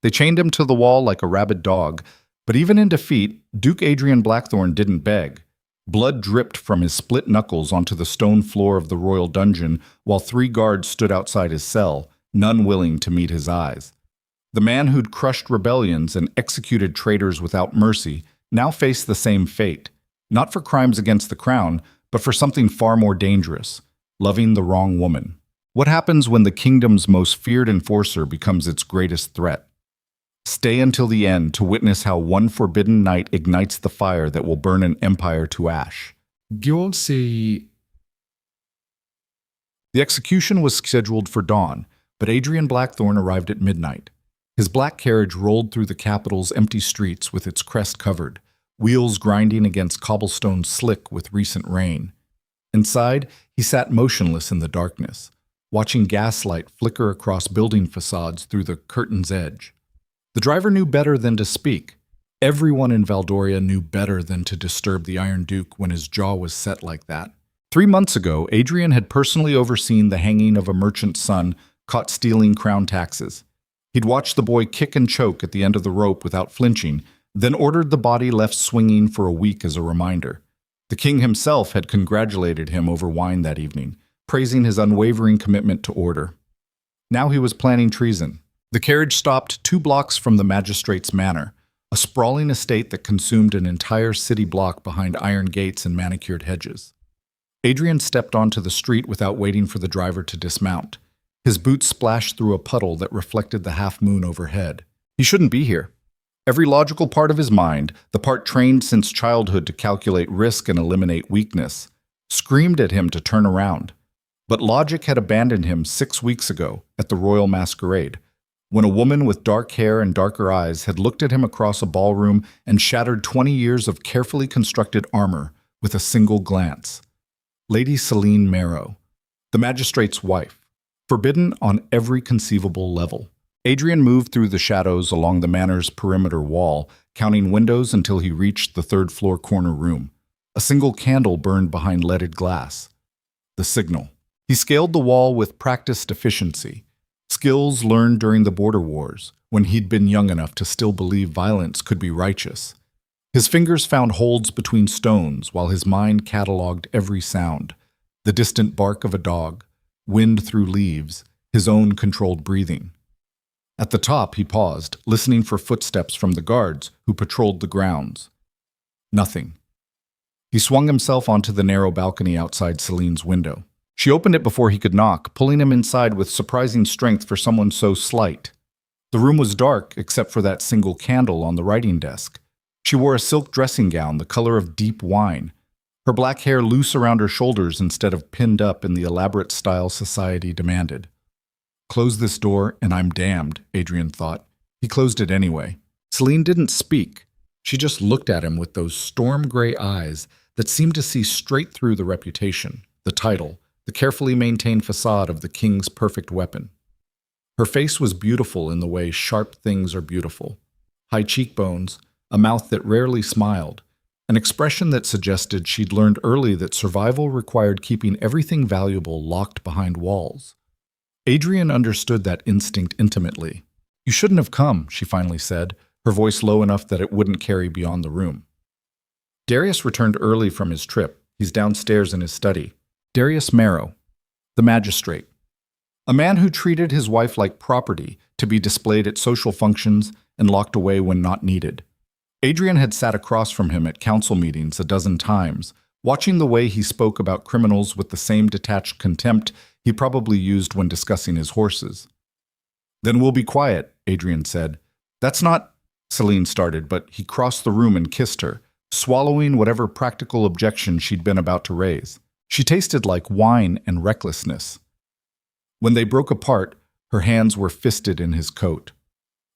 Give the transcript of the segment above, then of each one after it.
They chained him to the wall like a rabid dog, but even in defeat, Duke Adrian Blackthorne didn't beg. Blood dripped from his split knuckles onto the stone floor of the royal dungeon while 3 guards stood outside his cell, none willing to meet his eyes. The man who'd crushed rebellions and executed traitors without mercy now faced the same fate, not for crimes against the crown, but for something far more dangerous, loving the wrong woman. What happens when the kingdom's most feared enforcer becomes its greatest threat? Stay until the end to witness how one forbidden night ignites the fire that will burn an empire to ash. The execution was scheduled for dawn, but Adrian Blackthorne arrived at midnight. His black carriage rolled through the capital's empty streets with its crest covered, wheels grinding against cobblestone slick with recent rain. Inside, he sat motionless in the darkness, watching gaslight flicker across building facades through the curtain's edge. The driver knew better than to speak. Everyone in Valdoria knew better than to disturb the Iron Duke when his jaw was set like that. 3 months ago, Adrian had personally overseen the hanging of a merchant's son caught stealing crown taxes. He'd watched the boy kick and choke at the end of the rope without flinching, then ordered the body left swinging for a week as a reminder. The king himself had congratulated him over wine that evening, praising his unwavering commitment to order. Now he was planning treason. The carriage stopped 2 blocks from the magistrate's manor, a sprawling estate that consumed an entire city block behind iron gates and manicured hedges. Adrian stepped onto the street without waiting for the driver to dismount. His boots splashed through a puddle that reflected the half-moon overhead. He shouldn't be here. Every logical part of his mind, the part trained since childhood to calculate risk and eliminate weakness, screamed at him to turn around. But logic had abandoned him 6 weeks ago at the royal masquerade, when a woman with dark hair and darker eyes had looked at him across a ballroom and shattered 20 years of carefully constructed armor with a single glance. Lady Celine Marrow, the magistrate's wife, forbidden on every conceivable level. Adrian moved through the shadows along the manor's perimeter wall, counting windows until he reached the 3rd-floor corner room. A single candle burned behind leaded glass. The signal. He scaled the wall with practiced efficiency, skills learned during the border wars, when he'd been young enough to still believe violence could be righteous. His fingers found holds between stones while his mind cataloged every sound: the distant bark of a dog, wind through leaves, his own controlled breathing. At the top, he paused, listening for footsteps from the guards who patrolled the grounds. Nothing. He swung himself onto the narrow balcony outside Celine's window. She opened it before he could knock, pulling him inside with surprising strength for someone so slight. The room was dark except for that single candle on the writing desk. She wore a silk dressing gown the color of deep wine, her black hair loose around her shoulders instead of pinned up in the elaborate style society demanded. Close this door and I'm damned, Adrian thought. He closed it anyway. Celine didn't speak. She just looked at him with those storm-gray eyes that seemed to see straight through the reputation, the title, the carefully maintained facade of the king's perfect weapon. Her face was beautiful in the way sharp things are beautiful. High cheekbones, a mouth that rarely smiled, an expression that suggested she'd learned early that survival required keeping everything valuable locked behind walls. Adrian understood that instinct intimately. You shouldn't have come, she finally said, her voice low enough that it wouldn't carry beyond the room. Darius returned early from his trip. He's downstairs in his study. Darius Marrow, the magistrate. A man who treated his wife like property to be displayed at social functions and locked away when not needed. Adrian had sat across from him at council meetings a dozen times, watching the way he spoke about criminals with the same detached contempt he probably used when discussing his horses. Then we'll be quiet, Adrian said. That's not, Celine started, but he crossed the room and kissed her, swallowing whatever practical objection she'd been about to raise. She tasted like wine and recklessness. When they broke apart, her hands were fisted in his coat.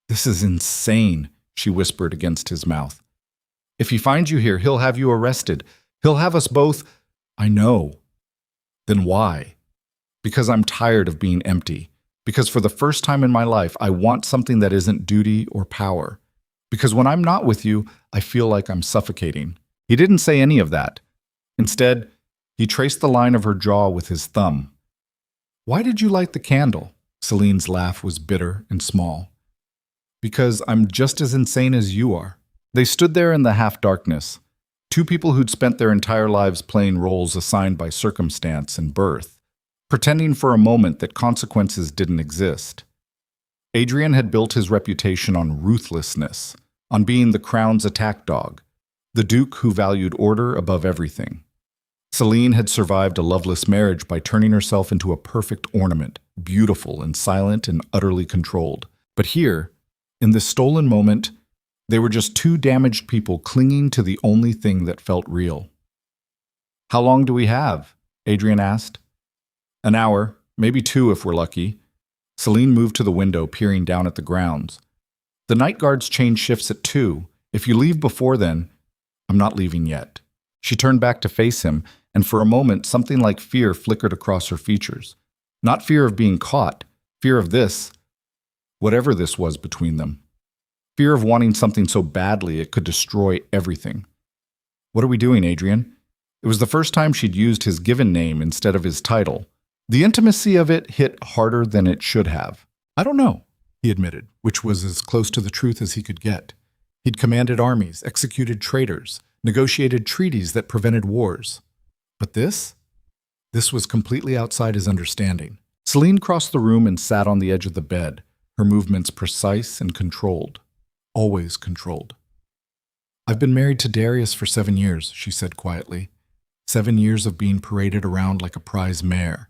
This is insane, she whispered against his mouth. If he finds you here, he'll have you arrested. He'll have us both. I know. Then why? Because I'm tired of being empty. Because for the first time in my life, I want something that isn't duty or power. Because when I'm not with you, I feel like I'm suffocating. He didn't say any of that. Instead, he traced the line of her jaw with his thumb. Why did you light the candle? Celine's laugh was bitter and small. Because I'm just as insane as you are. They stood there in the half-darkness, two people who'd spent their entire lives playing roles assigned by circumstance and birth, pretending for a moment that consequences didn't exist. Adrian had built his reputation on ruthlessness, on being the crown's attack dog, the duke who valued order above everything. Celine had survived a loveless marriage by turning herself into a perfect ornament, beautiful and silent and utterly controlled. But here, in this stolen moment, they were just two damaged people clinging to the only thing that felt real. "How long do we have?" Adrian asked. "An hour, maybe 2 if we're lucky." Celine moved to the window, peering down at the grounds. "The night guards change shifts at 2. If you leave before then—" "I'm not leaving yet." She turned back to face him, and for a moment something like fear flickered across her features. Not fear of being caught, fear of this, whatever this was between them. Fear of wanting something so badly it could destroy everything. "What are we doing, Adrian?" It was the first time she'd used his given name instead of his title. The intimacy of it hit harder than it should have. "I don't know," he admitted, which was as close to the truth as he could get. He'd commanded armies, executed traitors, negotiated treaties that prevented wars. But this? This was completely outside his understanding. Celine crossed the room and sat on the edge of the bed, her movements precise and controlled. Always controlled. "I've been married to Darius for 7 years," she said quietly. 7 years of being paraded around like a prize mare.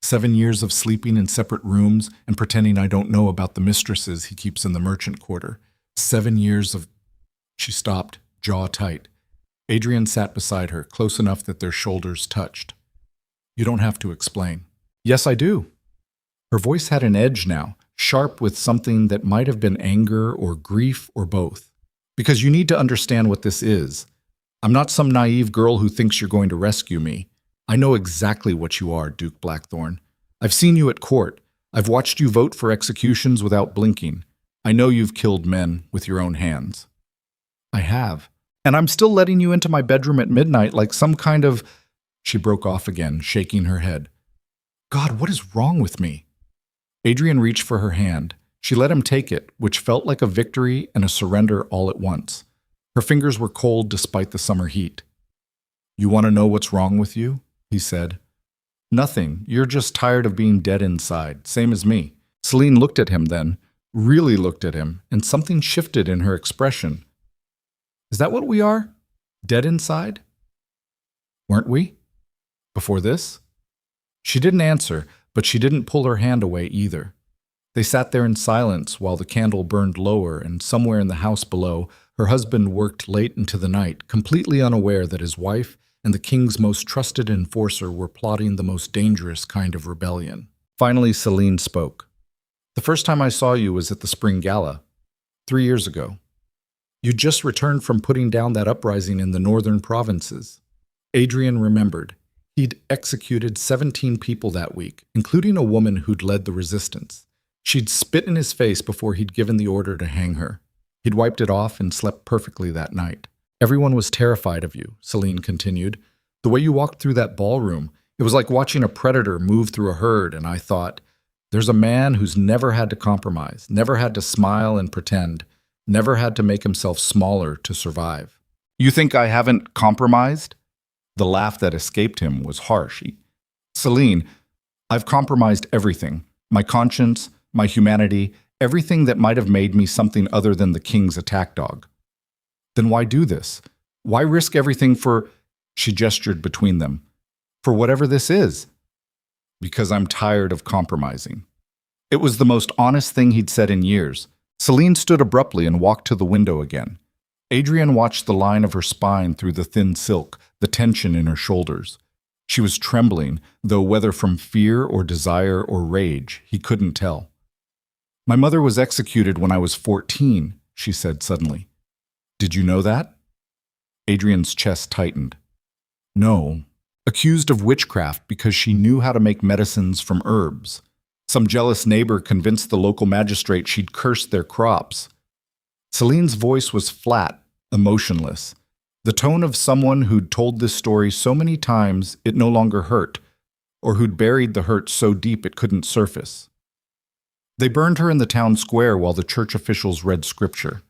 7 years of sleeping in separate rooms and pretending I don't know about the mistresses he keeps in the merchant quarter. 7 years of... She stopped, jaw tight. Adrian sat beside her, close enough that their shoulders touched. "You don't have to explain." "Yes, I do." Her voice had an edge now, sharp with something that might have been anger or grief or both. "Because you need to understand what this is. I'm not some naive girl who thinks you're going to rescue me. I know exactly what you are, Duke Blackthorn. I've seen you at court. I've watched you vote for executions without blinking. I know you've killed men with your own hands." "I have. And I'm still letting you into my bedroom at midnight like some kind of..." She broke off again, shaking her head. "God, what is wrong with me?" Adrian reached for her hand. She let him take it, which felt like a victory and a surrender all at once. Her fingers were cold despite the summer heat. "You want to know what's wrong with you?" he said. "Nothing. You're just tired of being dead inside, same as me." Celine looked at him then, really looked at him, and something shifted in her expression. "Is that what we are? Dead inside? Weren't we? Before this?" She didn't answer, but she didn't pull her hand away either. They sat there in silence while the candle burned lower, and somewhere in the house below, her husband worked late into the night, completely unaware that his wife and the king's most trusted enforcer were plotting the most dangerous kind of rebellion. Finally, Celine spoke. "The first time I saw you was at the spring gala, 3 years ago. You'd just returned from putting down that uprising in the northern provinces." Adrian remembered. He'd executed 17 people that week, including a woman who'd led the resistance. She'd spit in his face before he'd given the order to hang her. He'd wiped it off and slept perfectly that night. "Everyone was terrified of you," Celine continued. "The way you walked through that ballroom, it was like watching a predator move through a herd, and I thought, there's a man who's never had to compromise, never had to smile and pretend, never had to make himself smaller to survive." "You think I haven't compromised?" The laugh that escaped him was harsh. "Celine, I've compromised everything. My conscience, my humanity, everything that might have made me something other than the king's attack dog." "Then why do this? Why risk everything for..." She gestured between them. "For whatever this is." "Because I'm tired of compromising." It was the most honest thing he'd said in years. Celine stood abruptly and walked to the window again. Adrian watched the line of her spine through the thin silk, the tension in her shoulders. She was trembling, though whether from fear or desire or rage, he couldn't tell. "My mother was executed when I was 14, she said suddenly. "Did you know that?" Adrian's chest tightened. "No. Accused of witchcraft because she knew how to make medicines from herbs. Some jealous neighbor convinced the local magistrate she'd cursed their crops." Celine's voice was flat, emotionless. The tone of someone who'd told this story so many times it no longer hurt, or who'd buried the hurt so deep it couldn't surface. They burned her in the town square while the church officials read scripture.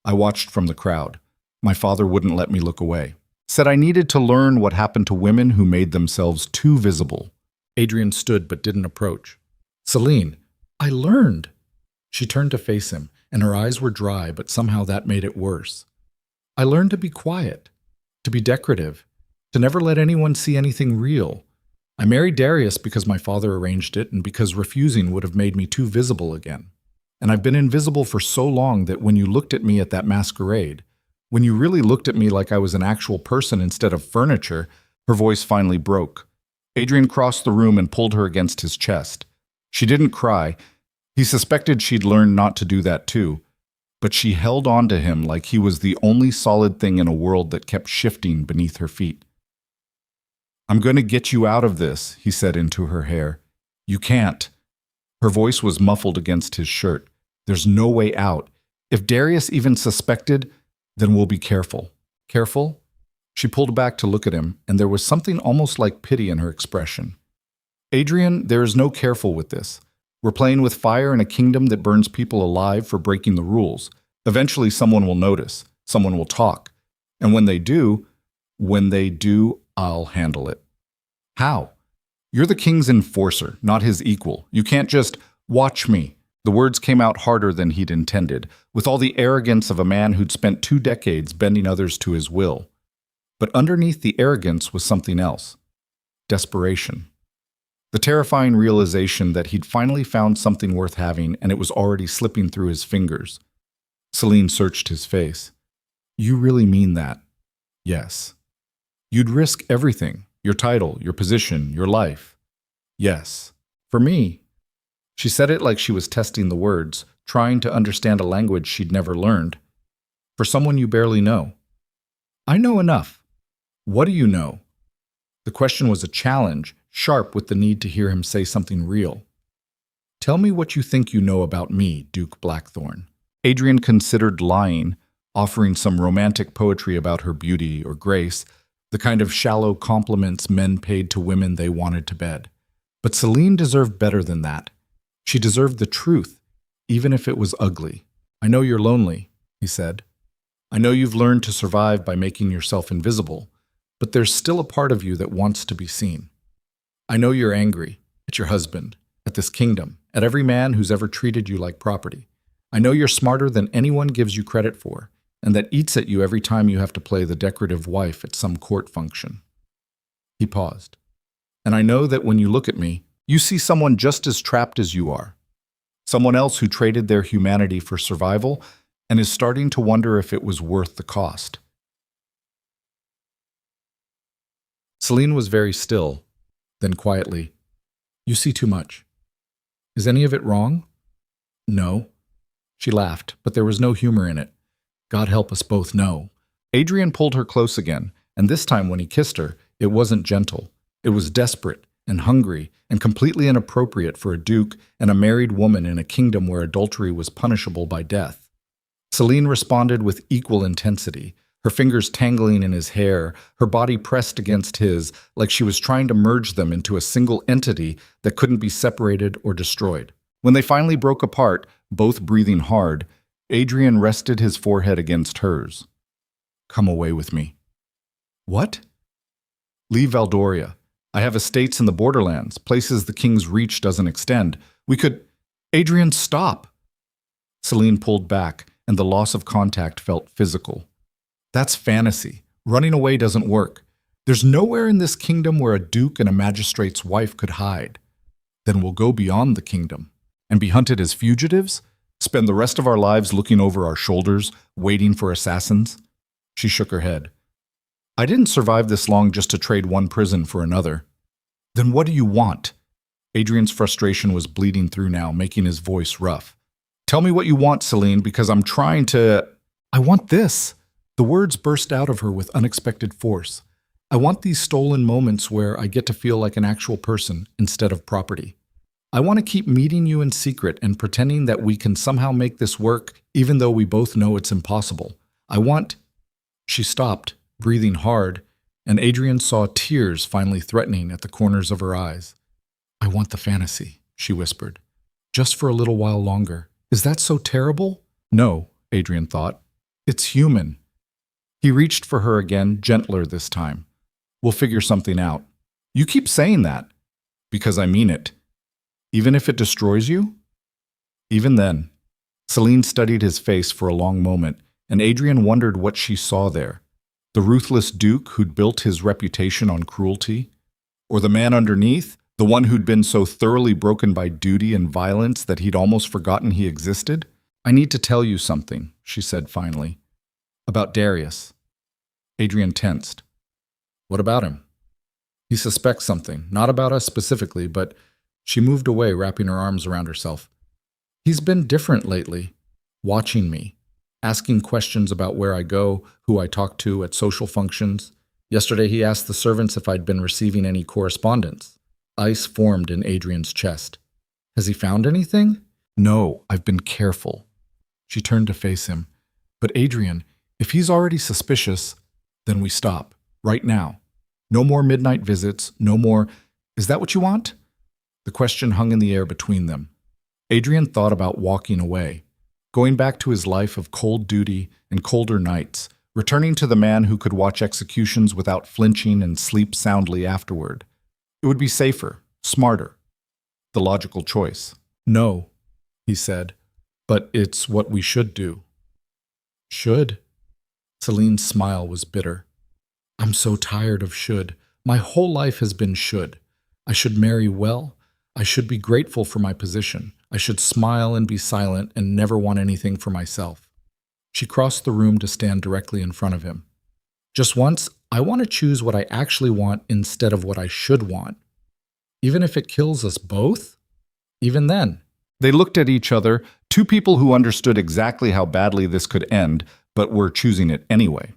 I watched from the crowd. My father wouldn't let me look away. Said I needed to learn what happened to women who made themselves too visible. Adrian stood but didn't approach. Celine, I learned. She turned to face him, and her eyes were dry, but somehow that made it worse. I learned to be quiet, to be decorative, to never let anyone see anything real. I married Darius because my father arranged it and because refusing would have made me too visible again. And I've been invisible for so long that when you looked at me at that masquerade, when you really looked at me like I was an actual person instead of furniture, her voice finally broke. Adrian crossed the room and pulled her against his chest. She didn't cry. He suspected she'd learned not to do that too, but she held on to him like he was the only solid thing in a world that kept shifting beneath her feet. I'm going to get you out of this, he said into her hair. You can't. Her voice was muffled against his shirt. There's no way out. If Darius even suspected, then we'll be careful. Careful? She pulled back to look at him, and there was something almost like pity in her expression. Adrian, there is no careful with this. We're playing with fire in a kingdom that burns people alive for breaking the rules. Eventually someone will notice. Someone will talk. And when they do, I'll handle it. How? You're the king's enforcer, not his equal. You can't just watch me. The words came out harder than he'd intended, with all the arrogance of a man who'd spent 2 decades bending others to his will. But underneath the arrogance was something else. Desperation. The terrifying realization that he'd finally found something worth having and it was already slipping through his fingers. Celine searched his face. You really mean that? Yes. You'd risk everything, your title, your position, your life. Yes. For me. She said it like she was testing the words, trying to understand a language she'd never learned. For someone you barely know. I know enough. What do you know? The question was a challenge, sharp with the need to hear him say something real. Tell me what you think you know about me, Duke Blackthorn. Adrian considered lying, offering some romantic poetry about her beauty or grace, the kind of shallow compliments men paid to women they wanted to bed. But Celine deserved better than that. She deserved the truth, even if it was ugly. I know you're lonely, he said. I know you've learned to survive by making yourself invisible, but there's still a part of you that wants to be seen. I know you're angry at your husband, at this kingdom, at every man who's ever treated you like property. I know you're smarter than anyone gives you credit for, and that eats at you every time you have to play the decorative wife at some court function. He paused. And I know that when you look at me, you see someone just as trapped as you are. Someone else who traded their humanity for survival and is starting to wonder if it was worth the cost. Celine was very still, then quietly, You see too much. Is any of it wrong? No. She laughed, but there was no humor in it. God help us both know. Adrian pulled her close again, and this time when he kissed her, it wasn't gentle. It was desperate and hungry and completely inappropriate for a duke and a married woman in a kingdom where adultery was punishable by death. Celine responded with equal intensity, her fingers tangling in his hair, her body pressed against his, like she was trying to merge them into a single entity that couldn't be separated or destroyed. When they finally broke apart, both breathing hard, Adrian rested his forehead against hers. Come away with me. What? Leave Valdoria. I have estates in the borderlands, places the king's reach doesn't extend. We could… Adrian, stop! Celine pulled back, and the loss of contact felt physical. That's fantasy. Running away doesn't work. There's nowhere in this kingdom where a duke and a magistrate's wife could hide. Then we'll go beyond the kingdom and be hunted as fugitives? Spend the rest of our lives looking over our shoulders, waiting for assassins? She shook her head. I didn't survive this long just to trade one prison for another. Then what do you want? Adrian's frustration was bleeding through now, making his voice rough. Tell me what you want, Celine, because I'm trying to… I want this. The words burst out of her with unexpected force. I want these stolen moments where I get to feel like an actual person instead of property. I want to keep meeting you in secret and pretending that we can somehow make this work, even though we both know it's impossible. I want… She stopped, breathing hard, and Adrian saw tears finally threatening at the corners of her eyes. I want the fantasy, she whispered. Just for a little while longer. Is that so terrible? No, Adrian thought. It's human. He reached for her again, gentler this time. We'll figure something out. You keep saying that. Because I mean it. Even if it destroys you? Even then. Celine studied his face for a long moment, and Adrian wondered what she saw there. The ruthless Duke who'd built his reputation on cruelty? Or the man underneath, the one who'd been so thoroughly broken by duty and violence that he'd almost forgotten he existed? I need to tell you something, she said finally. About Darius. Adrian tensed. What about him? He suspects something, not about us specifically, but she moved away, wrapping her arms around herself. He's been different lately, watching me, asking questions about where I go, who I talk to at social functions. Yesterday he asked the servants if I'd been receiving any correspondence. Ice formed in Adrian's chest. Has he found anything? No, I've been careful. She turned to face him. But Adrian, if he's already suspicious, then we stop, right now. No more midnight visits, no more, is that what you want? The question hung in the air between them. Adrian thought about walking away, going back to his life of cold duty and colder nights, returning to the man who could watch executions without flinching and sleep soundly afterward. It would be safer, smarter, the logical choice. No, he said, but it's what we should do. Should? Celine's smile was bitter. I'm so tired of should. My whole life has been should. I should marry well. I should be grateful for my position. I should smile and be silent and never want anything for myself. She crossed the room to stand directly in front of him. Just once, I want to choose what I actually want instead of what I should want. Even if it kills us both? Even then. They looked at each other, two people who understood exactly how badly this could end, but were choosing it anyway.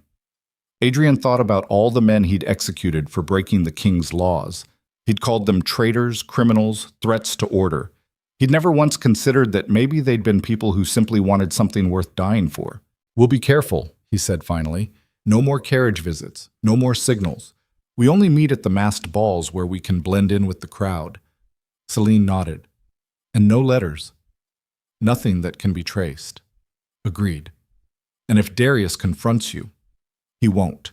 Adrian thought about all the men he'd executed for breaking the king's laws. He'd called them traitors, criminals, threats to order. He'd never once considered that maybe they'd been people who simply wanted something worth dying for. We'll be careful, he said finally. No more carriage visits, no more signals. We only meet at the masked balls where we can blend in with the crowd. Celine nodded. And no letters. Nothing that can be traced. Agreed. And if Darius confronts you, he won't.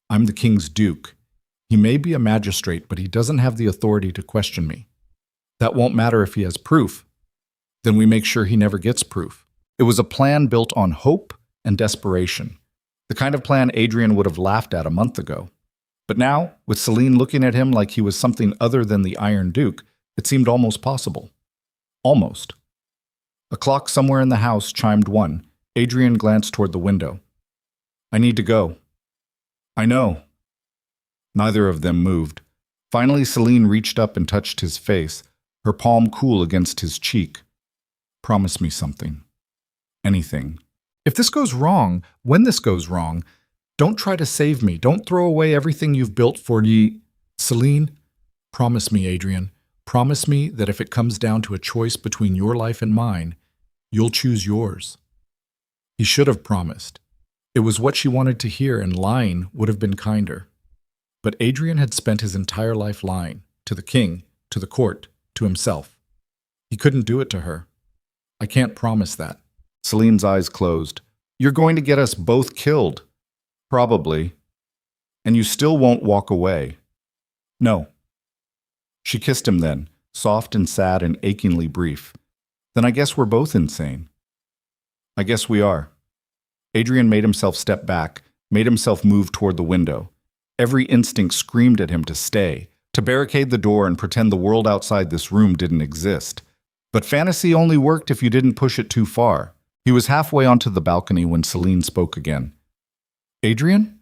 I'm the king's duke. He may be a magistrate, but he doesn't have the authority to question me. That won't matter if he has proof. Then we make sure he never gets proof. It was a plan built on hope and desperation. The kind of plan Adrian would have laughed at a month ago. But now, with Celine looking at him like he was something other than the Iron Duke, it seemed almost possible. Almost. A clock somewhere in the house chimed 1. Adrian glanced toward the window. I need to go. I know. Neither of them moved. Finally, Celine reached up and touched his face, her palm cool against his cheek. Promise me something. Anything. If this goes wrong, when this goes wrong, don't try to save me. Don't throw away everything you've built for ye. Celine, promise me, Adrian. Promise me that if it comes down to a choice between your life and mine, you'll choose yours. He should have promised. It was what she wanted to hear, and lying would have been kinder. But Adrian had spent his entire life lying, to the king, to the court, to himself. He couldn't do it to her. I can't promise that. Celine's eyes closed. You're going to get us both killed. Probably. And you still won't walk away. No. She kissed him then, soft and sad and achingly brief. Then I guess we're both insane. I guess we are. Adrian made himself step back, made himself move toward the window. Every instinct screamed at him to stay, to barricade the door and pretend the world outside this room didn't exist. But fantasy only worked if you didn't push it too far. He was halfway onto the balcony when Celine spoke again. Adrian?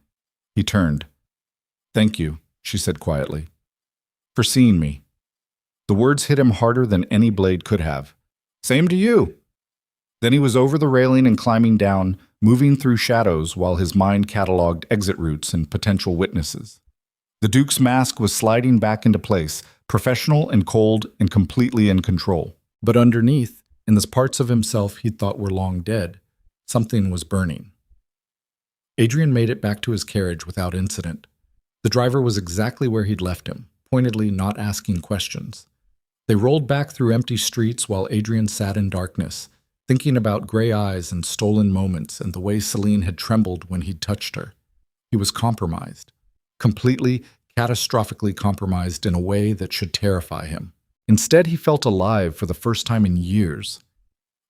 He turned. Thank you, she said quietly, for seeing me. The words hit him harder than any blade could have. Same to you. Then he was over the railing and climbing down, moving through shadows while his mind catalogued exit routes and potential witnesses. The Duke's mask was sliding back into place, professional and cold and completely in control. But underneath, in the parts of himself he'd thought were long dead, something was burning. Adrian made it back to his carriage without incident. The driver was exactly where he'd left him, pointedly not asking questions. They rolled back through empty streets while Adrian sat in darkness, thinking about gray eyes and stolen moments and the way Celine had trembled when he'd touched her. He was compromised. Completely, catastrophically compromised in a way that should terrify him. Instead, he felt alive for the first time in years.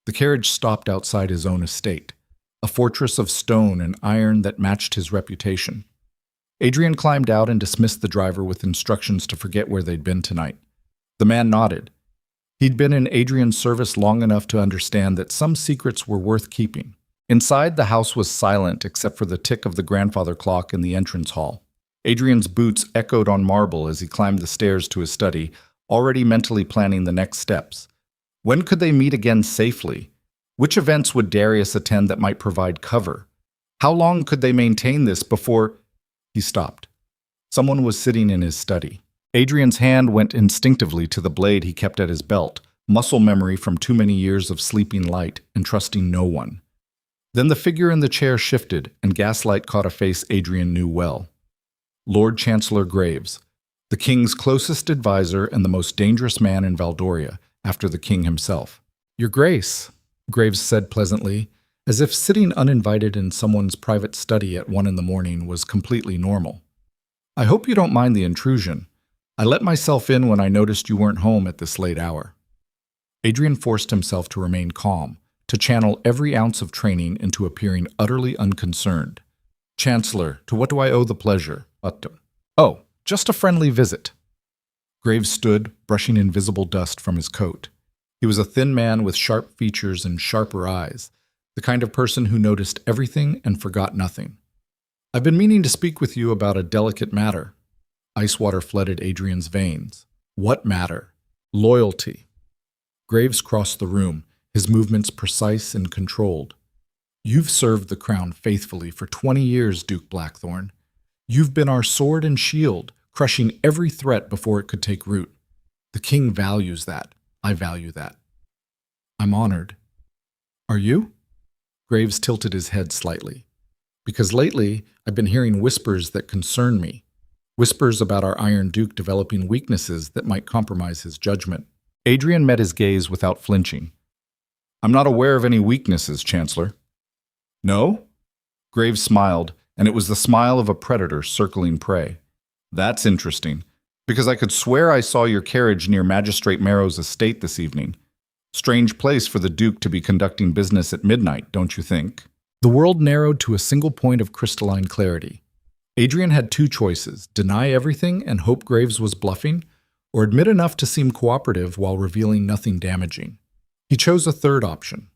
The carriage stopped outside his own estate, a fortress of stone and iron that matched his reputation. Adrian climbed out and dismissed the driver with instructions to forget where they'd been tonight. The man nodded. He'd been in Adrian's service long enough to understand that some secrets were worth keeping. Inside, the house was silent except for the tick of the grandfather clock in the entrance hall. Adrian's boots echoed on marble as he climbed the stairs to his study, already mentally planning the next steps. When could they meet again safely? Which events would Darius attend that might provide cover? How long could they maintain this before... He stopped. Someone was sitting in his study. Adrian's hand went instinctively to the blade he kept at his belt, muscle memory from too many years of sleeping light and trusting no one. Then the figure in the chair shifted, and gaslight caught a face Adrian knew well. Lord Chancellor Graves, the king's closest advisor and the most dangerous man in Valdoria, after the king himself. "Your Grace," Graves said pleasantly, as if sitting uninvited in someone's private study at 1 a.m. was completely normal. "I hope you don't mind the intrusion. I let myself in when I noticed you weren't home at this late hour." Adrian forced himself to remain calm, to channel every ounce of training into appearing utterly unconcerned. "Chancellor, to what do I owe the pleasure?" "Oh, just a friendly visit." Graves stood, brushing invisible dust from his coat. He was a thin man with sharp features and sharper eyes, the kind of person who noticed everything and forgot nothing. "I've been meaning to speak with you about a delicate matter." Ice water flooded Adrian's veins. "What matter?" "Loyalty." Graves crossed the room, his movements precise and controlled. "You've served the crown faithfully for 20 years, Duke Blackthorn. You've been our sword and shield, crushing every threat before it could take root. The king values that. I value that." "I'm honored." "Are you?" Graves tilted his head slightly. "Because lately, I've been hearing whispers that concern me. Whispers about our Iron Duke developing weaknesses that might compromise his judgment." Adrian met his gaze without flinching. "I'm not aware of any weaknesses, Chancellor." "No?" Graves smiled, and it was the smile of a predator circling prey. "That's interesting, because I could swear I saw your carriage near Magistrate Marrow's estate this evening. Strange place for the Duke to be conducting business at midnight, don't you think?" The world narrowed to a single point of crystalline clarity. Adrian had two choices: deny everything and hope Graves was bluffing, or admit enough to seem cooperative while revealing nothing damaging. He chose a third option.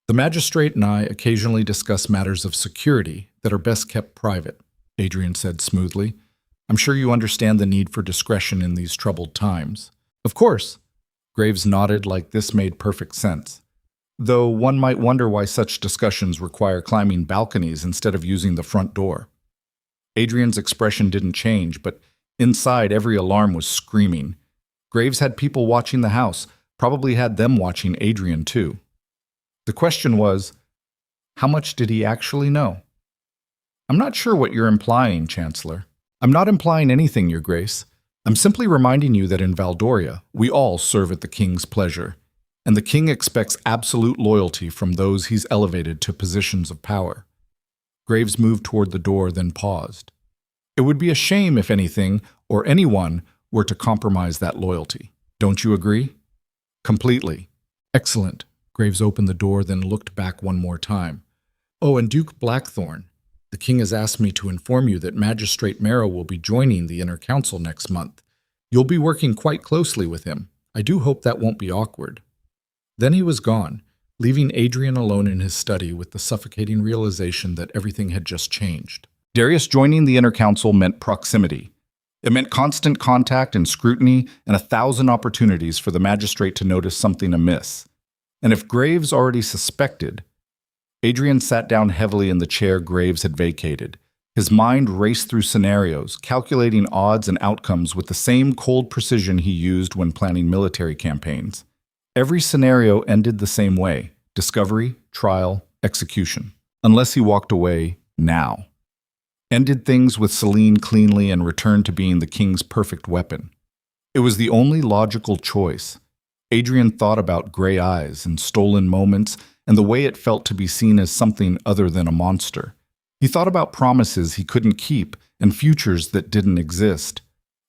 "The magistrate and I occasionally discuss matters of security that are best kept private," Adrian said smoothly. "I'm sure you understand the need for discretion in these troubled times." "Of course." Graves nodded like this made perfect sense. Though one might wonder why such discussions require climbing balconies instead of using the front door. Adrian's expression didn't change, but inside every alarm was screaming. Graves had people watching the house, probably had them watching Adrian too. The question was, how much did he actually know? "I'm not sure what you're implying, Chancellor." "I'm not implying anything, Your Grace. I'm simply reminding you that in Valdoria, we all serve at the king's pleasure, and the king expects absolute loyalty from those he's elevated to positions of power." Graves moved toward the door, then paused. "It would be a shame if anything, or anyone, were to compromise that loyalty. Don't you agree?" "Completely." "Excellent." Graves opened the door, then looked back one more time. "Oh, and Duke Blackthorn, the king has asked me to inform you that Magistrate Marrow will be joining the Inner Council next month. You'll be working quite closely with him. I do hope that won't be awkward." Then he was gone, leaving Adrian alone in his study with the suffocating realization that everything had just changed. Darius joining the Inner Council meant proximity. It meant constant contact and scrutiny and 1,000 opportunities for the magistrate to notice something amiss. And if Graves already suspected... Adrian sat down heavily in the chair Graves had vacated. His mind raced through scenarios, calculating odds and outcomes with the same cold precision he used when planning military campaigns. Every scenario ended the same way: discovery, trial, execution. Unless he walked away now. Ended things with Celine cleanly and returned to being the king's perfect weapon. It was the only logical choice. Adrian thought about gray eyes and stolen moments and the way it felt to be seen as something other than a monster. He thought about promises he couldn't keep and futures that didn't exist.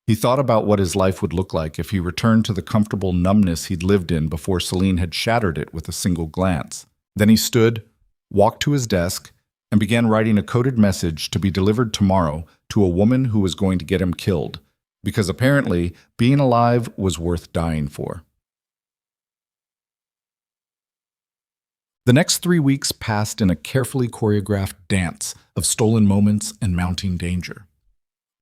He thought about what his life would look like if he returned to the comfortable numbness he'd lived in before Celine had shattered it with a single glance. Then he stood, walked to his desk, and began writing a coded message to be delivered tomorrow to a woman who was going to get him killed, because apparently being alive was worth dying for. The next 3 weeks passed in a carefully choreographed dance of stolen moments and mounting danger.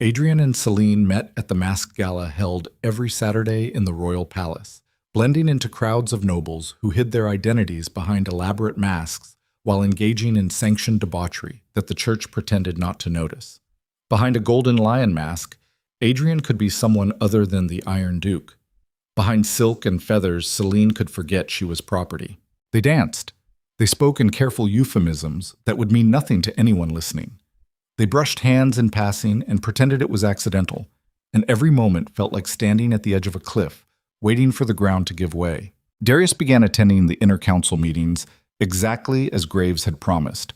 Adrian and Celine met at the masked gala held every Saturday in the royal palace, blending into crowds of nobles who hid their identities behind elaborate masks while engaging in sanctioned debauchery that the church pretended not to notice. Behind a golden lion mask, Adrian could be someone other than the Iron Duke. Behind silk and feathers, Celine could forget she was property. They danced. They spoke in careful euphemisms that would mean nothing to anyone listening. They brushed hands in passing and pretended it was accidental, and every moment felt like standing at the edge of a cliff, waiting for the ground to give way. Darius began attending the inner council meetings exactly as Graves had promised.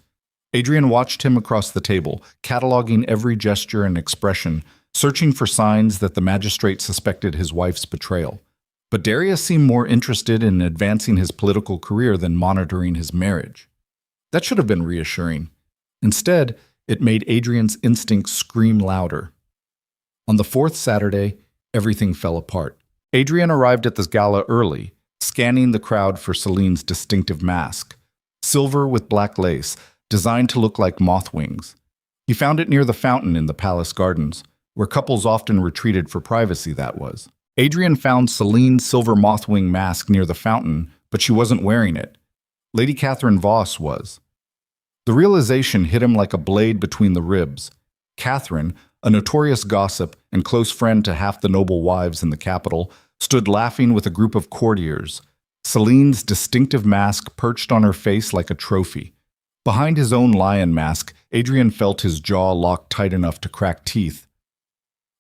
Adrian watched him across the table, cataloging every gesture and expression, searching for signs that the magistrate suspected his wife's betrayal. But Darius seemed more interested in advancing his political career than monitoring his marriage. That should have been reassuring. Instead, it made Adrian's instincts scream louder. On the 4th Saturday, everything fell apart. Adrian arrived at the gala early, scanning the crowd for Celine's distinctive mask, silver with black lace, designed to look like moth wings. He found it near the fountain in the palace gardens, where couples often retreated for privacy, that was. Adrian found Celine's silver mothwing mask near the fountain, but she wasn't wearing it. Lady Catherine Voss was. The realization hit him like a blade between the ribs. Catherine, a notorious gossip and close friend to half the noble wives in the capital, stood laughing with a group of courtiers. Celine's distinctive mask perched on her face like a trophy. Behind his own lion mask, Adrian felt his jaw locked tight enough to crack teeth.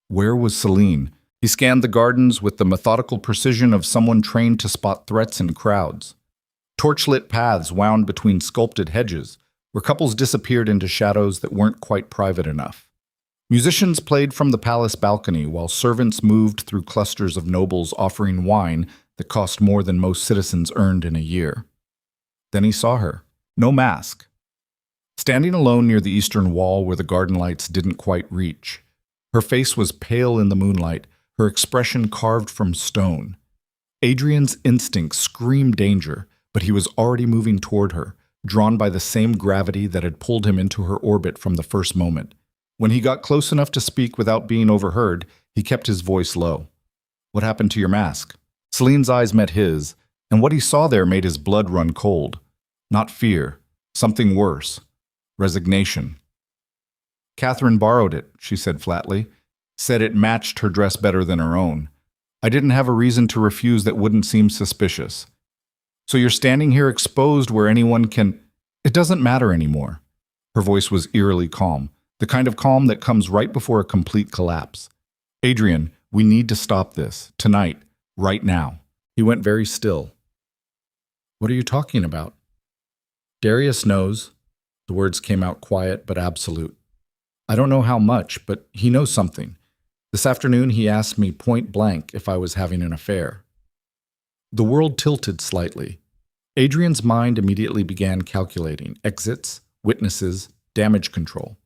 Where was Celine? He scanned the gardens with the methodical precision of someone trained to spot threats in crowds. Torchlit paths wound between sculpted hedges, where couples disappeared into shadows that weren't quite private enough. Musicians played from the palace balcony while servants moved through clusters of nobles offering wine that cost more than most citizens earned in a year. Then he saw her. No mask. Standing alone near the eastern wall where the garden lights didn't quite reach. Her face was pale in the moonlight, her expression carved from stone. Adrian's instincts screamed danger, but he was already moving toward her, drawn by the same gravity that had pulled him into her orbit from the first moment. When he got close enough to speak without being overheard, he kept his voice low. "What happened to your mask?" Celine's eyes met his, and what he saw there made his blood run cold. Not fear, something worse. Resignation. "Catherine borrowed it," she said flatly. "Said it matched her dress better than her own. I didn't have a reason to refuse that wouldn't seem suspicious. So you're standing here exposed where anyone can... It doesn't matter anymore." Her voice was eerily calm, the kind of calm that comes right before a complete collapse. "Adrian, we need to stop this, tonight, right now." He went very still. "What are you talking about?" "Darius knows." The words came out quiet but absolute. "I don't know how much, but he knows something. This afternoon he asked me point blank if I was having an affair." The world tilted slightly. Adrian's mind immediately began calculating exits, witnesses, damage control.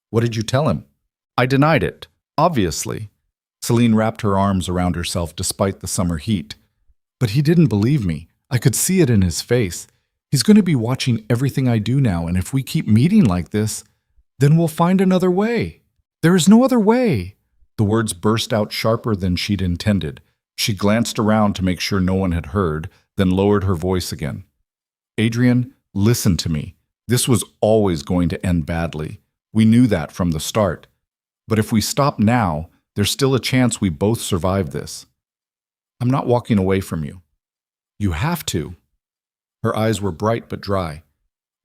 "What did you tell him?" "I denied it, obviously." Celine wrapped her arms around herself despite the summer heat. "But he didn't believe me. I could see it in his face. He's going to be watching everything I do now, and if we keep meeting like this, then we'll find another way. There is no other way." The words burst out sharper than she'd intended. She glanced around to make sure no one had heard, then lowered her voice again. "Adrian, listen to me. This was always going to end badly. We knew that from the start. But if we stop now, there's still a chance we both survive this. I'm not walking away from you. You have to." Her eyes were bright but dry.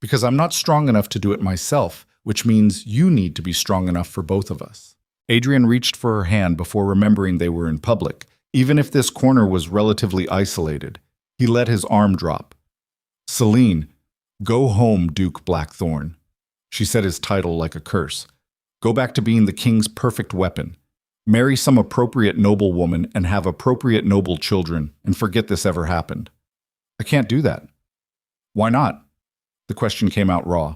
"Because I'm not strong enough to do it myself, which means you need to be strong enough for both of us." Adrian reached for her hand before remembering they were in public, Even if this corner was relatively isolated, he let his arm drop. Celine, go home, Duke Blackthorn. She said his title like a curse. Go back to being the king's perfect weapon. Marry some appropriate noble woman and have appropriate noble children, and forget this ever happened. I can't do that. Why not? The question came out raw.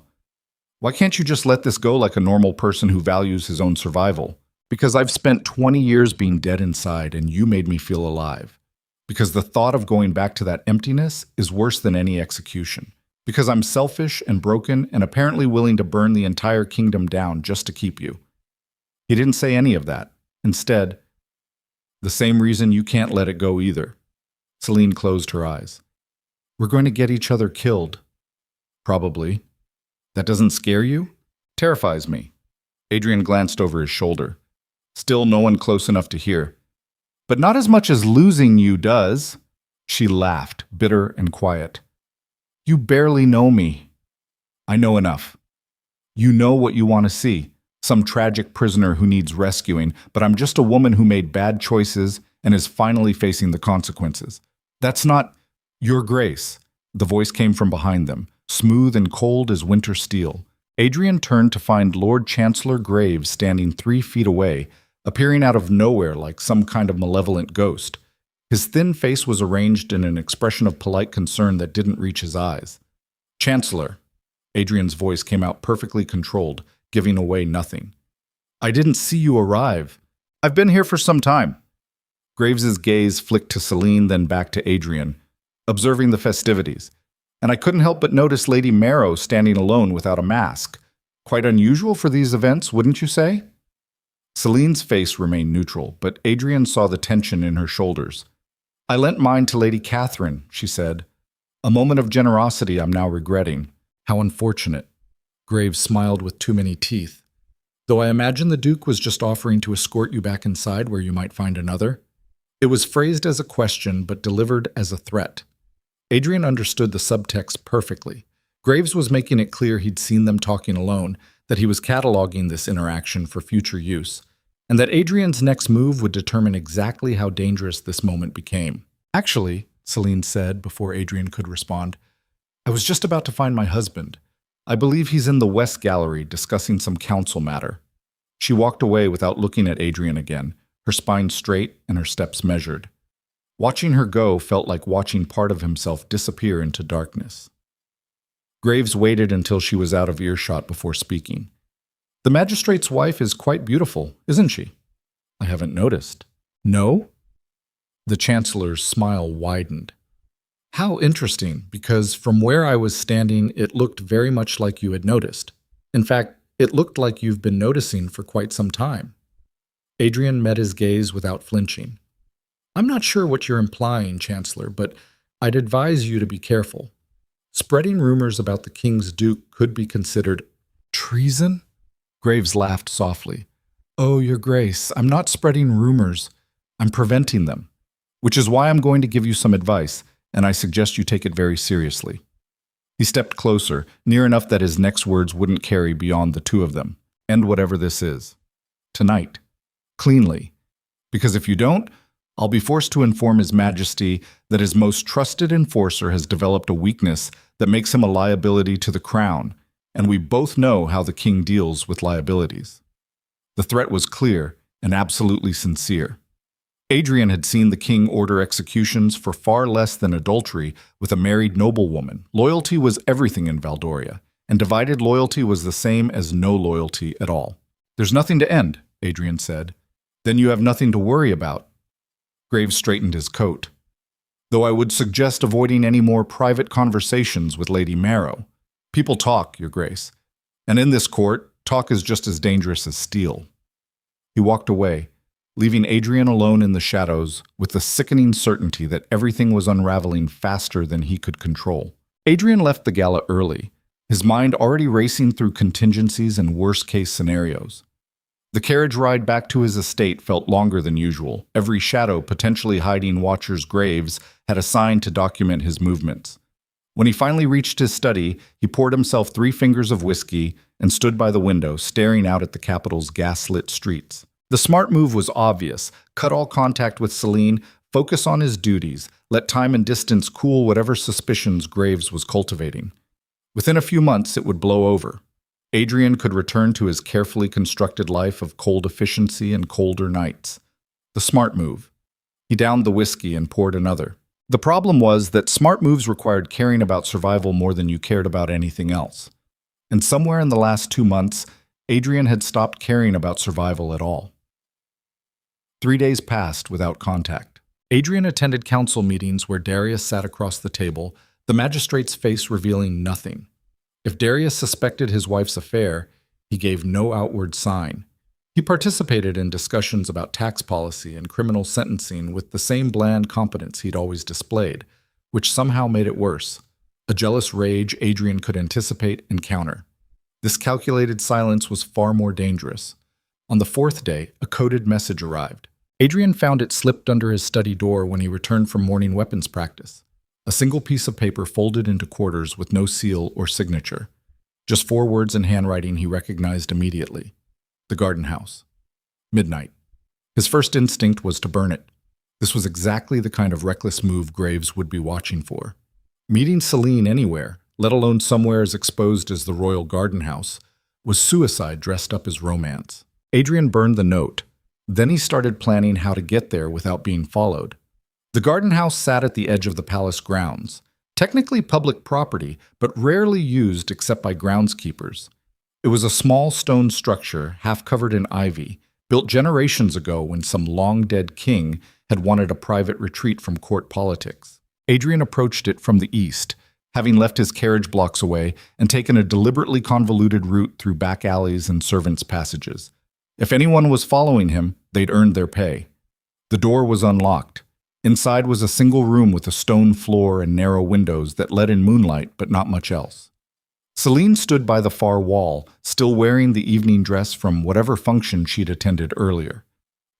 Why can't you just let this go like a normal person who values his own survival? Because I've spent 20 years being dead inside and you made me feel alive. Because the thought of going back to that emptiness is worse than any execution. Because I'm selfish and broken and apparently willing to burn the entire kingdom down just to keep you. He didn't say any of that. Instead, the same reason you can't let it go either. Celine closed her eyes. We're going to get each other killed. Probably. That doesn't scare you? Terrifies me. Adrian glanced over his shoulder. Still no one close enough to hear. But not as much as losing you does. She laughed, bitter and quiet. You barely know me. I know enough. You know what you want to see. Some tragic prisoner who needs rescuing, but I'm just a woman who made bad choices and is finally facing the consequences. That's not your grace. The voice came from behind them, smooth and cold as winter steel. Adrian turned to find Lord Chancellor Graves standing 3 feet away, appearing out of nowhere like some kind of malevolent ghost. His thin face was arranged in an expression of polite concern that didn't reach his eyes. Chancellor. Adrian's voice came out perfectly controlled, giving away nothing. I didn't see you arrive. I've been here for some time. Graves's gaze flicked to Celine, then back to Adrian, observing the festivities. And I couldn't help but notice Lady Marrow standing alone without a mask. Quite unusual for these events, wouldn't you say? Celine's face remained neutral, but Adrian saw the tension in her shoulders. I lent mine to Lady Catherine, she said. A moment of generosity I'm now regretting. How unfortunate. Graves smiled with too many teeth. Though I imagine the Duke was just offering to escort you back inside where you might find another. It was phrased as a question, but delivered as a threat. Adrian understood the subtext perfectly. Graves was making it clear he'd seen them talking alone, that he was cataloging this interaction for future use, and that Adrian's next move would determine exactly how dangerous this moment became. Actually, Celine said before Adrian could respond, I was just about to find my husband. I believe he's in the West Gallery discussing some council matter. She walked away without looking at Adrian again, her spine straight and her steps measured. Watching her go felt like watching part of himself disappear into darkness. Graves waited until she was out of earshot before speaking. The magistrate's wife is quite beautiful, isn't she? I haven't noticed. No? The Chancellor's smile widened. How interesting, because from where I was standing, it looked very much like you had noticed. In fact, it looked like you've been noticing for quite some time. Adrian met his gaze without flinching. I'm not sure what you're implying, Chancellor, but I'd advise you to be careful. Spreading rumors about the King's Duke could be considered treason? Graves laughed softly. Oh, Your Grace, I'm not spreading rumors. I'm preventing them, which is why I'm going to give you some advice, and I suggest you take it very seriously. He stepped closer, near enough that his next words wouldn't carry beyond the two of them. End whatever this is. Tonight. Cleanly. Because if you don't, I'll be forced to inform His Majesty that his most trusted enforcer has developed a weakness that makes him a liability to the crown, and we both know how the king deals with liabilities. The threat was clear and absolutely sincere. Adrian had seen the king order executions for far less than adultery with a married noblewoman. Loyalty was everything in Valdoria, and divided loyalty was the same as no loyalty at all. There's nothing to end, Adrian said. Then you have nothing to worry about. Graves straightened his coat. Though I would suggest avoiding any more private conversations with Lady Marrow. People talk, Your Grace. And in this court, talk is just as dangerous as steel. He walked away, leaving Adrian alone in the shadows with the sickening certainty that everything was unraveling faster than he could control. Adrian left the gala early, his mind already racing through contingencies and worst-case scenarios. The carriage ride back to his estate felt longer than usual. Every shadow potentially hiding watchers' graves had a sign to document his movements. When he finally reached his study, he poured himself 3 fingers of whiskey and stood by the window, staring out at the capital's gas-lit streets. The smart move was obvious: cut all contact with Celine, focus on his duties, let time and distance cool whatever suspicions Graves was cultivating. Within a few months, it would blow over. Adrian could return to his carefully constructed life of cold efficiency and colder nights. The smart move. He downed the whiskey and poured another. The problem was that smart moves required caring about survival more than you cared about anything else. And somewhere in the last 2 months, Adrian had stopped caring about survival at all. 3 days passed without contact. Adrian attended council meetings where Darius sat across the table, the magistrate's face revealing nothing. If Darius suspected his wife's affair, he gave no outward sign. He participated in discussions about tax policy and criminal sentencing with the same bland competence he'd always displayed, which somehow made it worse. A jealous rage Adrian could anticipate and counter. This calculated silence was far more dangerous. On the 4th day, a coded message arrived. Adrian found it slipped under his study door when he returned from morning weapons practice. A single piece of paper folded into quarters with no seal or signature. Just 4 words in handwriting he recognized immediately. The garden house. Midnight. His first instinct was to burn it. This was exactly the kind of reckless move Graves would be watching for. Meeting Celine anywhere, let alone somewhere as exposed as the royal garden house, was suicide dressed up as romance. Adrian burned the note. Then he started planning how to get there without being followed. The garden house sat at the edge of the palace grounds, technically public property, but rarely used except by groundskeepers. It was a small stone structure, half covered in ivy, built generations ago when some long-dead king had wanted a private retreat from court politics. Adrian approached it from the east, having left his carriage blocks away and taken a deliberately convoluted route through back alleys and servants' passages. If anyone was following him, they'd earned their pay. The door was unlocked. Inside was a single room with a stone floor and narrow windows that let in moonlight, but not much else. Celine stood by the far wall, still wearing the evening dress from whatever function she'd attended earlier.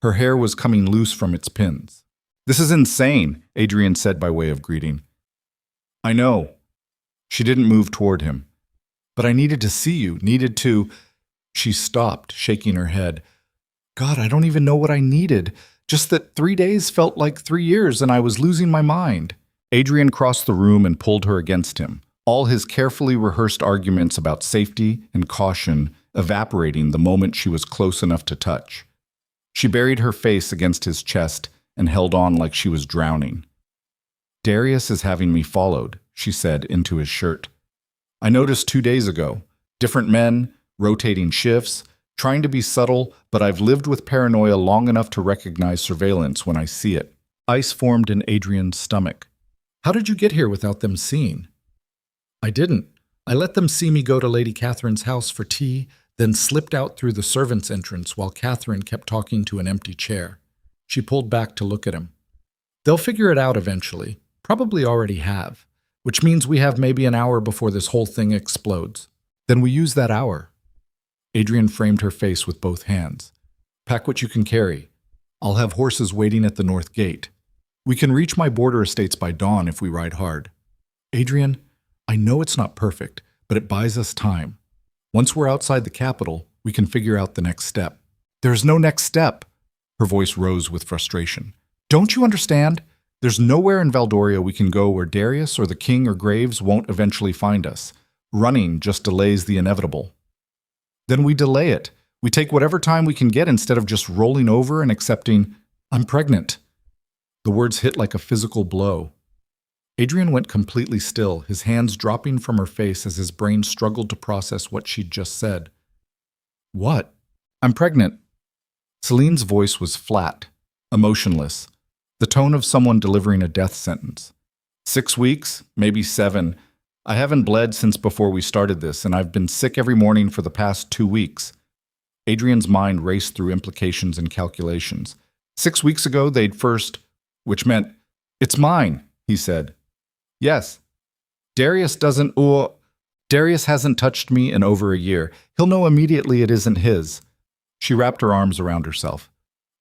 Her hair was coming loose from its pins. "This is insane," Adrian said by way of greeting. "I know." She didn't move toward him. "But I needed to see you, needed to—" She stopped, shaking her head. "God, I don't even know what I needed. Just that 3 days felt like 3 years and I was losing my mind." Adrian crossed the room and pulled her against him, all his carefully rehearsed arguments about safety and caution evaporating the moment she was close enough to touch. She buried her face against his chest and held on like she was drowning. "Darius is having me followed," she said into his shirt. "I noticed 2 days ago. Different men, rotating shifts, trying to be subtle, but I've lived with paranoia long enough to recognize surveillance when I see it." Ice formed in Adrian's stomach. "How did you get here without them seeing?" "I didn't. I let them see me go to Lady Catherine's house for tea, then slipped out through the servants' entrance while Catherine kept talking to an empty chair." She pulled back to look at him. "They'll figure it out eventually. Probably already have. Which means we have maybe an hour before this whole thing explodes. Then we use that hour." Adrian framed her face with both hands. "Pack what you can carry. I'll have horses waiting at the north gate. We can reach my border estates by dawn if we ride hard. Adrian, I know it's not perfect, but it buys us time. Once we're outside the capital, we can figure out the next step." "There's no next step." Her voice rose with frustration. "Don't you understand? There's nowhere in Valdoria we can go where Darius or the king or Graves won't eventually find us. Running just delays the inevitable." "Then we delay it. We take whatever time we can get instead of just rolling over and accepting, 'I'm pregnant.'" The words hit like a physical blow. Adrian went completely still, his hands dropping from her face as his brain struggled to process what she'd just said. "What?" "I'm pregnant." Celine's voice was flat, emotionless, the tone of someone delivering a death sentence. 6 weeks, maybe 7. I haven't bled since before we started this, and I've been sick every morning for the past 2 weeks. Adrian's mind raced through implications and calculations. 6 weeks ago, they'd first, which meant, "It's mine," he said. "Yes. Darius hasn't touched me in over a year. He'll know immediately it isn't his." She wrapped her arms around herself.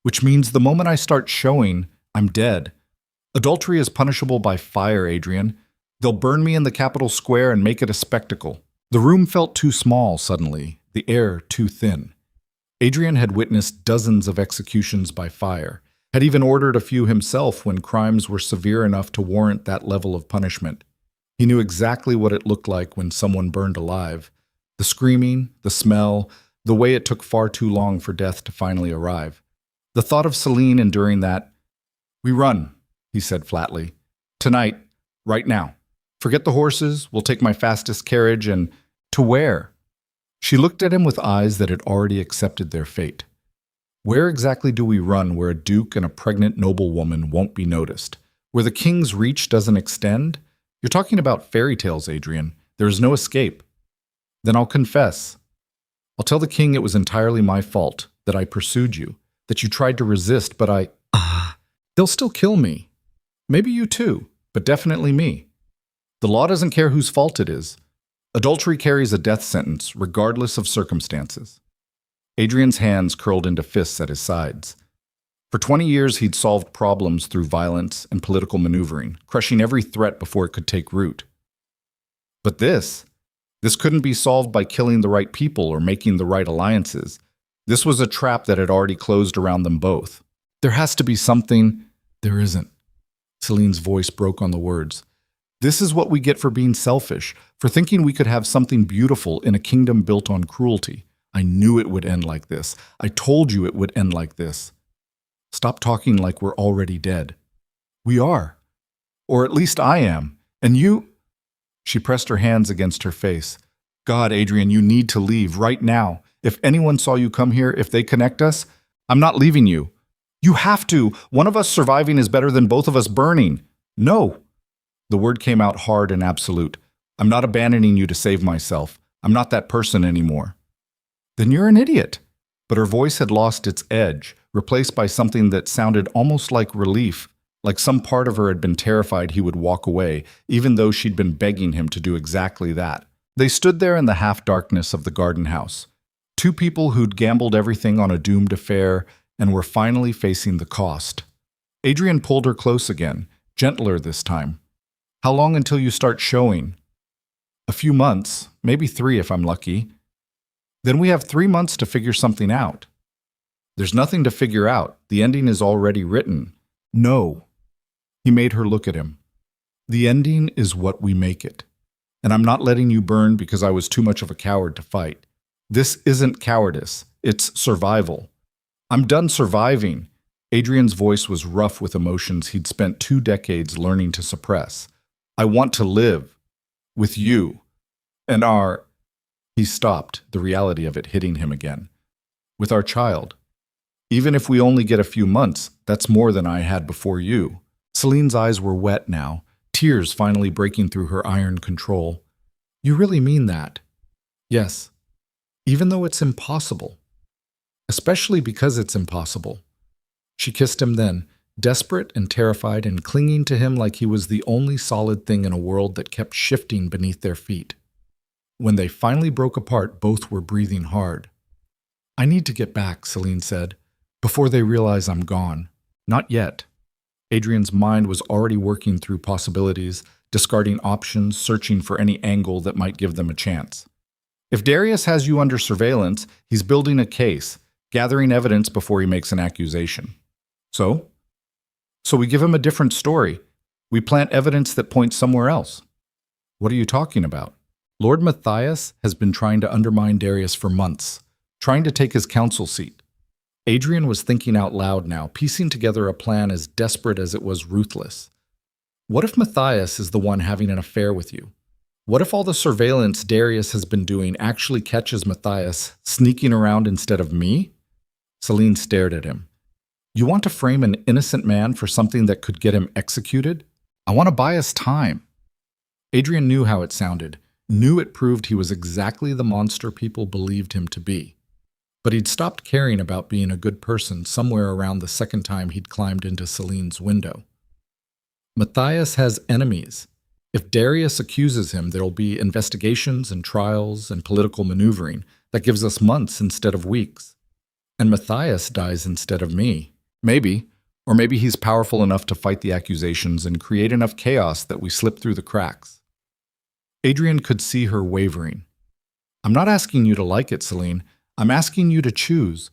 "Which means the moment I start showing, I'm dead. Adultery is punishable by fire, Adrian. They'll burn me in the Capitol Square and make it a spectacle." The room felt too small suddenly, the air too thin. Adrian had witnessed dozens of executions by fire, had even ordered a few himself when crimes were severe enough to warrant that level of punishment. He knew exactly what it looked like when someone burned alive. The screaming, the smell, the way it took far too long for death to finally arrive. The thought of Celine enduring that. "We run," he said flatly. "Tonight, right now. Forget the horses, we'll take my fastest carriage and—" "To where?" She looked at him with eyes that had already accepted their fate. "Where exactly do we run where a duke and a pregnant noblewoman won't be noticed? Where the king's reach doesn't extend? You're talking about fairy tales, Adrian. There is no escape." "Then I'll confess. I'll tell the king it was entirely my fault, that I pursued you, that you tried to resist, but I— They'll still kill me. Maybe you too, but definitely me. The law doesn't care whose fault it is. Adultery carries a death sentence, regardless of circumstances." Adrian's hands curled into fists at his sides. For 20 years, he'd solved problems through violence and political maneuvering, crushing every threat before it could take root. But this couldn't be solved by killing the right people or making the right alliances. This was a trap that had already closed around them both. "There has to be something—" "There isn't." Celine's voice broke on the words. "This is what we get for being selfish, for thinking we could have something beautiful in a kingdom built on cruelty. I knew it would end like this. I told you it would end like this. Stop talking like we're already dead. We are. Or at least I am. And you—" She pressed her hands against her face. "God, Adrian, you need to leave right now. If anyone saw you come here, if they connect us, I'm not leaving you. You have to. One of us surviving is better than both of us burning. No." The word came out hard and absolute. "I'm not abandoning you to save myself. I'm not that person anymore." "Then you're an idiot." But her voice had lost its edge, replaced by something that sounded almost like relief, like some part of her had been terrified he would walk away, even though she'd been begging him to do exactly that. They stood there in the half-darkness of the garden house. Two people who'd gambled everything on a doomed affair and were finally facing the cost. Adrian pulled her close again, gentler this time. "How long until you start showing?" "A few months, maybe 3 if I'm lucky." "Then we have 3 months to figure something out." "There's nothing to figure out. The ending is already written." "No." He made her look at him. "The ending is what we make it. And I'm not letting you burn because I was too much of a coward to fight. This isn't cowardice. It's survival. I'm done surviving." Adrian's voice was rough with emotions he'd spent 2 decades learning to suppress. "I want to live. With you. And our—" He stopped, the reality of it hitting him again. "With our child. Even if we only get a few months, that's more than I had before you." Celine's eyes were wet now, tears finally breaking through her iron control. "You really mean that?" "Yes. Even though it's impossible. Especially because it's impossible." She kissed him then, desperate and terrified and clinging to him like he was the only solid thing in a world that kept shifting beneath their feet. When they finally broke apart, both were breathing hard. "I need to get back," Celine said, "before they realize I'm gone." "Not yet." Adrian's mind was already working through possibilities, discarding options, searching for any angle that might give them a chance. "If Darius has you under surveillance, he's building a case, gathering evidence before he makes an accusation. So we give him a different story. We plant evidence that points somewhere else." "What are you talking about?" "Lord Matthias has been trying to undermine Darius for months, trying to take his council seat." Adrian was thinking out loud now, piecing together a plan as desperate as it was ruthless. What if Matthias is the one having an affair with you? What if all the surveillance Darius has been doing actually catches Matthias sneaking around instead of me? Celine stared at him. "You want to frame an innocent man for something that could get him executed? I want to buy us time." Adrian knew how it sounded, knew it proved he was exactly the monster people believed him to be. But he'd stopped caring about being a good person somewhere around the second time he'd climbed into Celine's window. Matthias has enemies. If Darius accuses him, there'll be investigations and trials and political maneuvering. That gives us months instead of weeks. And Matthias dies instead of me. Maybe. Or maybe he's powerful enough to fight the accusations and create enough chaos that we slip through the cracks. Adrian could see her wavering. "I'm not asking you to like it, Celine. I'm asking you to choose.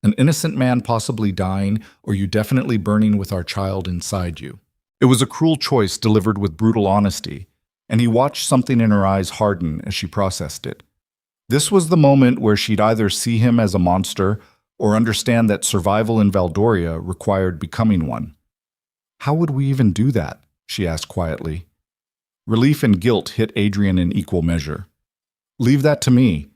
An innocent man possibly dying, or you definitely burning with our child inside you. It was a cruel choice delivered with brutal honesty, and he watched something in her eyes harden as she processed it. This was the moment where she'd either see him as a monster or understand that survival in Valdoria required becoming one. How would we even do that? She asked quietly. Relief and guilt hit Adrian in equal measure. Leave that to me.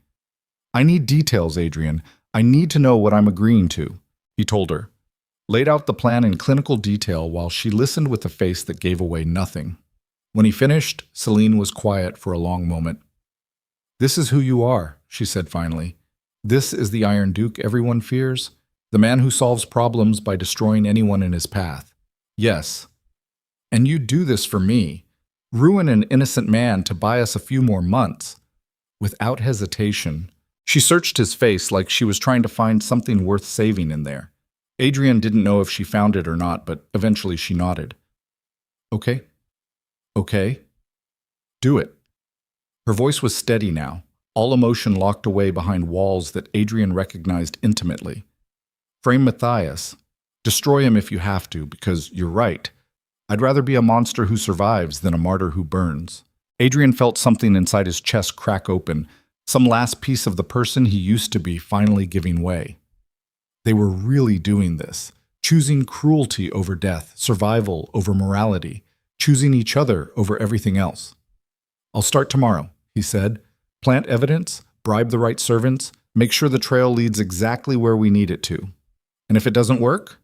I need details, Adrian. I need to know what I'm agreeing to, he told her. Laid out the plan in clinical detail while she listened with a face that gave away nothing. When he finished, Celine was quiet for a long moment. This is who you are, she said finally. This is the Iron Duke everyone fears, the man who solves problems by destroying anyone in his path. Yes. And you do this for me. Ruin an innocent man to buy us a few more months. Without hesitation, she searched his face like she was trying to find something worth saving in there. Adrian didn't know if she found it or not, but eventually she nodded. Okay. Okay. Do it. Her voice was steady now, all emotion locked away behind walls that Adrian recognized intimately. Frame Matthias. Destroy him if you have to, because you're right. I'd rather be a monster who survives than a martyr who burns. Adrian felt something inside his chest crack open, some last piece of the person he used to be finally giving way. They were really doing this, choosing cruelty over death, survival over morality, choosing each other over everything else. I'll start tomorrow, he said. Plant evidence, bribe the right servants, make sure the trail leads exactly where we need it to. And if it doesn't work,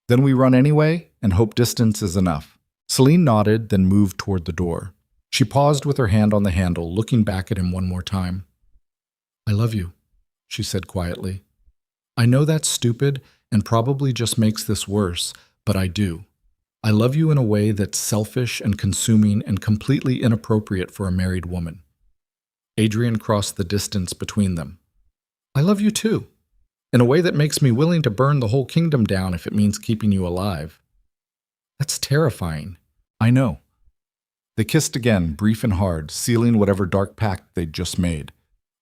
then we run anyway and hope distance is enough. Celine nodded, then moved toward the door. She paused with her hand on the handle, looking back at him one more time. I love you, she said quietly. I know that's stupid and probably just makes this worse, but I do. I love you in a way that's selfish and consuming and completely inappropriate for a married woman. Adrian crossed the distance between them. I love you too, in a way that makes me willing to burn the whole kingdom down if it means keeping you alive. That's terrifying. I know. They kissed again, brief and hard, sealing whatever dark pact they'd just made.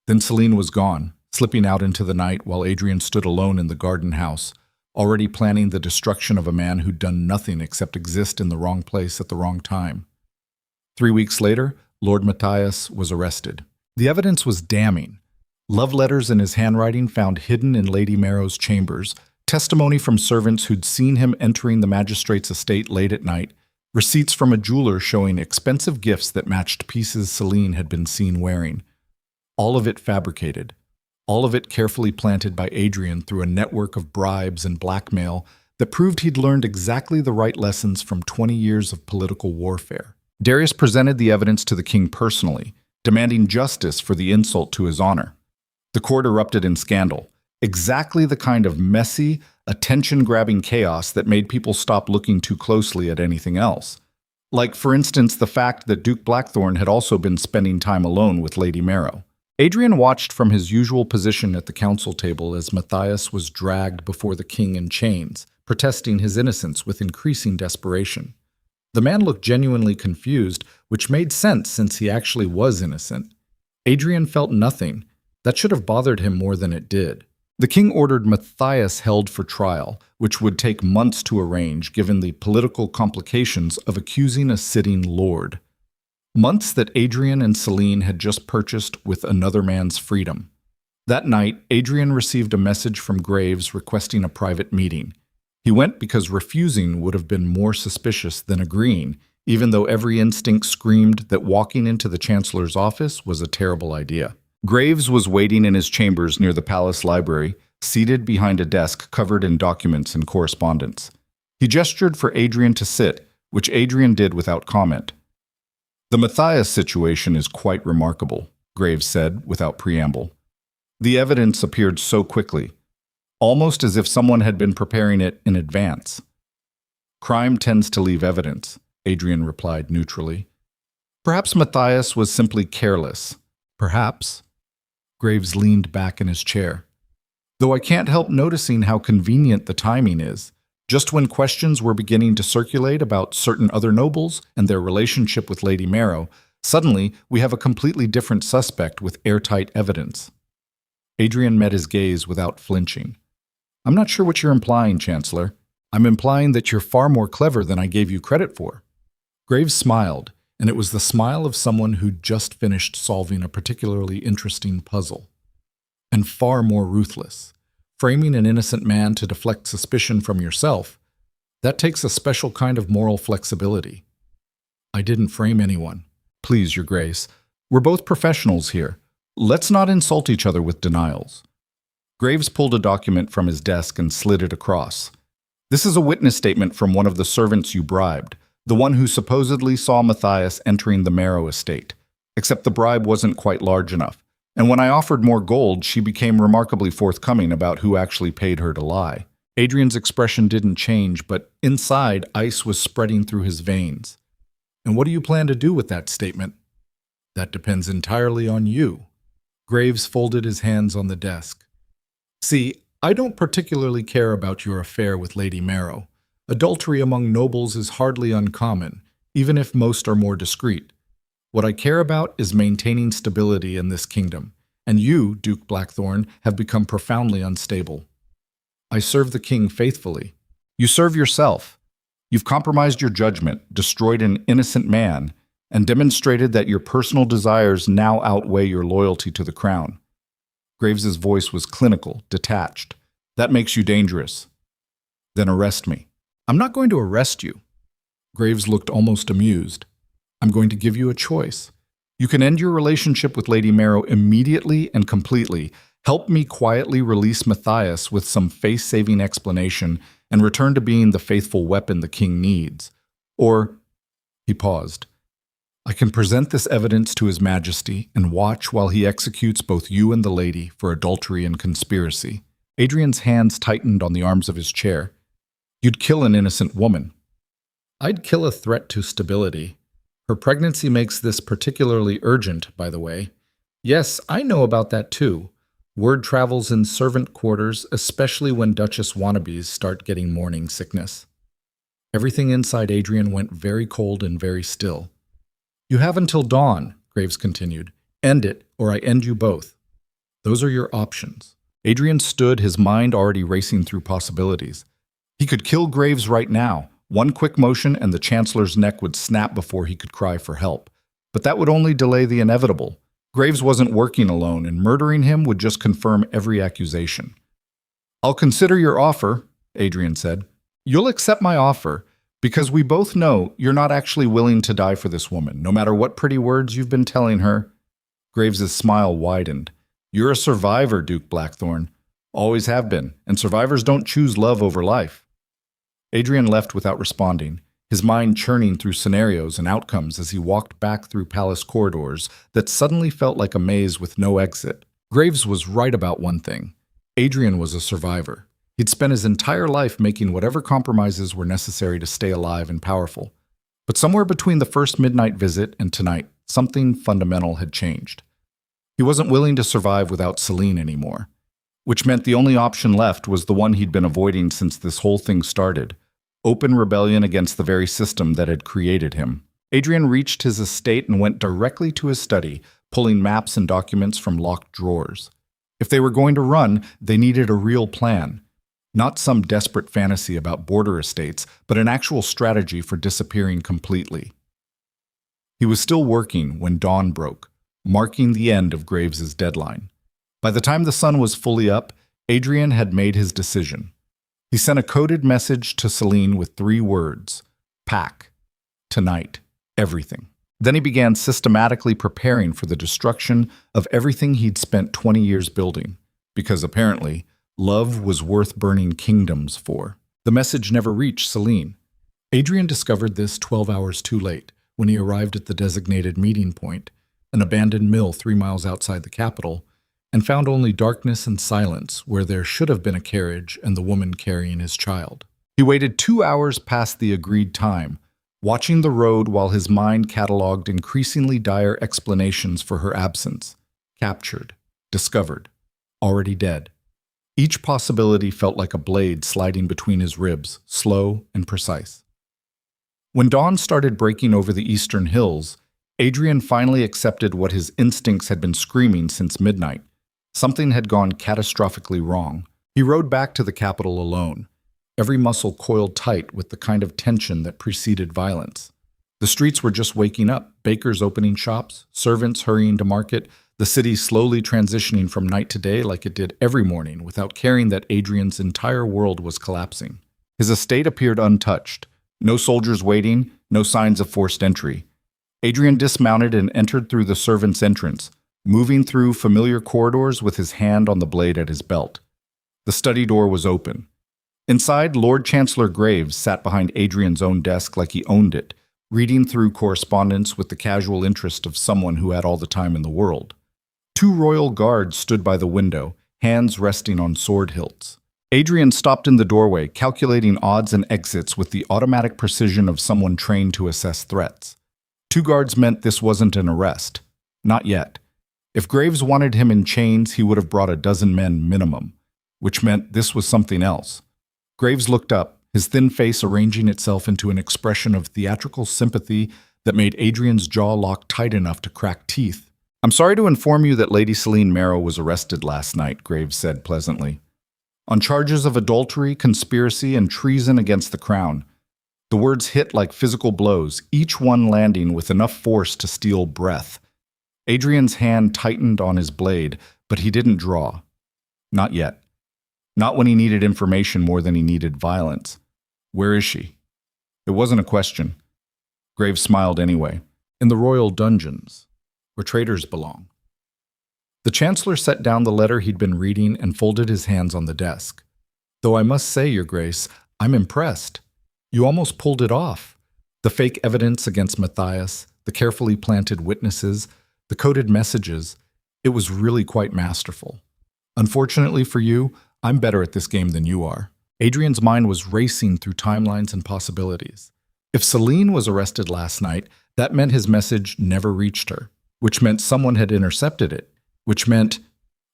Then Celine was gone, slipping out into the night while Adrian stood alone in the garden house, already planning the destruction of a man who'd done nothing except exist in the wrong place at the wrong time. 3 weeks later, Lord Matthias was arrested. The evidence was damning. Love letters in his handwriting found hidden in Lady Marrow's chambers, testimony from servants who'd seen him entering the magistrate's estate late at night, receipts from a jeweler showing expensive gifts that matched pieces Celine had been seen wearing. All of it fabricated. All of it carefully planted by Adrian through a network of bribes and blackmail that proved he'd learned exactly the right lessons from 20 years of political warfare. Darius presented the evidence to the king personally, demanding justice for the insult to his honor. The court erupted in scandal, exactly the kind of messy, attention-grabbing chaos that made people stop looking too closely at anything else. Like, for instance, the fact that Duke Blackthorn had also been spending time alone with Lady Marrow. Adrian watched from his usual position at the council table as Matthias was dragged before the king in chains, protesting his innocence with increasing desperation. The man looked genuinely confused, which made sense since he actually was innocent. Adrian felt nothing. That should have bothered him more than it did. The king ordered Matthias held for trial, which would take months to arrange given the political complications of accusing a sitting lord. Months that Adrian and Celine had just purchased with another man's freedom. That night, Adrian received a message from Graves requesting a private meeting. He went because refusing would have been more suspicious than agreeing, even though every instinct screamed that walking into the chancellor's office was a terrible idea. Graves was waiting in his chambers near the palace library, seated behind a desk covered in documents and correspondence. He gestured for Adrian to sit, which Adrian did without comment. The Matthias situation is quite remarkable, Graves said without preamble. The evidence appeared so quickly, almost as if someone had been preparing it in advance. Crime tends to leave evidence, Adrian replied neutrally. Perhaps Matthias was simply careless. Perhaps. Graves leaned back in his chair. Though I can't help noticing how convenient the timing is. Just when questions were beginning to circulate about certain other nobles and their relationship with Lady Marrow, suddenly we have a completely different suspect with airtight evidence. Adrian met his gaze without flinching. I'm not sure what you're implying, Chancellor. I'm implying that you're far more clever than I gave you credit for. Graves smiled, and it was the smile of someone who'd just finished solving a particularly interesting puzzle. And far more ruthless. Framing an innocent man to deflect suspicion from yourself, that takes a special kind of moral flexibility. I didn't frame anyone. Please, Your Grace. We're both professionals here. Let's not insult each other with denials. Graves pulled a document from his desk and slid it across. This is a witness statement from one of the servants you bribed, the one who supposedly saw Matthias entering the Marrow estate. Except the bribe wasn't quite large enough, and when I offered more gold, she became remarkably forthcoming about who actually paid her to lie. Adrian's expression didn't change, but inside, ice was spreading through his veins. And what do you plan to do with that statement? That depends entirely on you. Graves folded his hands on the desk. See, I don't particularly care about your affair with Lady Marrow. Adultery among nobles is hardly uncommon, even if most are more discreet. What I care about is maintaining stability in this kingdom, and you, Duke Blackthorn, have become profoundly unstable. I serve the king faithfully. You serve yourself. You've compromised your judgment, destroyed an innocent man, and demonstrated that your personal desires now outweigh your loyalty to the crown. Graves's voice was clinical, detached. That makes you dangerous. Then arrest me. I'm not going to arrest you. Graves looked almost amused. I'm going to give you a choice. You can end your relationship with Lady Marrow immediately and completely, help me quietly release Matthias with some face-saving explanation, and return to being the faithful weapon the king needs. Or, he paused, I can present this evidence to His Majesty and watch while he executes both you and the lady for adultery and conspiracy. Adrian's hands tightened on the arms of his chair. You'd kill an innocent woman. I'd kill a threat to stability. Her pregnancy makes this particularly urgent, by the way. Yes, I know about that too. Word travels in servant quarters, especially when Duchess wannabes start getting morning sickness. Everything inside Adrian went very cold and very still. You have until dawn, Graves continued. End it, or I end you both. Those are your options. Adrian stood, his mind already racing through possibilities. He could kill Graves right now. One quick motion and the Chancellor's neck would snap before he could cry for help. But that would only delay the inevitable. Graves wasn't working alone, and murdering him would just confirm every accusation. I'll consider your offer, Adrian said. You'll accept my offer, because we both know you're not actually willing to die for this woman, no matter what pretty words you've been telling her. Graves's smile widened. You're a survivor, Duke Blackthorn. Always have been, and survivors don't choose love over life. Adrian left without responding, his mind churning through scenarios and outcomes as he walked back through palace corridors that suddenly felt like a maze with no exit. Graves was right about one thing. Adrian was a survivor. He'd spent his entire life making whatever compromises were necessary to stay alive and powerful. But somewhere between the first midnight visit and tonight, something fundamental had changed. He wasn't willing to survive without Celine anymore, which meant the only option left was the one he'd been avoiding since this whole thing started: open rebellion against the very system that had created him. Adrian reached his estate and went directly to his study, pulling maps and documents from locked drawers. If they were going to run, they needed a real plan. Not some desperate fantasy about border estates, but an actual strategy for disappearing completely. He was still working when dawn broke, marking the end of Graves's deadline. By the time the sun was fully up, Adrian had made his decision. He sent a coded message to Celine with 3 words: pack, tonight, everything. Then he began systematically preparing for the destruction of everything he'd spent 20 years building, because apparently, love was worth burning kingdoms for. The message never reached Celine. Adrian discovered this 12 hours too late, when he arrived at the designated meeting point, an abandoned mill 3 miles outside the capital, and found only darkness and silence where there should have been a carriage and the woman carrying his child. He waited 2 hours past the agreed time, watching the road while his mind cataloged increasingly dire explanations for her absence. Captured, discovered, already dead. Each possibility felt like a blade sliding between his ribs, slow and precise. When dawn started breaking over the eastern hills, Adrian finally accepted what his instincts had been screaming since midnight. Something had gone catastrophically wrong. He rode back to the capital alone, every muscle coiled tight with the kind of tension that preceded violence. The streets were just waking up, bakers opening shops, servants hurrying to market, the city slowly transitioning from night to day like it did every morning without caring that Adrian's entire world was collapsing. His estate appeared untouched. No soldiers waiting, no signs of forced entry. Adrian dismounted and entered through the servants' entrance, moving through familiar corridors with his hand on the blade at his belt. The study door was open. Inside, Lord Chancellor Graves sat behind Adrian's own desk like he owned it, reading through correspondence with the casual interest of someone who had all the time in the world. 2 royal guards stood by the window, hands resting on sword hilts. Adrian stopped in the doorway, calculating odds and exits with the automatic precision of someone trained to assess threats. 2 guards meant this wasn't an arrest. Not yet. If Graves wanted him in chains, he would have brought a dozen men minimum, which meant this was something else. Graves looked up, his thin face arranging itself into an expression of theatrical sympathy that made Adrian's jaw lock tight enough to crack teeth. "I'm sorry to inform you that Lady Celine Marrow was arrested last night," Graves said pleasantly, "on charges of adultery, conspiracy, and treason against the crown." The words hit like physical blows, each one landing with enough force to steal breath. Adrian's hand tightened on his blade, but he didn't draw. Not yet. Not when he needed information more than he needed violence. "Where is she?" It wasn't a question. Graves smiled anyway. "In the royal dungeons, where traitors belong." The Chancellor set down the letter he'd been reading and folded his hands on the desk. "Though I must say, Your Grace, I'm impressed. You almost pulled it off. The fake evidence against Matthias, the carefully planted witnesses, the coded messages, it was really quite masterful. Unfortunately for you, I'm better at this game than you are." Adrian's mind was racing through timelines and possibilities. If Celine was arrested last night, that meant his message never reached her, which meant someone had intercepted it, which meant,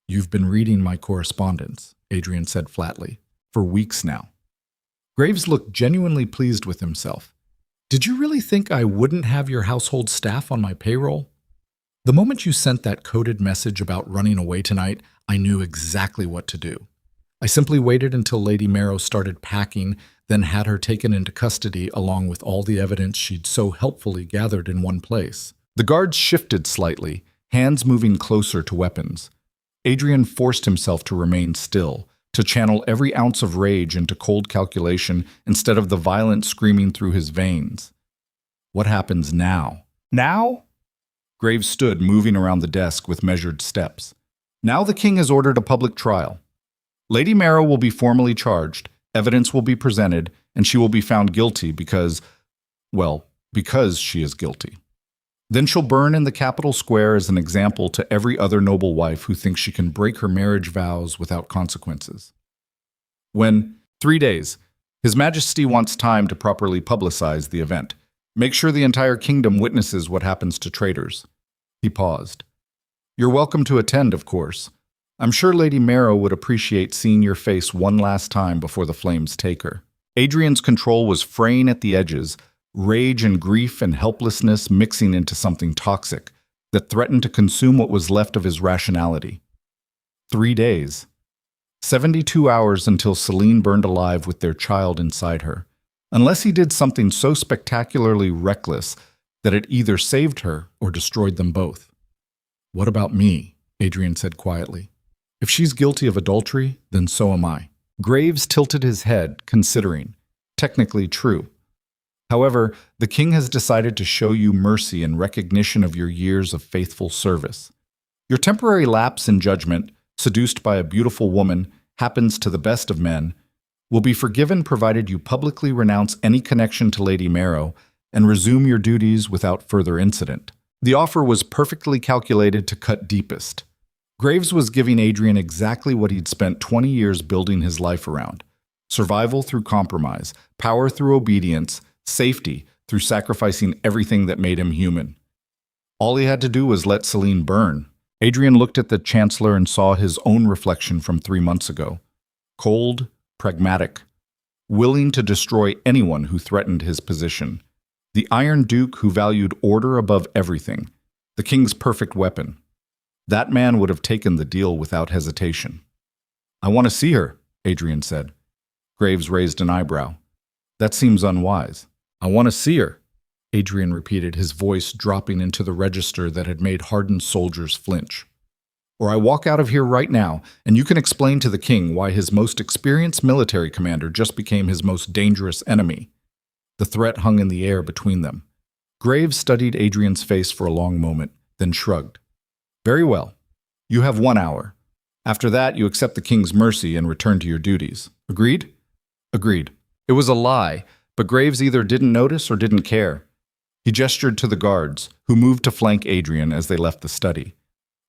"You've been reading my correspondence," Adrian said flatly, "for weeks now." Graves looked genuinely pleased with himself. "Did you really think I wouldn't have your household staff on my payroll? The moment you sent that coded message about running away tonight, I knew exactly what to do. I simply waited until Lady Marrow started packing, then had her taken into custody along with all the evidence she'd so helpfully gathered in one place." The guards shifted slightly, hands moving closer to weapons. Adrian forced himself to remain still, to channel every ounce of rage into cold calculation instead of the violence screaming through his veins. What happens now? Now? Graves stood, moving around the desk with measured steps. "Now the king has ordered a public trial. Lady Marrow will be formally charged, evidence will be presented, and she will be found guilty because she is guilty. Then she'll burn in the capital square as an example to every other noble wife who thinks she can break her marriage vows without consequences. When 3 days, His Majesty wants time to properly publicize the event. Make sure the entire kingdom witnesses what happens to traitors." He paused. "You're welcome to attend, of course. I'm sure Lady Marrow would appreciate seeing your face one last time before the flames take her." Adrian's control was fraying at the edges, rage and grief and helplessness mixing into something toxic that threatened to consume what was left of his rationality. 3 days. 72 hours until Celine burned alive with their child inside her. Unless he did something so spectacularly reckless that it either saved her or destroyed them both. "What about me?" Adrian said quietly. "If she's guilty of adultery, then so am I." Graves tilted his head, considering. Technically true. However, the king has decided to show you mercy in recognition of your years of faithful service. Your temporary lapse in judgment, seduced by a beautiful woman, happens to the best of men, will be forgiven provided you publicly renounce any connection to Lady Marrow and resume your duties without further incident. The offer was perfectly calculated to cut deepest. Graves was giving Adrian exactly what he'd spent 20 years building his life around: survival through compromise, power through obedience, safety through sacrificing everything that made him human. All he had to do was let Celine burn. Adrian looked at the Chancellor and saw his own reflection from 3 months ago. Cold, pragmatic, willing to destroy anyone who threatened his position. The Iron Duke who valued order above everything. The king's perfect weapon. That man would have taken the deal without hesitation. I want to see her, Adrian said. Graves raised an eyebrow. That seems unwise. I want to see her, Adrian repeated, his voice dropping into the register that had made hardened soldiers flinch. Or I walk out of here right now, and you can explain to the king why his most experienced military commander just became his most dangerous enemy. The threat hung in the air between them. Graves studied Adrian's face for a long moment, then shrugged. Very well. You have 1 hour. After that, you accept the king's mercy and return to your duties. Agreed? Agreed. It was a lie, but Graves either didn't notice or didn't care. He gestured to the guards, who moved to flank Adrian as they left the study.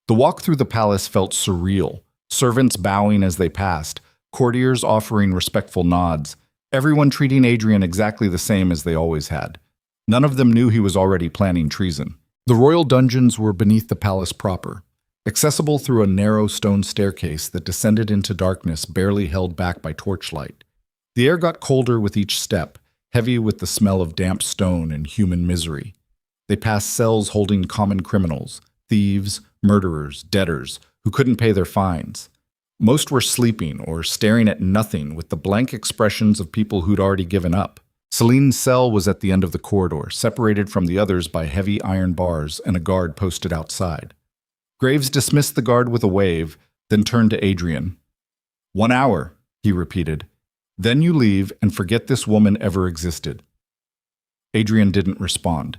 The walk through the palace felt surreal, servants bowing as they passed, courtiers offering respectful nods, everyone treating Adrian exactly the same as they always had. None of them knew he was already planning treason. The royal dungeons were beneath the palace proper, accessible through a narrow stone staircase that descended into darkness barely held back by torchlight. The air got colder with each step, heavy with the smell of damp stone and human misery. They passed cells holding common criminals, thieves, murderers, debtors, who couldn't pay their fines. Most were sleeping or staring at nothing with the blank expressions of people who'd already given up. Celine's cell was at the end of the corridor, separated from the others by heavy iron bars and a guard posted outside. Graves dismissed the guard with a wave, then turned to Adrian. 1 hour, he repeated. Then you leave and forget this woman ever existed. Adrian didn't respond.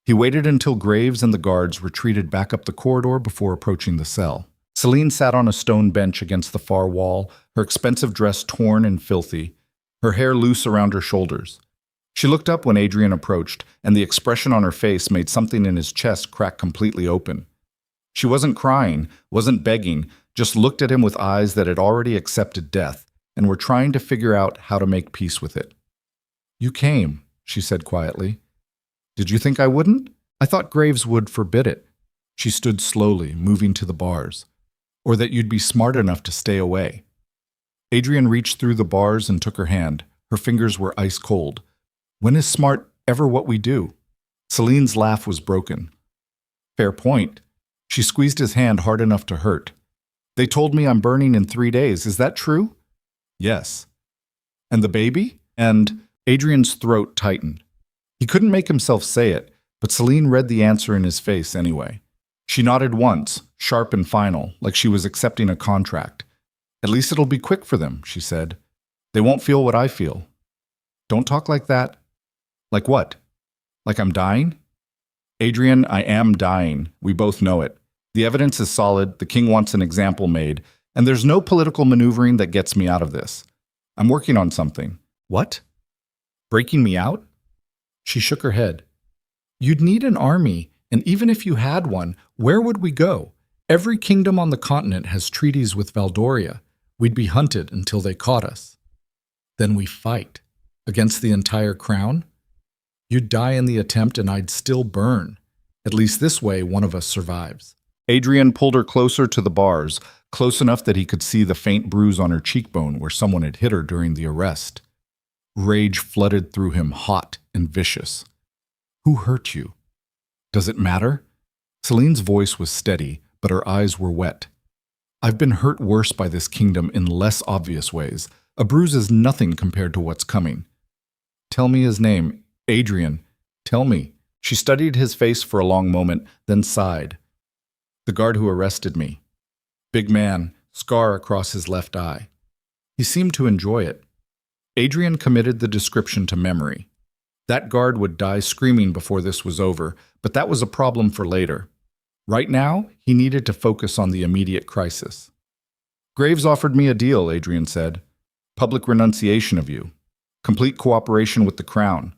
He waited until Graves and the guards retreated back up the corridor before approaching the cell. Celine sat on a stone bench against the far wall, her expensive dress torn and filthy, her hair loose around her shoulders. She looked up when Adrian approached, and the expression on her face made something in his chest crack completely open. She wasn't crying, wasn't begging, just looked at him with eyes that had already accepted death and were trying to figure out how to make peace with it. You came, she said quietly. Did you think I wouldn't? I thought Graves would forbid it. She stood slowly, moving to the bars. Or that you'd be smart enough to stay away. Adrian reached through the bars and took her hand. Her fingers were ice cold. When is smart ever what we do? Celine's laugh was broken. Fair point. She squeezed his hand hard enough to hurt. They told me I'm burning in 3 days. Is that true? Yes. And the baby? And Adrian's throat tightened. He couldn't make himself say it, but Celine read the answer in his face anyway. She nodded once, sharp and final, like she was accepting a contract. At least it'll be quick for them, she said. They won't feel what I feel. Don't talk like that. Like what? Like I'm dying? Adrian, I am dying. We both know it. The evidence is solid, the king wants an example made, and there's no political maneuvering that gets me out of this. I'm working on something. What? Breaking me out? She shook her head. You'd need an army, and even if you had one, where would we go? Every kingdom on the continent has treaties with Valdoria. We'd be hunted until they caught us. Then we fight. Against the entire crown? You'd die in the attempt and I'd still burn. At least this way, one of us survives. Adrian pulled her closer to the bars, close enough that he could see the faint bruise on her cheekbone where someone had hit her during the arrest. Rage flooded through him, hot and vicious. Who hurt you? Does it matter? Celine's voice was steady, but her eyes were wet. I've been hurt worse by this kingdom in less obvious ways. A bruise is nothing compared to what's coming. Tell me his name. Adrian. Tell me. She studied his face for a long moment, then sighed. The guard who arrested me. Big man, scar across his left eye. He seemed to enjoy it. Adrian committed the description to memory. That guard would die screaming before this was over, but that was a problem for later. Right now, he needed to focus on the immediate crisis. Graves offered me a deal, Adrian said. Public renunciation of you. Complete cooperation with the crown.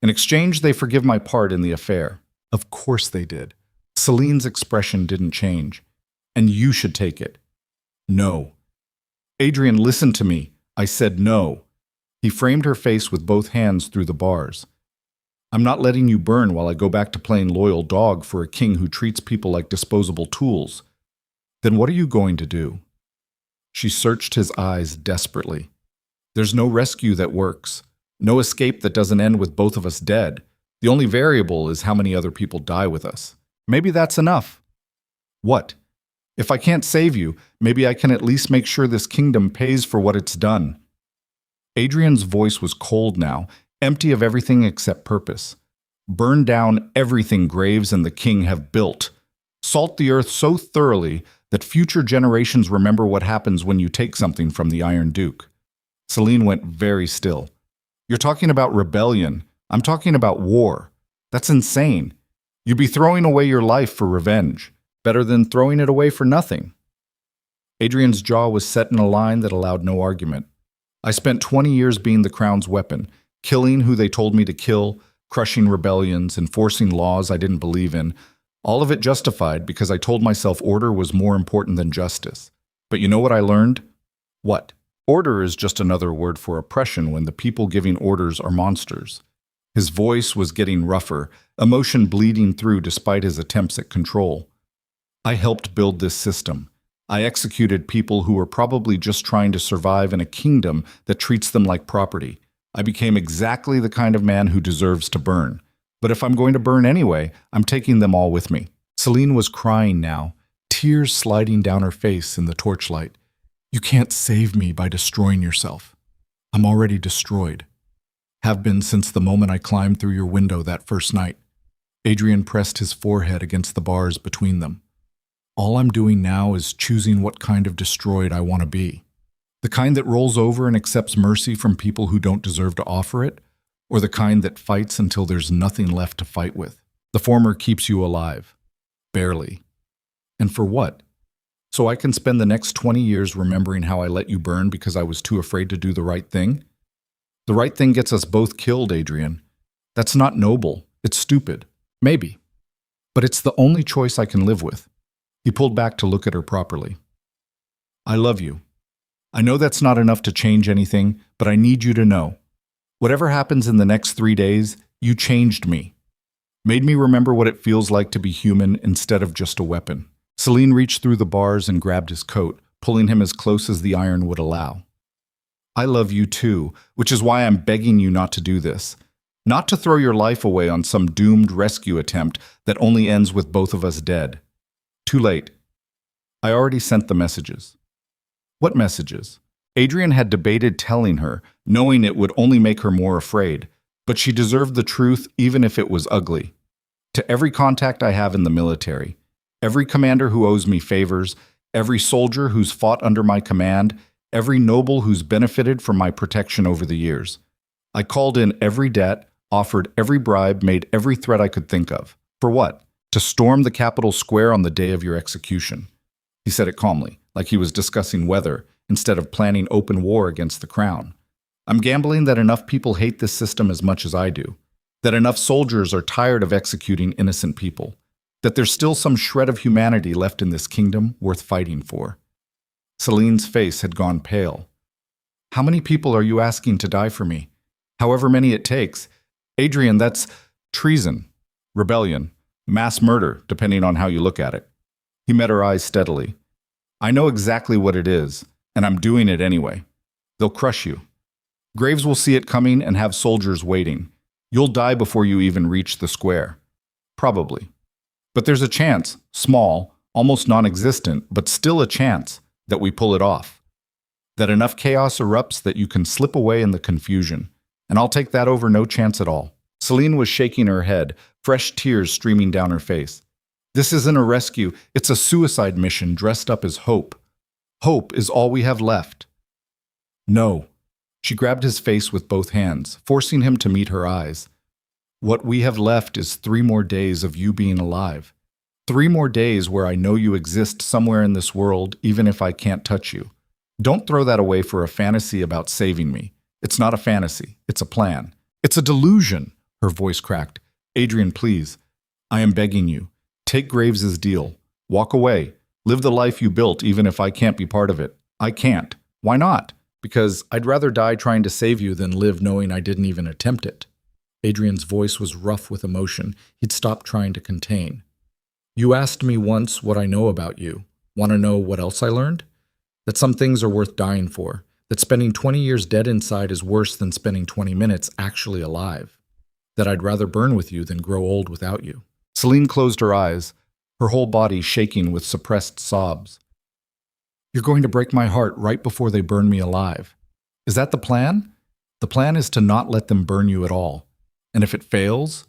In exchange, they forgive my part in the affair. Of course they did. Celine's expression didn't change. And you should take it. No. Adrian, listen to me. I said no. He framed her face with both hands through the bars. I'm not letting you burn while I go back to playing loyal dog for a king who treats people like disposable tools. Then what are you going to do? She searched his eyes desperately. There's no rescue that works. No escape that doesn't end with both of us dead. The only variable is how many other people die with us. Maybe that's enough. What? If I can't save you, maybe I can at least make sure this kingdom pays for what it's done." Adrian's voice was cold now, empty of everything except purpose. "Burn down everything Graves and the king have built. Salt the earth so thoroughly that future generations remember what happens when you take something from the Iron Duke." Celine went very still. "You're talking about rebellion. I'm talking about war. That's insane. You'd be throwing away your life for revenge. Better than throwing it away for nothing." Adrian's jaw was set in a line that allowed no argument. "I spent 20 years being the crown's weapon, killing who they told me to kill, crushing rebellions, enforcing laws I didn't believe in. All of it justified because I told myself order was more important than justice. But you know what I learned?" "What?" "Order is just another word for oppression when the people giving orders are monsters." His voice was getting rougher, emotion bleeding through despite his attempts at control. "I helped build this system. I executed people who were probably just trying to survive in a kingdom that treats them like property. I became exactly the kind of man who deserves to burn. But if I'm going to burn anyway, I'm taking them all with me." Celine was crying now, tears sliding down her face in the torchlight. "You can't save me by destroying yourself. I'm already destroyed. Have been since the moment I climbed through your window that first night." Adrian pressed his forehead against the bars between them. "All I'm doing now is choosing what kind of destroyed I want to be. The kind that rolls over and accepts mercy from people who don't deserve to offer it, or the kind that fights until there's nothing left to fight with. The former keeps you alive. Barely. And for what? So I can spend the next 20 years remembering how I let you burn because I was too afraid to do the right thing? The right thing gets us both killed, Adrian. That's not noble. It's stupid. Maybe. But it's the only choice I can live with." He pulled back to look at her properly. "I love you. I know that's not enough to change anything, but I need you to know. Whatever happens in the next 3 days, you changed me. Made me remember what it feels like to be human instead of just a weapon." Celine reached through the bars and grabbed his coat, pulling him as close as the iron would allow. "I love you too, which is why I'm begging you not to do this. Not to throw your life away on some doomed rescue attempt that only ends with both of us dead. Too late. I already sent the messages." "What messages?" Adrian had debated telling her, knowing it would only make her more afraid, but she deserved the truth even if it was ugly. "To every contact I have in the military, every commander who owes me favors, every soldier who's fought under my command, every noble who's benefited from my protection over the years. I called in every debt, offered every bribe, made every threat I could think of. For what? To storm the Capitol Square on the day of your execution." He said it calmly, like he was discussing weather, instead of planning open war against the crown. "I'm gambling that enough people hate this system as much as I do, that enough soldiers are tired of executing innocent people, that there's still some shred of humanity left in this kingdom worth fighting for." Celine's face had gone pale. "How many people are you asking to die for me? However many it takes. Adrian, that's treason, rebellion, mass murder, depending on how you look at it." He met her eyes steadily. "I know exactly what it is, and I'm doing it anyway. They'll crush you. Graves will see it coming and have soldiers waiting. You'll die before you even reach the square. Probably. But there's a chance, small, almost non-existent, but still a chance, that we pull it off. That enough chaos erupts that you can slip away in the confusion. And I'll take that over no chance at all." Celine was shaking her head, fresh tears streaming down her face. "This isn't a rescue. It's a suicide mission dressed up as hope. Hope is all we have left." "No." She grabbed his face with both hands, forcing him to meet her eyes. "What we have left is 3 more days of you being alive. 3 more days where I know you exist somewhere in this world, even if I can't touch you. Don't throw that away for a fantasy about saving me. It's not a fantasy. It's a plan. It's a delusion." Her voice cracked. "Adrian, please. I am begging you. Take Graves's deal. Walk away. Live the life you built, even if I can't be part of it. I can't. Why not? Because I'd rather die trying to save you than live knowing I didn't even attempt it." Adrian's voice was rough with emotion he'd stopped trying to contain. "You asked me once what I know about you. Want to know what else I learned? That some things are worth dying for. That spending 20 years dead inside is worse than spending 20 minutes actually alive. That I'd rather burn with you than grow old without you." Celine closed her eyes. her whole body shaking with suppressed sobs. "You're going to break my heart right before they burn me alive. Is that the plan? The plan is to not let them burn you at all. And if it fails,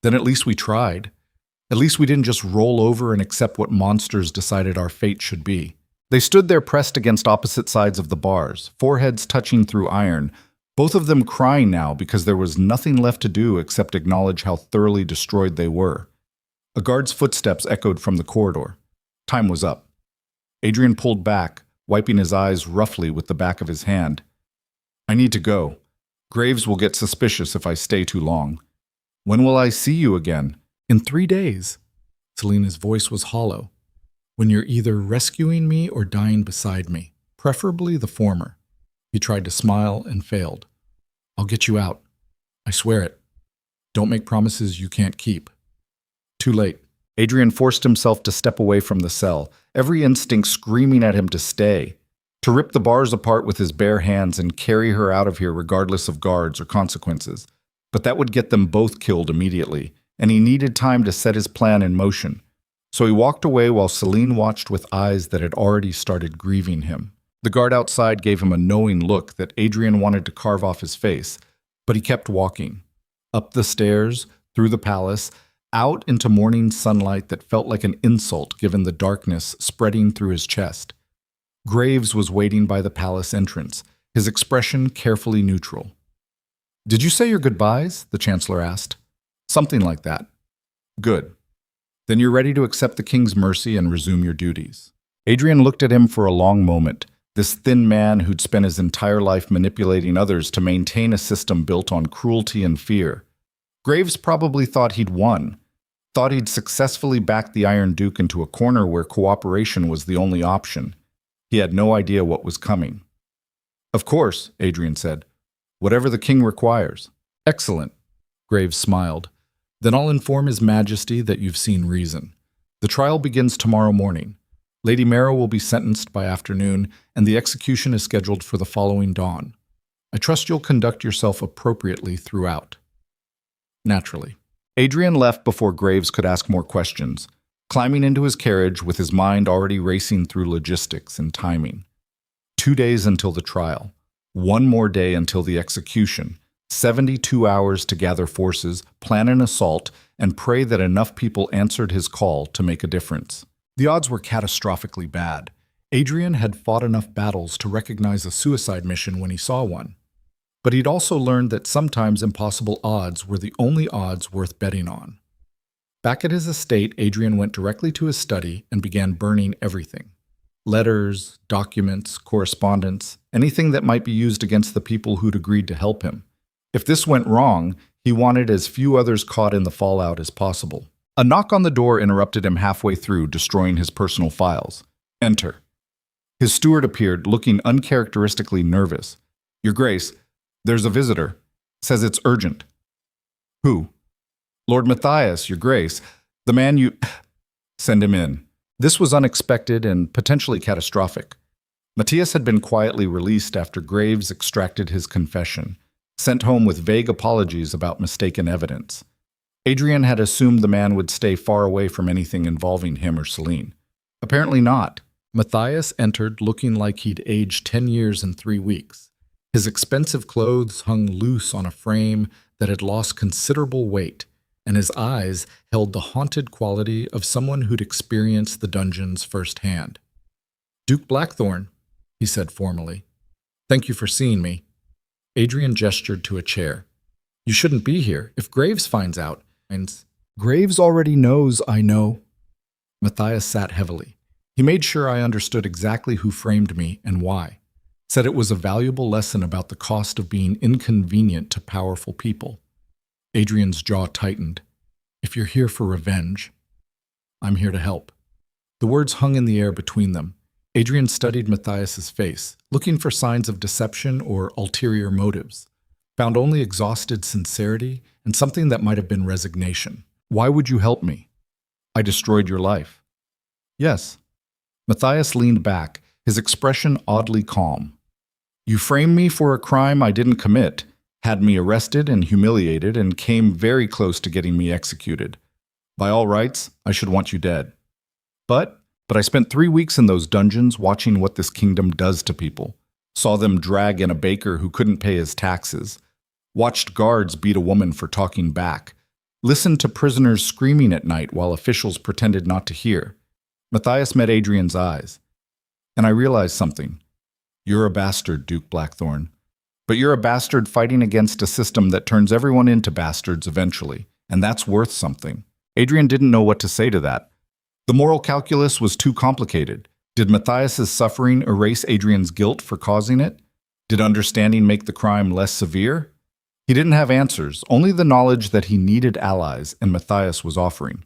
then at least we tried. At least we didn't just roll over and accept what monsters decided our fate should be." They stood there pressed against opposite sides of the bars, foreheads touching through iron, both of them crying now because there was nothing left to do except acknowledge how thoroughly destroyed they were. A guard's footsteps echoed from the corridor. Time was up. Adrian pulled back, wiping his eyes roughly with the back of his hand. "I need to go. Graves will get suspicious if I stay too long. When will I see you again?" In 3 days. Selena's voice was hollow. "When you're either rescuing me or dying beside me, preferably the former." He tried to smile and failed. "I'll get you out. I swear it. Don't make promises you can't keep." Too late. Adrian forced himself to step away from the cell, every instinct screaming at him to stay, to rip the bars apart with his bare hands and carry her out of here regardless of guards or consequences. But that would get them both killed immediately, and he needed time to set his plan in motion. So he walked away while Celine watched with eyes that had already started grieving him. The guard outside gave him a knowing look that Adrian wanted to carve off his face, but he kept walking. Up the stairs, through the palace, out into morning sunlight that felt like an insult given the darkness spreading through his chest. Graves was waiting by the palace entrance, his expression carefully neutral. "Did you say your goodbyes?" the chancellor asked. "Something like that." "Good. Then you're ready to accept the king's mercy and resume your duties." Adrian looked at him for a long moment, this thin man who'd spent his entire life manipulating others to maintain a system built on cruelty and fear. Graves probably thought he'd won, thought he'd successfully backed the Iron Duke into a corner where cooperation was the only option. He had no idea what was coming. "Of course," Adrian said. "Whatever the king requires." "Excellent," Graves smiled. "Then I'll inform His Majesty that you've seen reason. The trial begins tomorrow morning. Lady Mara will be sentenced by afternoon, and the execution is scheduled for the following dawn. I trust you'll conduct yourself appropriately throughout." Naturally. Adrian left before Graves could ask more questions, climbing into his carriage with his mind already racing through logistics and timing. 2 days until the trial. 1 more day until the execution. 72 hours to gather forces, plan an assault, and pray that enough people answered his call to make a difference. The odds were catastrophically bad. Adrian had fought enough battles to recognize a suicide mission when he saw one. But he'd also learned that sometimes impossible odds were the only odds worth betting on. Back at his estate, Adrian went directly to his study and began burning everything. Letters, documents, correspondence, anything that might be used against the people who'd agreed to help him. If this went wrong, he wanted as few others caught in the fallout as possible. A knock on the door interrupted him halfway through, destroying his personal files. "Enter." His steward appeared, looking uncharacteristically nervous. "Your Grace, there's a visitor. Says it's urgent." "Who?" "Lord Matthias, Your Grace. The man you—" "Send him in." This was unexpected and potentially catastrophic. Matthias had been quietly released after Graves extracted his confession, sent home with vague apologies about mistaken evidence. Adrian had assumed the man would stay far away from anything involving him or Celine. Apparently not. Matthias entered looking like he'd aged 10 years in 3 weeks. His expensive clothes hung loose on a frame that had lost considerable weight, and his eyes held the haunted quality of someone who'd experienced the dungeons firsthand. "Duke Blackthorne," he said formally. "Thank you for seeing me." Adrian gestured to a chair. "You shouldn't be here. If Graves finds out..." "Graves already knows I know." Matthias sat heavily. He made sure I understood exactly who framed me and why. Said it was a valuable lesson about the cost of being inconvenient to powerful people. Adrian's jaw tightened. "If you're here for revenge, I'm here to help." The words hung in the air between them. Adrian studied Matthias's face, looking for signs of deception or ulterior motives. Found only exhausted sincerity and something that might have been resignation. "Why would you help me?" "I destroyed your life." "Yes." Matthias leaned back, his expression oddly calm. "You framed me for a crime I didn't commit, had me arrested and humiliated, and came very close to getting me executed. By all rights, I should want you dead." But I spent 3 weeks in those dungeons watching what this kingdom does to people. Saw them drag in a baker who couldn't pay his taxes. Watched guards beat a woman for talking back. Listened to prisoners screaming at night while officials pretended not to hear. Matthias met Adrian's eyes. And I realized something. You're a bastard, Duke Blackthorn. But you're a bastard fighting against a system that turns everyone into bastards eventually. And that's worth something. Adrian didn't know what to say to that. The moral calculus was too complicated. Did Matthias's suffering erase Adrian's guilt for causing it? Did understanding make the crime less severe? He didn't have answers, only the knowledge that he needed allies, and Matthias was offering.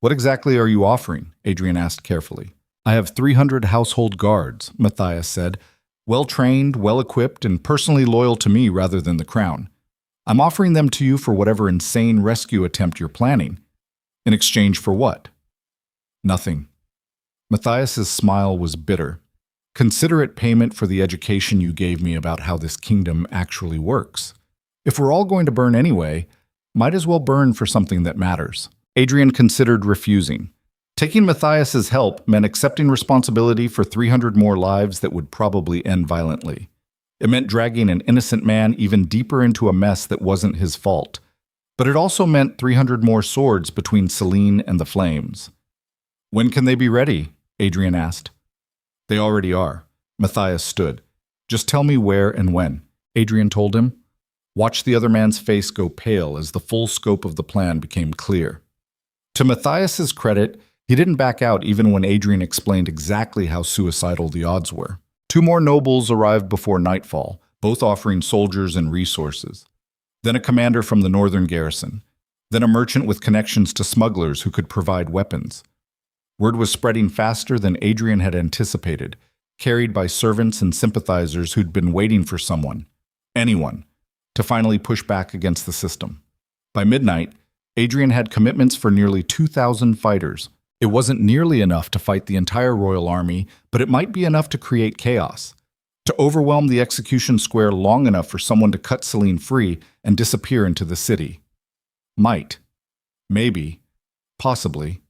What exactly are you offering? Adrian asked carefully. I have 300 household guards, Matthias said, well-trained, well-equipped, and personally loyal to me rather than the crown. I'm offering them to you for whatever insane rescue attempt you're planning. In exchange for what? Nothing. Matthias's smile was bitter. Consider it payment for the education you gave me about how this kingdom actually works. If we're all going to burn anyway, might as well burn for something that matters. Adrian considered refusing. Taking Matthias's help meant accepting responsibility for 300 more lives that would probably end violently. It meant dragging an innocent man even deeper into a mess that wasn't his fault. But it also meant 300 more swords between Celine and the flames. When can they be ready? Adrian asked. They already are. Matthias stood. Just tell me where and when, Adrian told him. Watch the other man's face go pale as the full scope of the plan became clear. To Matthias's credit, he didn't back out even when Adrian explained exactly how suicidal the odds were. 2 more nobles arrived before nightfall, both offering soldiers and resources. Then a commander from the northern garrison. Then a merchant with connections to smugglers who could provide weapons. Word was spreading faster than Adrian had anticipated, carried by servants and sympathizers who'd been waiting for someone, anyone, to finally push back against the system. By midnight, Adrian had commitments for nearly 2,000 fighters. It wasn't nearly enough to fight the entire royal army, but it might be enough to create chaos, to overwhelm the execution square long enough for someone to cut Celine free and disappear into the city. Might. Maybe. Possibly.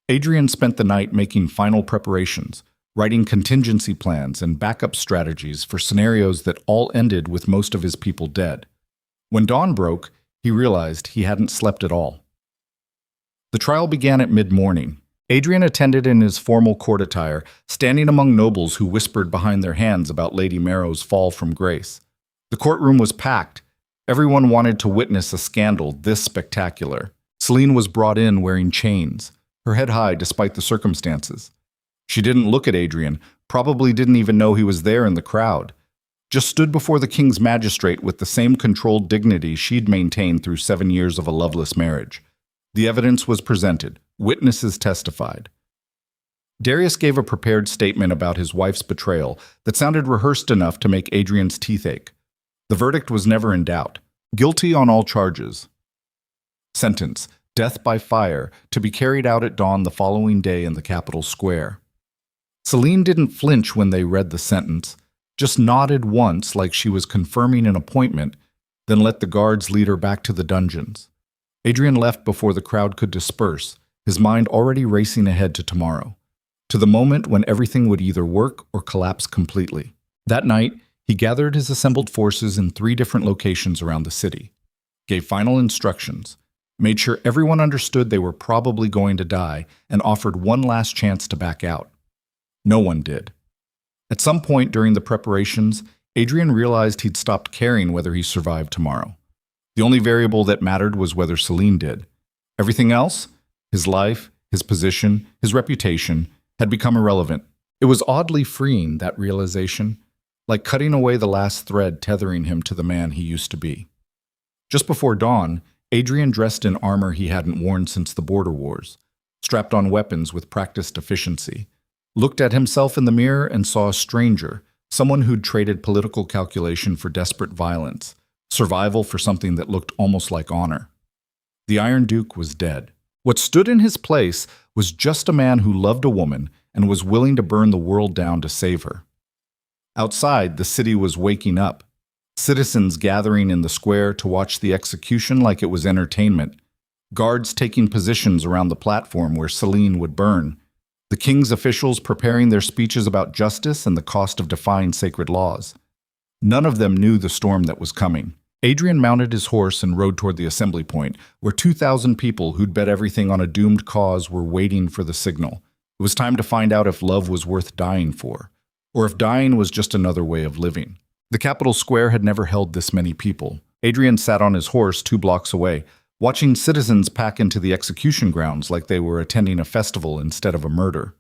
Adrian spent the night making final preparations, writing contingency plans and backup strategies for scenarios that all ended with most of his people dead. When dawn broke, he realized he hadn't slept at all. The trial began at mid-morning. Adrian attended in his formal court attire, standing among nobles who whispered behind their hands about Lady Marrow's fall from grace. The courtroom was packed. Everyone wanted to witness a scandal this spectacular. Celine was brought in wearing chains, her head high despite the circumstances. She didn't look at Adrian, probably didn't even know he was there in the crowd. Just stood before the king's magistrate with the same controlled dignity she'd maintained through 7 years of a loveless marriage. The evidence was presented. Witnesses testified. Darius gave a prepared statement about his wife's betrayal that sounded rehearsed enough to make Adrian's teeth ache. The verdict was never in doubt. Guilty on all charges. Sentence: death by fire, to be carried out at dawn the following day in the capital square. Celine didn't flinch when they read the sentence, just nodded once like she was confirming an appointment, then let the guards lead her back to the dungeons. Adrian left before the crowd could disperse, his mind already racing ahead to tomorrow, to the moment when everything would either work or collapse completely. That night, he gathered his assembled forces in 3 different locations around the city, gave final instructions, made sure everyone understood they were probably going to die, and offered one last chance to back out. No one did. At some point during the preparations, Adrian realized he'd stopped caring whether he survived tomorrow. The only variable that mattered was whether Celine did. Everything else, his life, his position, his reputation, had become irrelevant. It was oddly freeing, that realization, like cutting away the last thread tethering him to the man he used to be. Just before dawn, Adrian dressed in armor he hadn't worn since the border wars, strapped on weapons with practiced efficiency, looked at himself in the mirror and saw a stranger, someone who'd traded political calculation for desperate violence, survival for something that looked almost like honor. The Iron Duke was dead. What stood in his place was just a man who loved a woman and was willing to burn the world down to save her. Outside, the city was waking up, citizens gathering in the square to watch the execution like it was entertainment. guards taking positions around the platform where Celine would burn, the king's officials preparing their speeches about justice and the cost of defying sacred laws. None of them knew the storm that was coming. Adrian mounted his horse and rode toward the assembly point, where 2,000 people who'd bet everything on a doomed cause were waiting for the signal. It was time to find out if love was worth dying for, or if dying was just another way of living. The Capitol Square had never held this many people. Adrian sat on his horse 2 blocks away, watching citizens pack into the execution grounds like they were attending a festival instead of a murder.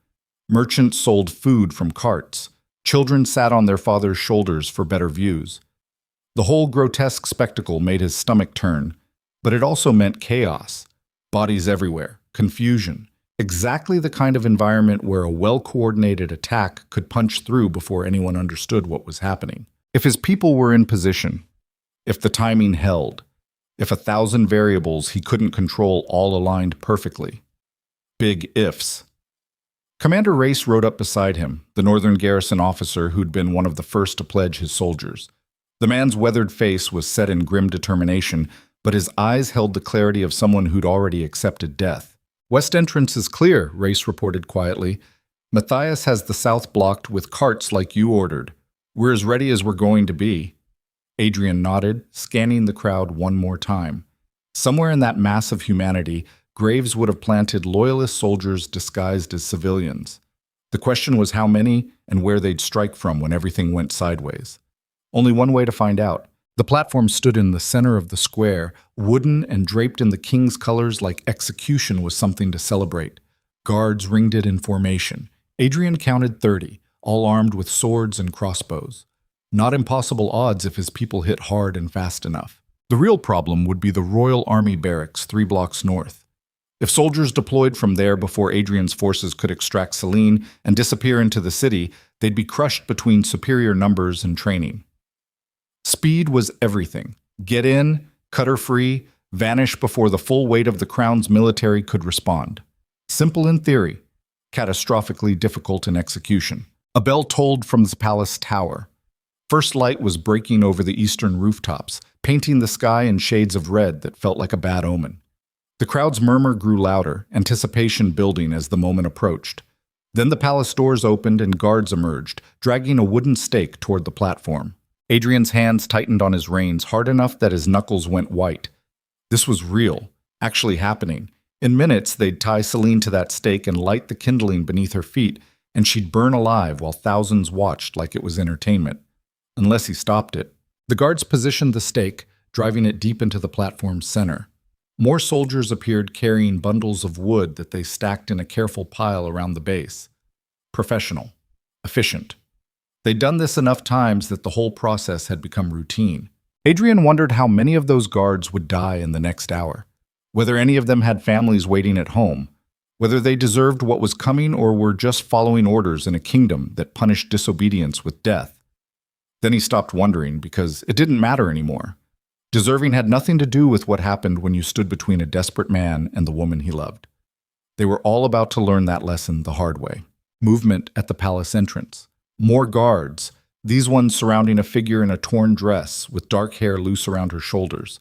Merchants sold food from carts. Children sat on their fathers' shoulders for better views. The whole grotesque spectacle made his stomach turn, but it also meant chaos. Bodies everywhere, confusion, exactly the kind of environment where a well-coordinated attack could punch through before anyone understood what was happening. If his people were in position, if the timing held, if 1,000 variables he couldn't control all aligned perfectly. Big ifs. Commander Race rode up beside him, the northern garrison officer who'd been one of the first to pledge his soldiers. The man's weathered face was set in grim determination, but his eyes held the clarity of someone who'd already accepted death. "West entrance is clear," Race reported quietly. "Matthias has the south blocked with carts like you ordered. We're as ready as we're going to be." Adrian nodded, scanning the crowd one more time. Somewhere in that mass of humanity, graves would have planted loyalist soldiers disguised as civilians. The question was how many and where they'd strike from when everything went sideways. Only one way to find out. The platform stood in the center of the square, wooden and draped in the king's colors like execution was something to celebrate. Guards ringed it in formation. Adrian counted 30, all armed with swords and crossbows. Not impossible odds if his people hit hard and fast enough. The real problem would be the Royal Army barracks 3 blocks north. If soldiers deployed from there before Adrian's forces could extract Celine and disappear into the city, they'd be crushed between superior numbers and training. Speed was everything. Get in, cut her free, vanish before the full weight of the crown's military could respond. Simple in theory, catastrophically difficult in execution. A bell tolled from the palace tower. First light was breaking over the eastern rooftops, painting the sky in shades of red that felt like a bad omen. The crowd's murmur grew louder, anticipation building as the moment approached. Then the palace doors opened and guards emerged, dragging a wooden stake toward the platform. Adrian's hands tightened on his reins hard enough that his knuckles went white. This was real, actually happening. In minutes, they'd tie Celine to that stake and light the kindling beneath her feet, and she'd burn alive while thousands watched like it was entertainment. Unless he stopped it. The guards positioned the stake, driving it deep into the platform's center. More soldiers appeared carrying bundles of wood that they stacked in a careful pile around the base. Professional. Efficient. They'd done this enough times that the whole process had become routine. Adrian wondered how many of those guards would die in the next hour. Whether any of them had families waiting at home. Whether they deserved what was coming or were just following orders in a kingdom that punished disobedience with death. Then he stopped wondering because it didn't matter anymore. Deserving had nothing to do with what happened when you stood between a desperate man and the woman he loved. They were all about to learn that lesson the hard way. Movement at the palace entrance. More guards, these ones surrounding a figure in a torn dress with dark hair loose around her shoulders.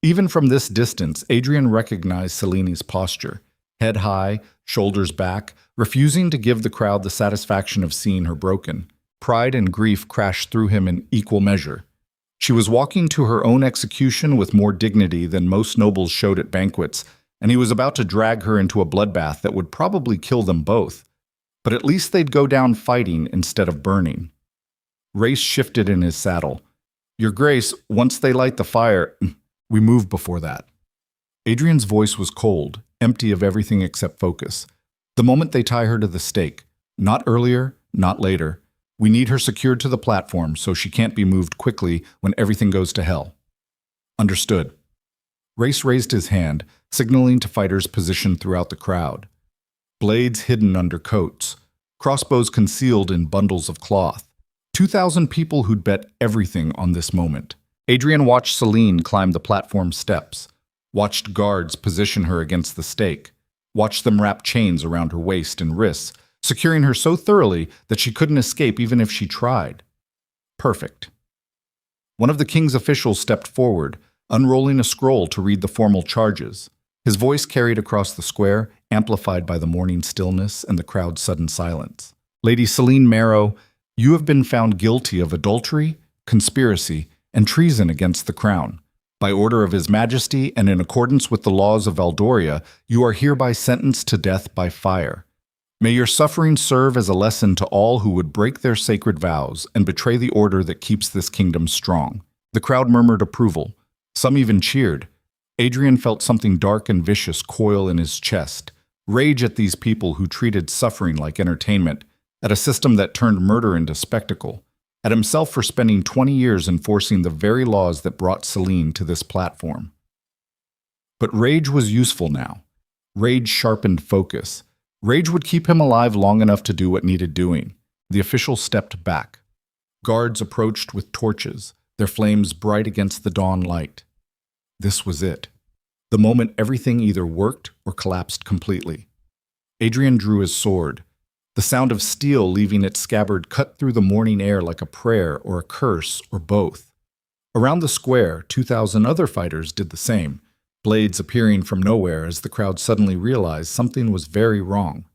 Even from this distance, Adrian recognized Celine's posture. Head high, shoulders back, refusing to give the crowd the satisfaction of seeing her broken. Pride and grief crashed through him in equal measure. She was walking to her own execution with more dignity than most nobles showed at banquets, and he was about to drag her into a bloodbath that would probably kill them both. But at least they'd go down fighting instead of burning. Race shifted in his saddle. "Your Grace, once they light the fire, we move before that." Adrian's voice was cold, empty of everything except focus. "The moment they tie her to the stake. Not earlier, not later. We need her secured to the platform so she can't be moved quickly when everything goes to hell." "Understood." Race raised his hand, signaling to fighters positioned throughout the crowd. Blades hidden under coats, crossbows concealed in bundles of cloth. 2,000 people who'd bet everything on this moment. Adrian watched Celine climb the platform steps, watched guards position her against the stake, watched them wrap chains around her waist and wrists, securing her so thoroughly that she couldn't escape even if she tried. Perfect. One of the king's officials stepped forward, unrolling a scroll to read the formal charges. His voice carried across the square, amplified by the morning stillness and the crowd's sudden silence. Lady Celine Marrow, you have been found guilty of adultery, conspiracy, and treason against the crown. By order of His Majesty and in accordance with the laws of Valdoria, you are hereby sentenced to death by fire. May your suffering serve as a lesson to all who would break their sacred vows and betray the order that keeps this kingdom strong. The crowd murmured approval. Some even cheered. Adrian felt something dark and vicious coil in his chest. Rage at these people who treated suffering like entertainment, at a system that turned murder into spectacle, at himself for spending 20 years enforcing the very laws that brought Celine to this platform. But rage was useful now. Rage sharpened focus. Rage would keep him alive long enough to do what needed doing. The official stepped back. Guards approached with torches, their flames bright against the dawn light. This was it. The moment everything either worked or collapsed completely. Adrian drew his sword. The sound of steel leaving its scabbard cut through the morning air like a prayer or a curse or both. Around the square, 2,000 other fighters did the same, blades appearing from nowhere as the crowd suddenly realized something was very wrong.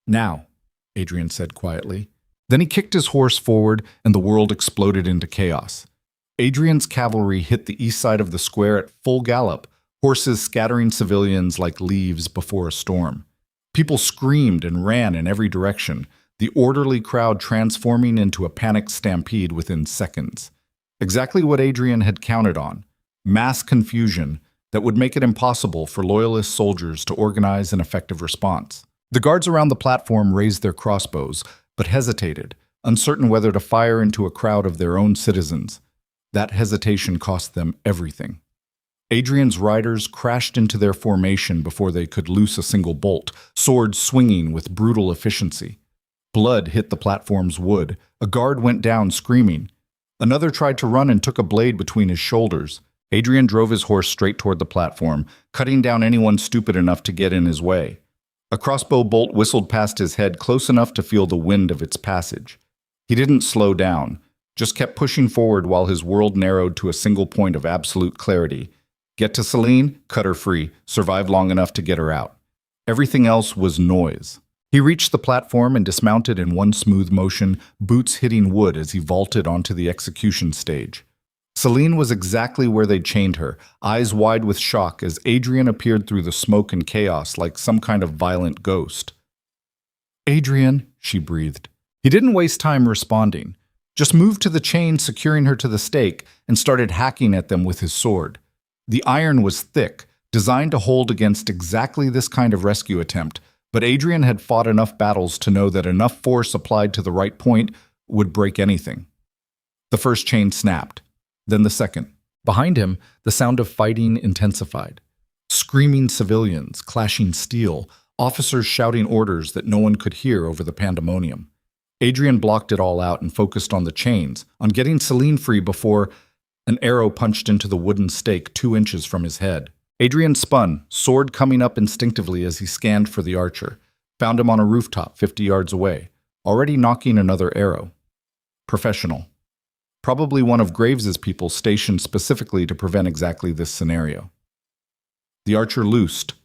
Now, Adrian said quietly. Then he kicked his horse forward and the world exploded into chaos. Adrian's cavalry hit the east side of the square at full gallop, horses scattering civilians like leaves before a storm. People screamed and ran in every direction, the orderly crowd transforming into a panicked stampede within seconds. Exactly what Adrian had counted on: mass confusion that would make it impossible for loyalist soldiers to organize an effective response. The guards around the platform raised their crossbows, but hesitated, uncertain whether to fire into a crowd of their own citizens. That hesitation cost them everything. Adrian's riders crashed into their formation before they could loose a single bolt, swords swinging with brutal efficiency. Blood hit the platform's wood. A guard went down screaming. Another tried to run and took a blade between his shoulders. Adrian drove his horse straight toward the platform, cutting down anyone stupid enough to get in his way. A crossbow bolt whistled past his head close enough to feel the wind of its passage. He didn't slow down, just kept pushing forward while his world narrowed to a single point of absolute clarity. Get to Celine, cut her free, survive long enough to get her out. Everything else was noise. He reached the platform and dismounted in one smooth motion, boots hitting wood as he vaulted onto the execution stage. Celine was exactly where they'd chained her, eyes wide with shock as Adrian appeared through the smoke and chaos like some kind of violent ghost. "Adrian," she breathed. He didn't waste time responding. Just moved to the chain securing her to the stake and started hacking at them with his sword. The iron was thick, designed to hold against exactly this kind of rescue attempt, but Adrian had fought enough battles to know that enough force applied to the right point would break anything. The first chain snapped, then the second. Behind him, the sound of fighting intensified. Screaming civilians, clashing steel, officers shouting orders that no one could hear over the pandemonium. Adrian blocked it all out and focused on the chains, on getting Celine free before an arrow punched into the wooden stake 2 inches from his head. Adrian spun, sword coming up instinctively as he scanned for the archer. Found him on a rooftop 50 yards away, already knocking another arrow. Professional. Probably one of Graves's people stationed specifically to prevent exactly this scenario. The archer loosed.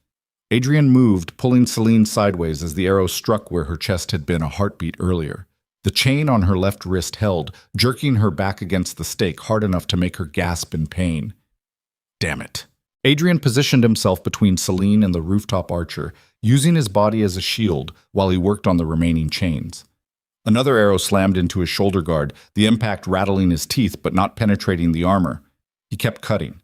Adrian moved, pulling Celine sideways as the arrow struck where her chest had been a heartbeat earlier. The chain on her left wrist held, jerking her back against the stake hard enough to make her gasp in pain. Damn it. Adrian positioned himself between Celine and the rooftop archer, using his body as a shield while he worked on the remaining chains. Another arrow slammed into his shoulder guard, the impact rattling his teeth but not penetrating the armor. He kept cutting.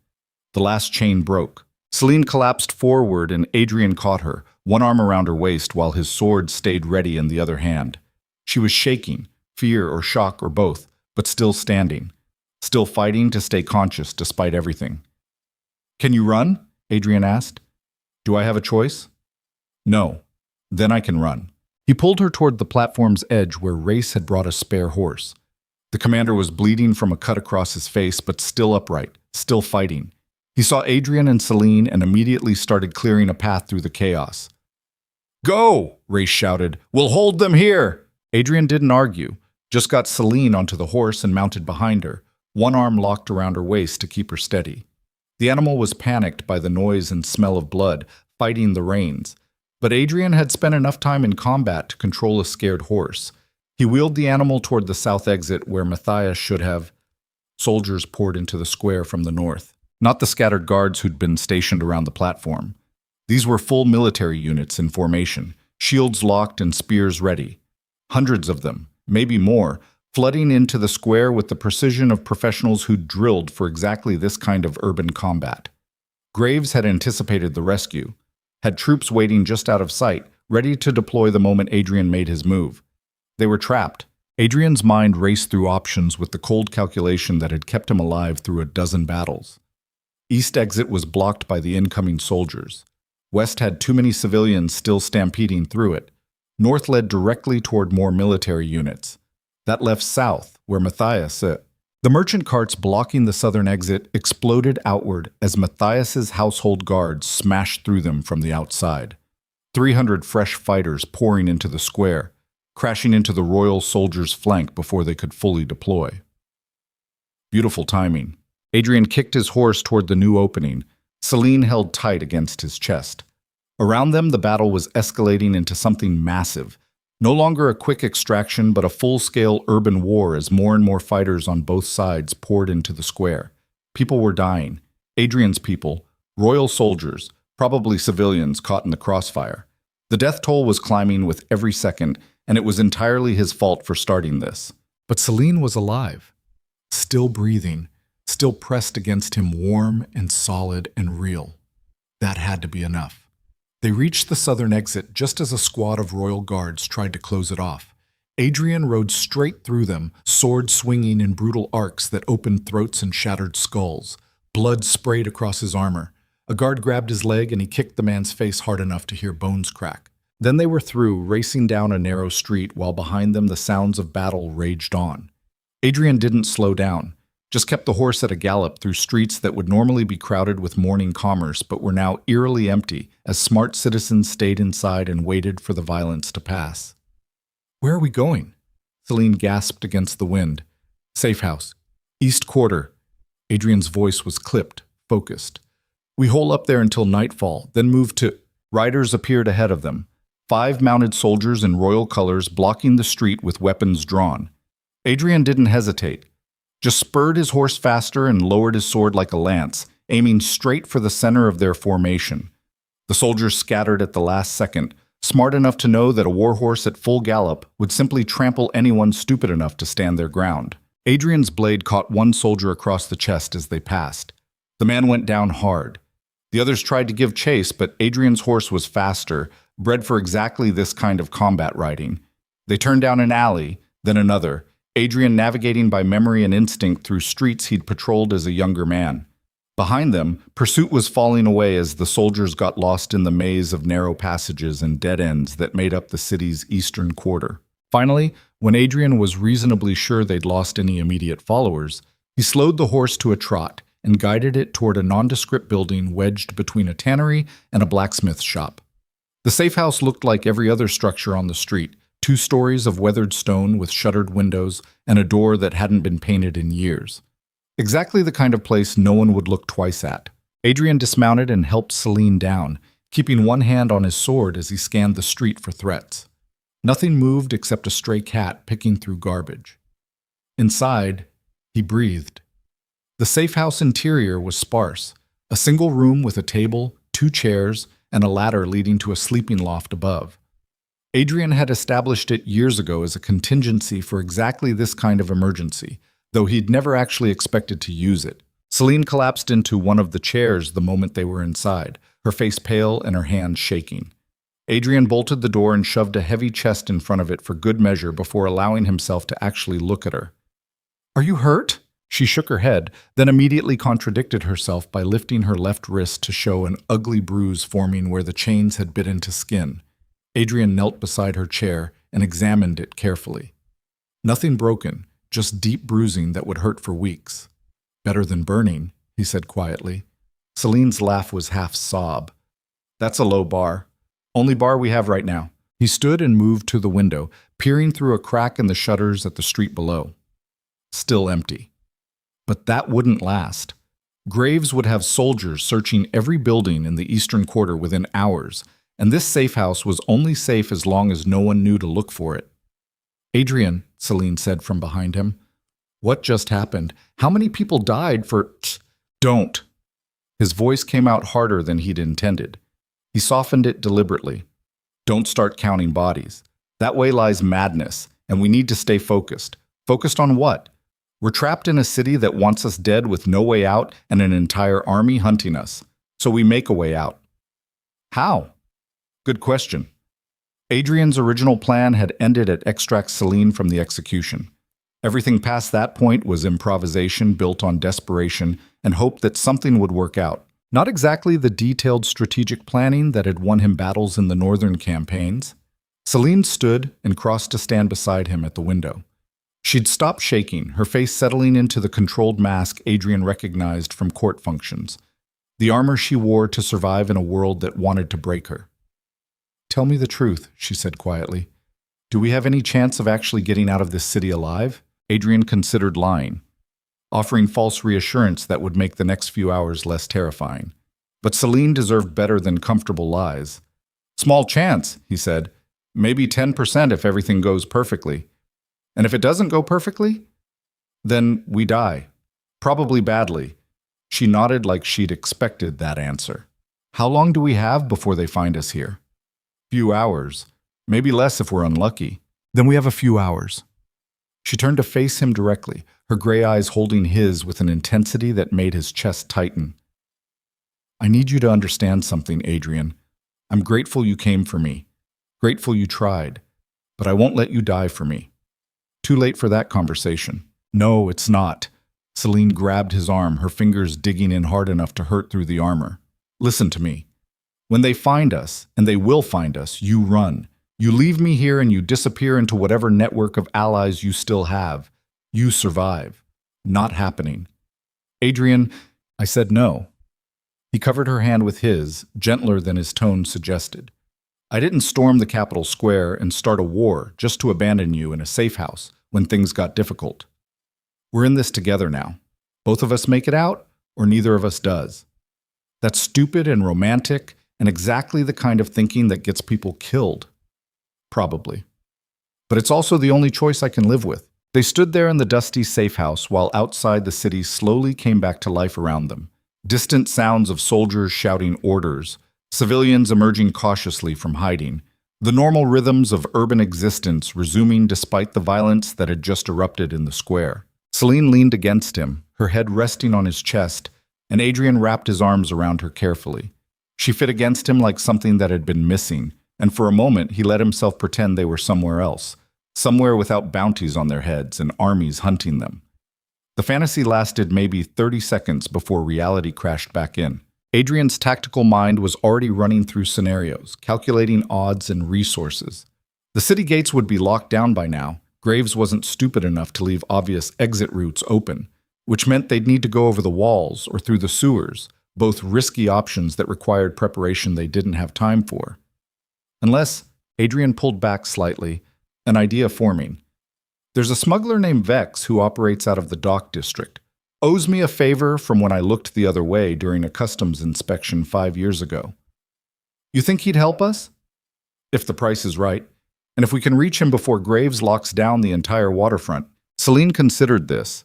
The last chain broke. Celine collapsed forward and Adrian caught her, one arm around her waist while his sword stayed ready in the other hand. She was shaking, fear or shock or both, but still standing, still fighting to stay conscious despite everything. "Can you run?" Adrian asked. "Do I have a choice?" "No. Then I can run." He pulled her toward the platform's edge where Race had brought a spare horse. The commander was bleeding from a cut across his face, but still upright, still fighting. He saw Adrian and Celine and immediately started clearing a path through the chaos. "Go!" Race shouted. "We'll hold them here!" Adrian didn't argue, just got Celine onto the horse and mounted behind her, one arm locked around her waist to keep her steady. The animal was panicked by the noise and smell of blood, fighting the reins. But Adrian had spent enough time in combat to control a scared horse. He wheeled the animal toward the south exit where Matthias should have. Soldiers poured into the square from the north, not the scattered guards who'd been stationed around the platform. These were full military units in formation, shields locked and spears ready. Hundreds of them, maybe more, flooding into the square with the precision of professionals who'd drilled for exactly this kind of urban combat. Graves had anticipated the rescue, had troops waiting just out of sight, ready to deploy the moment Adrian made his move. They were trapped. Adrian's mind raced through options with the cold calculation that had kept him alive through a dozen battles. East exit was blocked by the incoming soldiers. West had too many civilians still stampeding through it. North led directly toward more military units. That left south, where Matthias sat. The merchant carts blocking the southern exit exploded outward as Matthias's household guards smashed through them from the outside. 300 fresh fighters pouring into the square, crashing into the royal soldiers' flank before they could fully deploy. Beautiful timing. Adrian kicked his horse toward the new opening. Celine held tight against his chest. Around them, the battle was escalating into something massive. No longer a quick extraction, but a full-scale urban war as more and more fighters on both sides poured into the square. People were dying. Adrian's people, royal soldiers, probably civilians caught in the crossfire. The death toll was climbing with every second, and it was entirely his fault for starting this. But Celine was alive, still breathing, still pressed against him, warm and solid and real. That had to be enough. They reached the southern exit just as a squad of royal guards tried to close it off. Adrian rode straight through them, sword swinging in brutal arcs that opened throats and shattered skulls. Blood sprayed across his armor. A guard grabbed his leg and he kicked the man's face hard enough to hear bones crack. Then they were through, racing down a narrow street while behind them the sounds of battle raged on. Adrian didn't slow down, just kept the horse at a gallop through streets that would normally be crowded with morning commerce but were now eerily empty as smart citizens stayed inside and waited for the violence to pass. "Where are we going?" Celine gasped against the wind. "Safe house. East quarter." Adrian's voice was clipped, focused. "We hole up there until nightfall, then move to—" Riders appeared ahead of them. 5 mounted soldiers in royal colors blocking the street with weapons drawn. Adrian didn't hesitate. Just spurred his horse faster and lowered his sword like a lance, aiming straight for the center of their formation. The soldiers scattered at the last second, smart enough to know that a warhorse at full gallop would simply trample anyone stupid enough to stand their ground. Adrian's blade caught one soldier across the chest as they passed. The man went down hard. The others tried to give chase, but Adrian's horse was faster, bred for exactly this kind of combat riding. They turned down an alley, then another, Adrian navigating by memory and instinct through streets he'd patrolled as a younger man. Behind them, pursuit was falling away as the soldiers got lost in the maze of narrow passages and dead ends that made up the city's eastern quarter. Finally, when Adrian was reasonably sure they'd lost any immediate followers, he slowed the horse to a trot and guided it toward a nondescript building wedged between a tannery and a blacksmith shop. The safe house looked like every other structure on the street, 2 stories of weathered stone with shuttered windows and a door that hadn't been painted in years. Exactly the kind of place no one would look twice at. Adrian dismounted and helped Celine down, keeping one hand on his sword as he scanned the street for threats. Nothing moved except a stray cat picking through garbage. Inside, he breathed. The safe house interior was sparse, a single room with a table, 2 chairs, and a ladder leading to a sleeping loft above. Adrian had established it years ago as a contingency for exactly this kind of emergency, though he'd never actually expected to use it. Celine collapsed into one of the chairs the moment they were inside, her face pale and her hands shaking. Adrian bolted the door and shoved a heavy chest in front of it for good measure before allowing himself to actually look at her. "Are you hurt?" She shook her head, then immediately contradicted herself by lifting her left wrist to show an ugly bruise forming where the chains had bit into skin. Adrian knelt beside her chair and examined it carefully. Nothing broken, just deep bruising that would hurt for weeks. "Better than burning," he said quietly. Celine's laugh was half sob. "That's a low bar. Only bar we have right now." He stood and moved to the window, peering through a crack in the shutters at the street below. Still empty. But that wouldn't last. Graves would have soldiers searching every building in the eastern quarter within hours, and this safe house was only safe as long as no one knew to look for it. "Adrian," Celine said from behind him, "what just happened? How many people died for—" "Don't!" His voice came out harder than he'd intended. He softened it deliberately. "Don't start counting bodies. That way lies madness, and we need to stay focused. Focused on what? We're trapped in a city that wants us dead with no way out and an entire army hunting us. So we make a way out." "How?" "Good question." Adrian's original plan had ended at extract Celine from the execution. Everything past that point was improvisation built on desperation and hope that something would work out. Not exactly the detailed strategic planning that had won him battles in the northern campaigns. Celine stood and crossed to stand beside him at the window. She'd stopped shaking, her face settling into the controlled mask Adrian recognized from court functions, the armor she wore to survive in a world that wanted to break her. "Tell me the truth," she said quietly. "Do we have any chance of actually getting out of this city alive?" Adrian considered lying, offering false reassurance that would make the next few hours less terrifying. But Celine deserved better than comfortable lies. "Small chance," he said. "Maybe 10% if everything goes perfectly. And if it doesn't go perfectly? Then we die. Probably badly." She nodded like she'd expected that answer. "How long do we have before they find us here?" "Few hours. Maybe less if we're unlucky." "Then we have a few hours." She turned to face him directly, her gray eyes holding his with an intensity that made his chest tighten. "I need you to understand something, Adrian. I'm grateful you came for me. Grateful you tried. But I won't let you die for me." "Too late for that conversation." "No, it's not." Celine grabbed his arm, her fingers digging in hard enough to hurt through the armor. "Listen to me. When they find us, and they will find us, you run. You leave me here and you disappear into whatever network of allies you still have. You survive. Not happening." "Adrian," I said no. He covered her hand with his, gentler than his tone suggested. "I didn't storm the Capitol Square and start a war just to abandon you in a safe house when things got difficult. We're in this together now. Both of us make it out, or neither of us does. That's stupid and romantic and exactly the kind of thinking that gets people killed. Probably. But it's also the only choice I can live with." They stood there in the dusty safe house while outside the city slowly came back to life around them. Distant sounds of soldiers shouting orders, civilians emerging cautiously from hiding, the normal rhythms of urban existence resuming despite the violence that had just erupted in the square. Celine leaned against him, her head resting on his chest, and Adrian wrapped his arms around her carefully. She fit against him like something that had been missing, and for a moment he let himself pretend they were somewhere else, somewhere without bounties on their heads and armies hunting them. The fantasy lasted maybe 30 seconds before reality crashed back in. Adrian's tactical mind was already running through scenarios, calculating odds and resources. The city gates would be locked down by now. Graves wasn't stupid enough to leave obvious exit routes open, which meant they'd need to go over the walls or through the sewers, both risky options that required preparation they didn't have time for. Unless, Adrian pulled back slightly, an idea forming. "There's a smuggler named Vex who operates out of the dock district. Owes me a favor from when I looked the other way during a customs inspection 5 years ago. You think he'd help us? If the price is right, and if we can reach him before Graves locks down the entire waterfront." Celine considered this.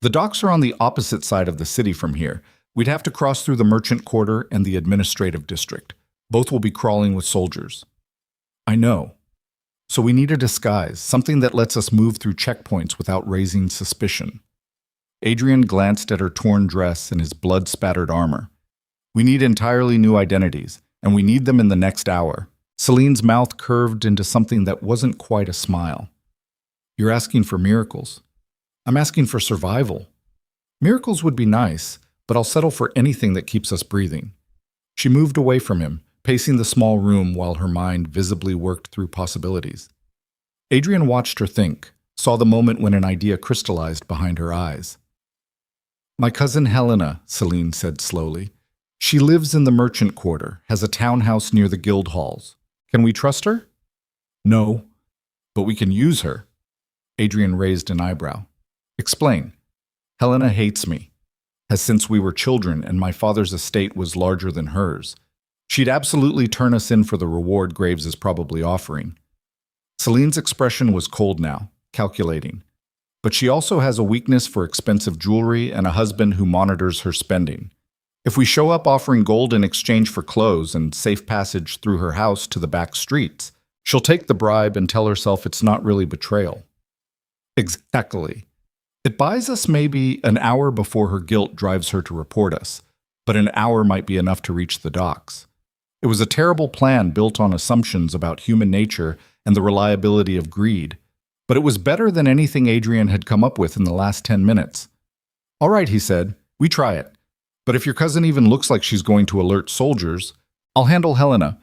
"The docks are on the opposite side of the city from here. We'd have to cross through the merchant quarter and the administrative district. Both will be crawling with soldiers." "I know. So we need a disguise, something that lets us move through checkpoints without raising suspicion." Adrian glanced at her torn dress and his blood-spattered armor. "We need entirely new identities, and we need them in the next hour." Celine's mouth curved into something that wasn't quite a smile. "You're asking for miracles. I'm asking for survival. Miracles would be nice, but I'll settle for anything that keeps us breathing." She moved away from him, pacing the small room while her mind visibly worked through possibilities. Adrian watched her think, saw the moment when an idea crystallized behind her eyes. "My cousin Helena," Celine said slowly. "She lives in the merchant quarter, has a townhouse near the guild halls. Can we trust her?" "No, but we can use her." Adrian raised an eyebrow. "Explain." "Helena hates me. has since we were children and my father's estate was larger than hers. She'd absolutely turn us in for the reward Graves is probably offering." Celine's expression was cold now, calculating. But she also has a weakness for expensive jewelry and a husband who monitors her spending. If we show up offering gold in exchange for clothes and safe passage through her house to the back streets, she'll take the bribe and tell herself it's not really betrayal. Exactly. It buys us maybe an hour before her guilt drives her to report us, but an hour might be enough to reach the docks. It was a terrible plan built on assumptions about human nature and the reliability of greed, but it was better than anything Adrian had come up with in the last 10 minutes. "All right," he said, "we try it. But if your cousin even looks like she's going to alert soldiers, I'll handle Helena.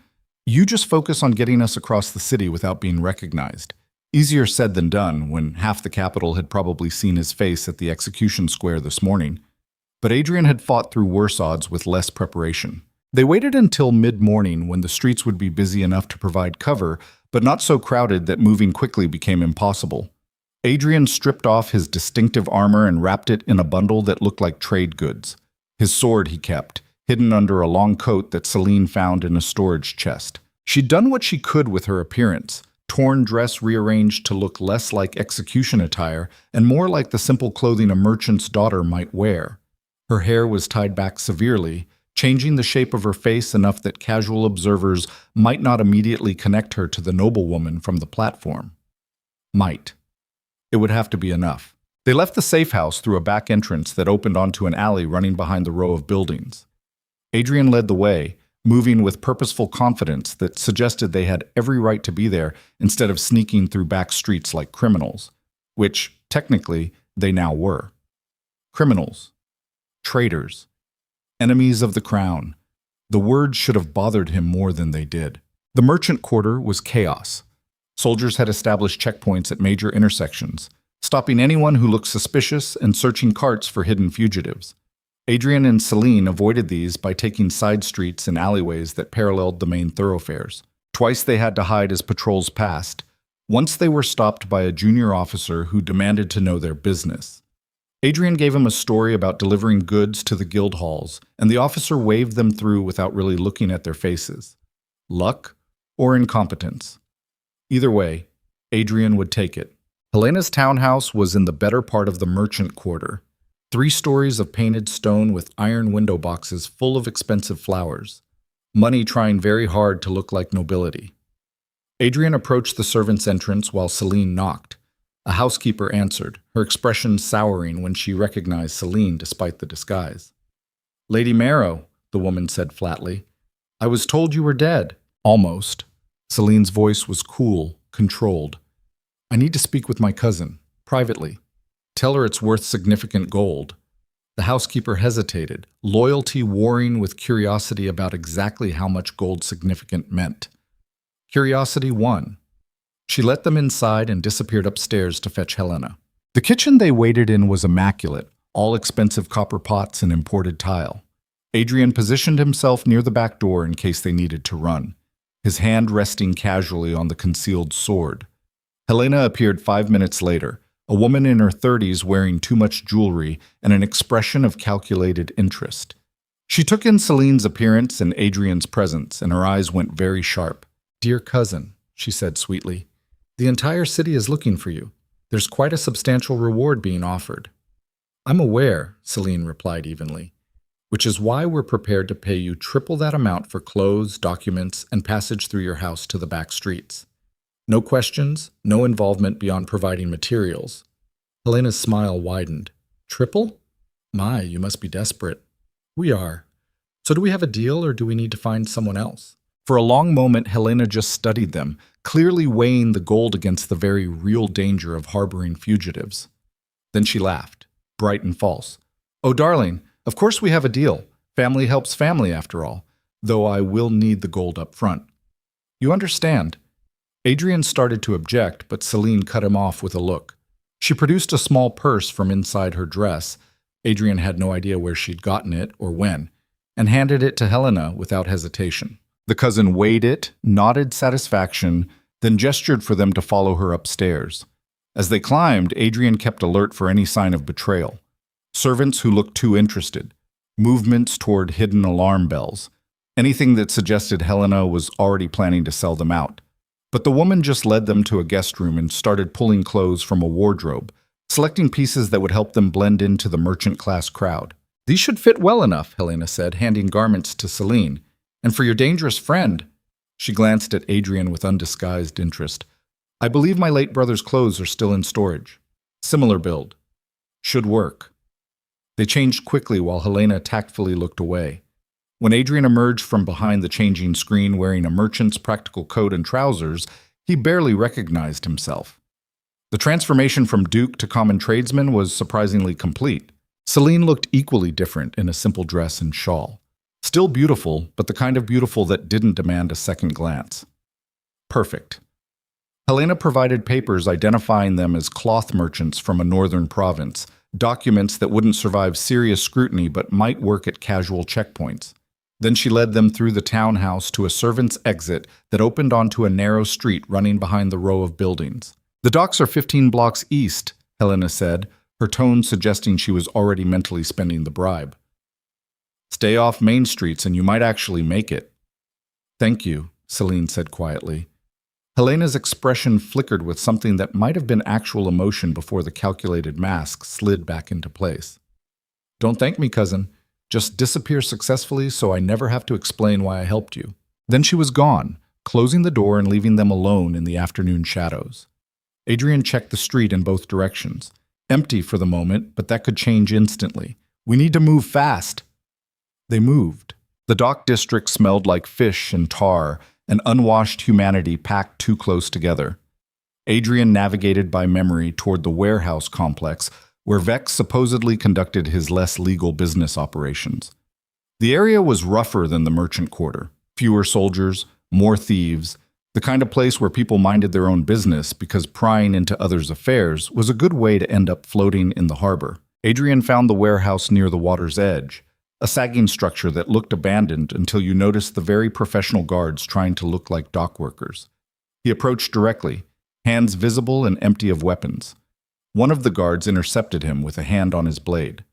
You just focus on getting us across the city without being recognized." Easier said than done when half the capital had probably seen his face at the execution square this morning. But Adrian had fought through worse odds with less preparation. They waited until mid-morning when the streets would be busy enough to provide cover, but not so crowded that moving quickly became impossible. Adrian stripped off his distinctive armor and wrapped it in a bundle that looked like trade goods. His sword he kept, hidden under a long coat that Celine found in a storage chest. She'd done what she could with her appearance, torn dress rearranged to look less like execution attire and more like the simple clothing a merchant's daughter might wear. Her hair was tied back severely, changing the shape of her face enough that casual observers might not immediately connect her to the noblewoman from the platform. Might. It would have to be enough. They left the safe house through a back entrance that opened onto an alley running behind the row of buildings. Adrian led the way, moving with purposeful confidence that suggested they had every right to be there instead of sneaking through back streets like criminals, which, technically, they now were. Criminals. Traitors. Enemies of the crown. The words should have bothered him more than they did. The merchant quarter was chaos. Soldiers had established checkpoints at major intersections, stopping anyone who looked suspicious and searching carts for hidden fugitives. Adrian and Celine avoided these by taking side streets and alleyways that paralleled the main thoroughfares. Twice they had to hide as patrols passed. Once they were stopped by a junior officer who demanded to know their business. Adrian gave him a story about delivering goods to the guild halls, and the officer waved them through without really looking at their faces. Luck or incompetence. Either way, Adrian would take it. Helena's townhouse was in the better part of the merchant quarter. 3 stories of painted stone with iron window boxes full of expensive flowers. Money trying very hard to look like nobility. Adrian approached the servants' entrance while Celine knocked. A housekeeper answered, her expression souring when she recognized Celine despite the disguise. "Lady Marrow," the woman said flatly. "I was told you were dead." Almost. Celine's voice was cool, controlled. "I need to speak with my cousin, privately. Tell her it's worth significant gold." The housekeeper hesitated, loyalty warring with curiosity about exactly how much gold significant meant. Curiosity won. She let them inside and disappeared upstairs to fetch Helena. The kitchen they waited in was immaculate, all expensive copper pots and imported tile. Adrian positioned himself near the back door in case they needed to run, his hand resting casually on the concealed sword. Helena appeared 5 minutes later, a woman in her 30s wearing too much jewelry and an expression of calculated interest. She took in Celine's appearance and Adrian's presence, and her eyes went very sharp. "Dear cousin," she said sweetly, "the entire city is looking for you. There's quite a substantial reward being offered." "I'm aware," Celine replied evenly, "which is why we're prepared to pay you triple that amount for clothes, documents, and passage through your house to the back streets. No questions, no involvement beyond providing materials." Helena's smile widened. "Triple? My, you must be desperate." "We are. So do we have a deal or do we need to find someone else?" For a long moment, Helena just studied them, clearly weighing the gold against the very real danger of harboring fugitives. Then she laughed, bright and false. "Oh, darling, of course we have a deal. Family helps family, after all, though I will need the gold up front. You understand." Adrian started to object, but Celine cut him off with a look. She produced a small purse from inside her dress. Adrian had no idea where she'd gotten it or when, and handed it to Helena without hesitation. The cousin weighed it, nodded satisfaction, then gestured for them to follow her upstairs. As they climbed, Adrian kept alert for any sign of betrayal. servants who looked too interested, movements toward hidden alarm bells, anything that suggested Helena was already planning to sell them out. But the woman just led them to a guest room and started pulling clothes from a wardrobe, selecting pieces that would help them blend into the merchant-class crowd. "These should fit well enough," Helena said, handing garments to Celine. "And for your dangerous friend," she glanced at Adrian with undisguised interest, "I believe my late brother's clothes are still in storage. Similar build. Should work." They changed quickly while Helena tactfully looked away. When Adrian emerged from behind the changing screen wearing a merchant's practical coat and trousers, he barely recognized himself. The transformation from Duke to common tradesman was surprisingly complete. Celine looked equally different in a simple dress and shawl. Still beautiful, but the kind of beautiful that didn't demand a second glance. Perfect. Helena provided papers identifying them as cloth merchants from a northern province, documents that wouldn't survive serious scrutiny but might work at casual checkpoints. Then she led them through the townhouse to a servant's exit that opened onto a narrow street running behind the row of buildings. "The docks are 15 blocks east," Helena said, her tone suggesting she was already mentally spending the bribe. "Stay off main streets and you might actually make it." "Thank you," Celine said quietly. Helena's expression flickered with something that might have been actual emotion before the calculated mask slid back into place. "Don't thank me, cousin. Just disappear successfully so I never have to explain why I helped you." Then she was gone, closing the door and leaving them alone in the afternoon shadows. Adrian checked the street in both directions. Empty for the moment, but that could change instantly. "We need to move fast." They moved. The dock district smelled like fish and tar, and unwashed humanity packed too close together. Adrian navigated by memory toward the warehouse complex, where Vex supposedly conducted his less legal business operations. The area was rougher than the merchant quarter. Fewer soldiers, more thieves, the kind of place where people minded their own business because prying into others' affairs was a good way to end up floating in the harbor. Adrian found the warehouse near the water's edge, a sagging structure that looked abandoned until you noticed the very professional guards trying to look like dock workers. He approached directly, hands visible and empty of weapons. One of the guards intercepted him with a hand on his blade.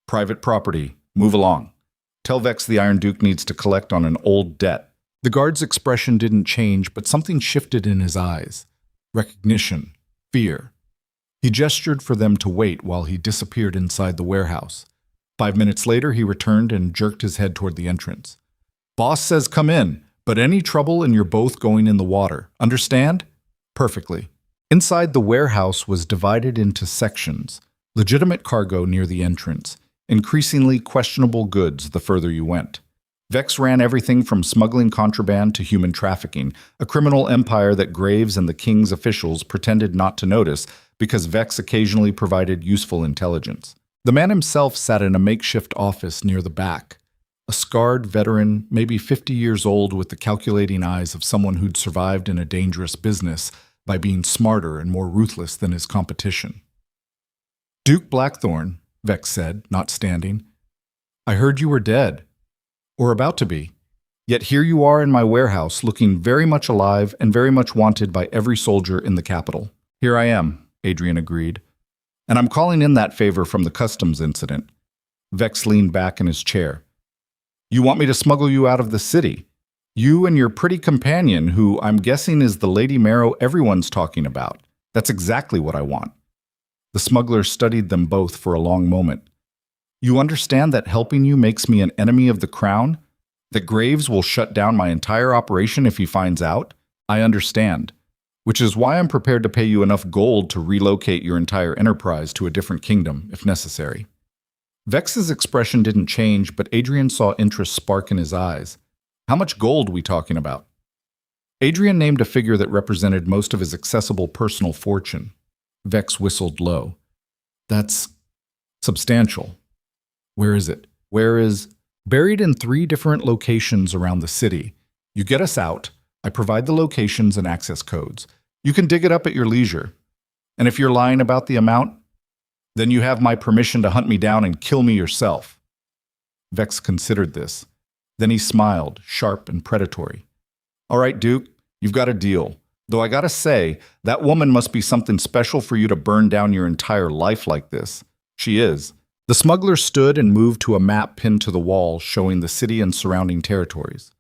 "Private property. Move along. Tell Vex the Iron Duke needs to collect on an old debt." The guard's expression didn't change, but something shifted in his eyes. Recognition. Fear. He gestured for them to wait while he disappeared inside the warehouse. 5 minutes later, he returned and jerked his head toward the entrance. "Boss says come in, but any trouble and you're both going in the water. Understand?" "Perfectly." Inside the warehouse was divided into sections, legitimate cargo near the entrance, increasingly questionable goods the further you went. Vex ran everything from smuggling contraband to human trafficking, a criminal empire that Graves and the king's officials pretended not to notice because Vex occasionally provided useful intelligence. The man himself sat in a makeshift office near the back, a scarred veteran, maybe 50 years old with the calculating eyes of someone who'd survived in a dangerous business by being smarter and more ruthless than his competition. "Duke Blackthorne," Vex said, not standing. "I heard you were dead, or about to be. Yet here you are in my warehouse, looking very much alive and very much wanted by every soldier in the capital." "Here I am," Adrian agreed. "And I'm calling in that favor from the customs incident." Vex leaned back in his chair. "You want me to smuggle you out of the city? You and your pretty companion, who I'm guessing is the Lady Marrow everyone's talking about. That's exactly what I want." The smuggler studied them both for a long moment. "You understand that helping you makes me an enemy of the crown? That Graves will shut down my entire operation if he finds out? I understand. Which is why I'm prepared to pay you enough gold to relocate your entire enterprise to a different kingdom, if necessary." Vex's expression didn't change, but Adrian saw interest spark in his eyes. "How much gold we talking about?" Adrian named a figure that represented most of his accessible personal fortune. Vex whistled low. "That's substantial. Where is it?" "Where is?" "Buried in 3 different locations around the city. You get us out. I provide the locations and access codes. You can dig it up at your leisure. And if you're lying about the amount, then you have my permission to hunt me down and kill me yourself." Vex considered this. Then he smiled, sharp and predatory. "All right, Duke, you've got a deal. Though I gotta say, that woman must be something special for you to burn down your entire life like this. She is. The smuggler stood and moved to a map pinned to the wall showing the city and surrounding territories.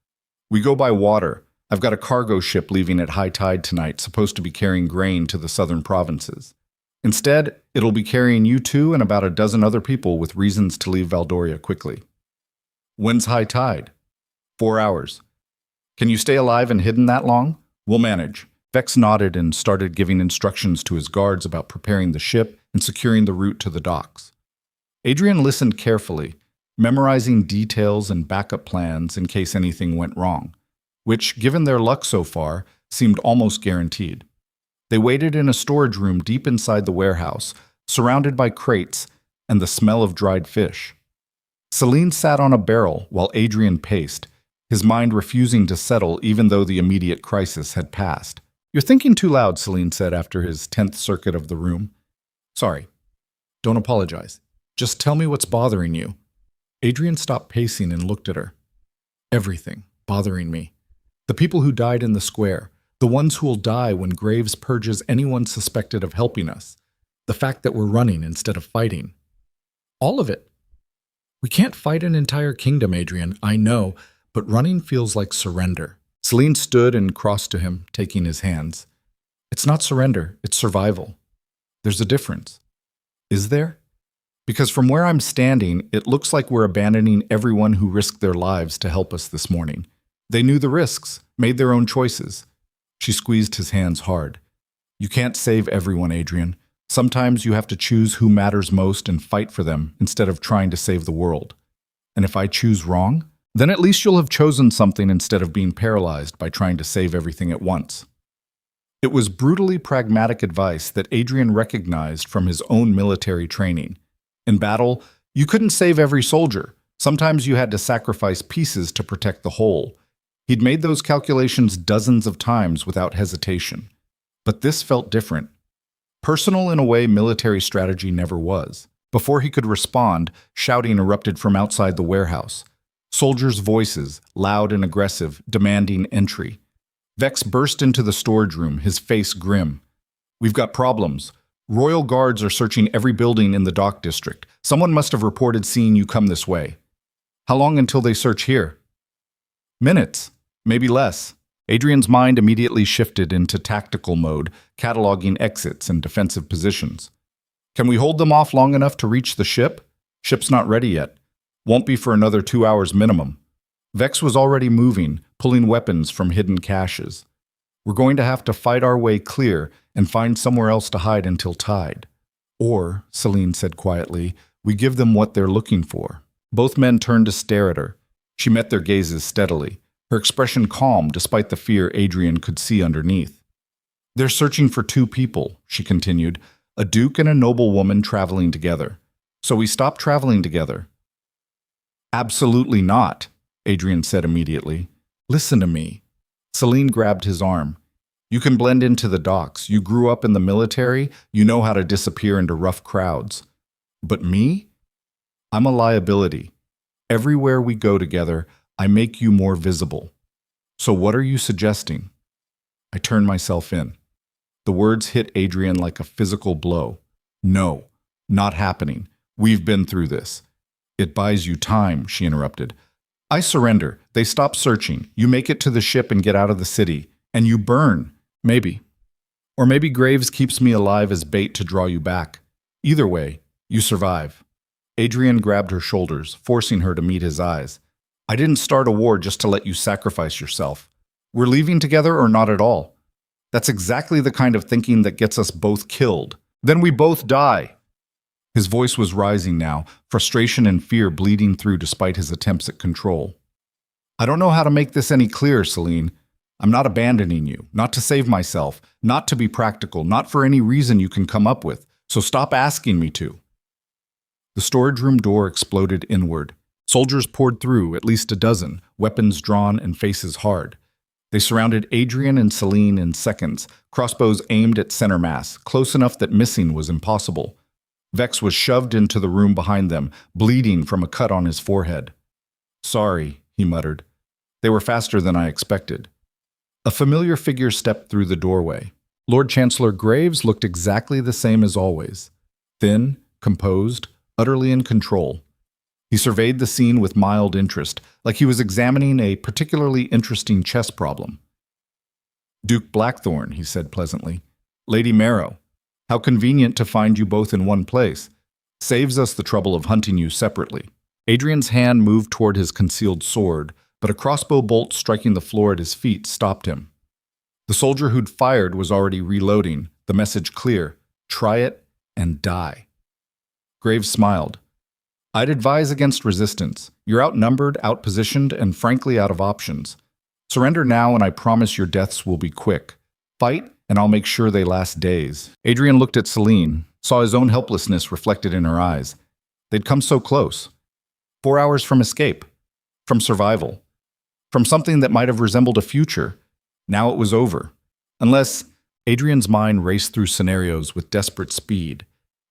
We go by water. I've got a cargo ship leaving at high tide tonight, supposed to be carrying grain to the southern provinces. Instead, it'll be carrying you two and about a dozen other people with reasons to leave Valdoria quickly. When's high tide? 4 hours. Can you stay alive and hidden that long? We'll manage. Vex nodded and started giving instructions to his guards about preparing the ship and securing the route to the docks. Adrian listened carefully, memorizing details and backup plans in case anything went wrong, which, given their luck so far, seemed almost guaranteed. They waited in a storage room deep inside the warehouse, surrounded by crates and the smell of dried fish. Celine sat on a barrel while Adrian paced, his mind refusing to settle even though the immediate crisis had passed. "You're thinking too loud," Celine said after his 10th circuit of the room. "Sorry. Don't apologize. Just tell me what's bothering you." Adrian stopped pacing and looked at her. "Everything bothering me. The people who died in the square, the ones who will die when Graves purges anyone suspected of helping us, the fact that we're running instead of fighting. All of it. We can't fight an entire kingdom, Adrian, I know, but running feels like surrender." Celine stood and crossed to him, taking his hands. "It's not surrender, it's survival. There's a difference." "Is there?" "Because from where I'm standing, it looks like we're abandoning everyone who risked their lives to help us this morning. They knew the risks, made their own choices." She squeezed his hands hard. "You can't save everyone, Adrian. Sometimes you have to choose who matters most and fight for them instead of trying to save the world. And if I choose wrong, then at least you'll have chosen something instead of being paralyzed by trying to save everything at once." It was brutally pragmatic advice that Adrian recognized from his own military training. In battle, you couldn't save every soldier. Sometimes you had to sacrifice pieces to protect the whole. He'd made those calculations dozens of times without hesitation. But this felt different. Personal in a way military strategy never was. Before he could respond, shouting erupted from outside the warehouse. Soldiers' voices, loud and aggressive, demanding entry. Vex burst into the storage room, his face grim. "We've got problems. Royal Guards are searching every building in the dock district. Someone must have reported seeing you come this way." "How long until they search here?" "Minutes, maybe less." Adrian's mind immediately shifted into tactical mode, cataloging exits and defensive positions. "Can we hold them off long enough to reach the ship?" "Ship's not ready yet. Won't be for another 2 hours minimum." Vex was already moving, pulling weapons from hidden caches. "We're going to have to fight our way clear and find somewhere else to hide until tide. Or," Celine said quietly, "we give them what they're looking for." Both men turned to stare at her. She met their gazes steadily, her expression calm despite the fear Adrian could see underneath. "They're searching for 2 people," she continued, "a duke and a noblewoman traveling together. So we stop traveling together." "Absolutely not," Adrian said immediately. "Listen to me." Celine grabbed his arm. "You can blend into the docks. You grew up in the military. You know how to disappear into rough crowds. But me? I'm a liability. Everywhere we go together, I make you more visible. So what are you suggesting?" I turned myself in. The words hit Adrian like a physical blow. "No, not happening. We've been through this." "It buys you time," she interrupted. "I surrender. They stop searching. You make it to the ship and get out of the city. And you burn. Maybe. Or maybe Graves keeps me alive as bait to draw you back. Either way, you survive." Adrian grabbed her shoulders, forcing her to meet his eyes. "I didn't start a war just to let you sacrifice yourself. We're leaving together or not at all. That's exactly the kind of thinking that gets us both killed. Then we both die." His voice was rising now, frustration and fear bleeding through despite his attempts at control. "I don't know how to make this any clearer, Celine. I'm not abandoning you, not to save myself, not to be practical, not for any reason you can come up with, so stop asking me to." The storage room door exploded inward. Soldiers poured through, at least a dozen, weapons drawn and faces hard. They surrounded Adrian and Celine in seconds, crossbows aimed at center mass, close enough that missing was impossible. Vex was shoved into the room behind them, bleeding from a cut on his forehead. "Sorry," he muttered. "They were faster than I expected." A familiar figure stepped through the doorway. Lord Chancellor Graves looked exactly the same as always. Thin, composed, utterly in control. He surveyed the scene with mild interest, like he was examining a particularly interesting chess problem. "Duke Blackthorn," he said pleasantly. "Lady Marrow, how convenient to find you both in one place. Saves us the trouble of hunting you separately." Adrian's hand moved toward his concealed sword, but a crossbow bolt striking the floor at his feet stopped him. The soldier who'd fired was already reloading, the message clear: try it and die. Graves smiled. "I'd advise against resistance. You're outnumbered, outpositioned, and frankly out of options. Surrender now and I promise your deaths will be quick. Fight and I'll make sure they last days." Adrian looked at Celine, saw his own helplessness reflected in her eyes. They'd come so close. 4 hours from escape, from survival, from something that might have resembled a future. Now it was over. Unless Adrian's mind raced through scenarios with desperate speed.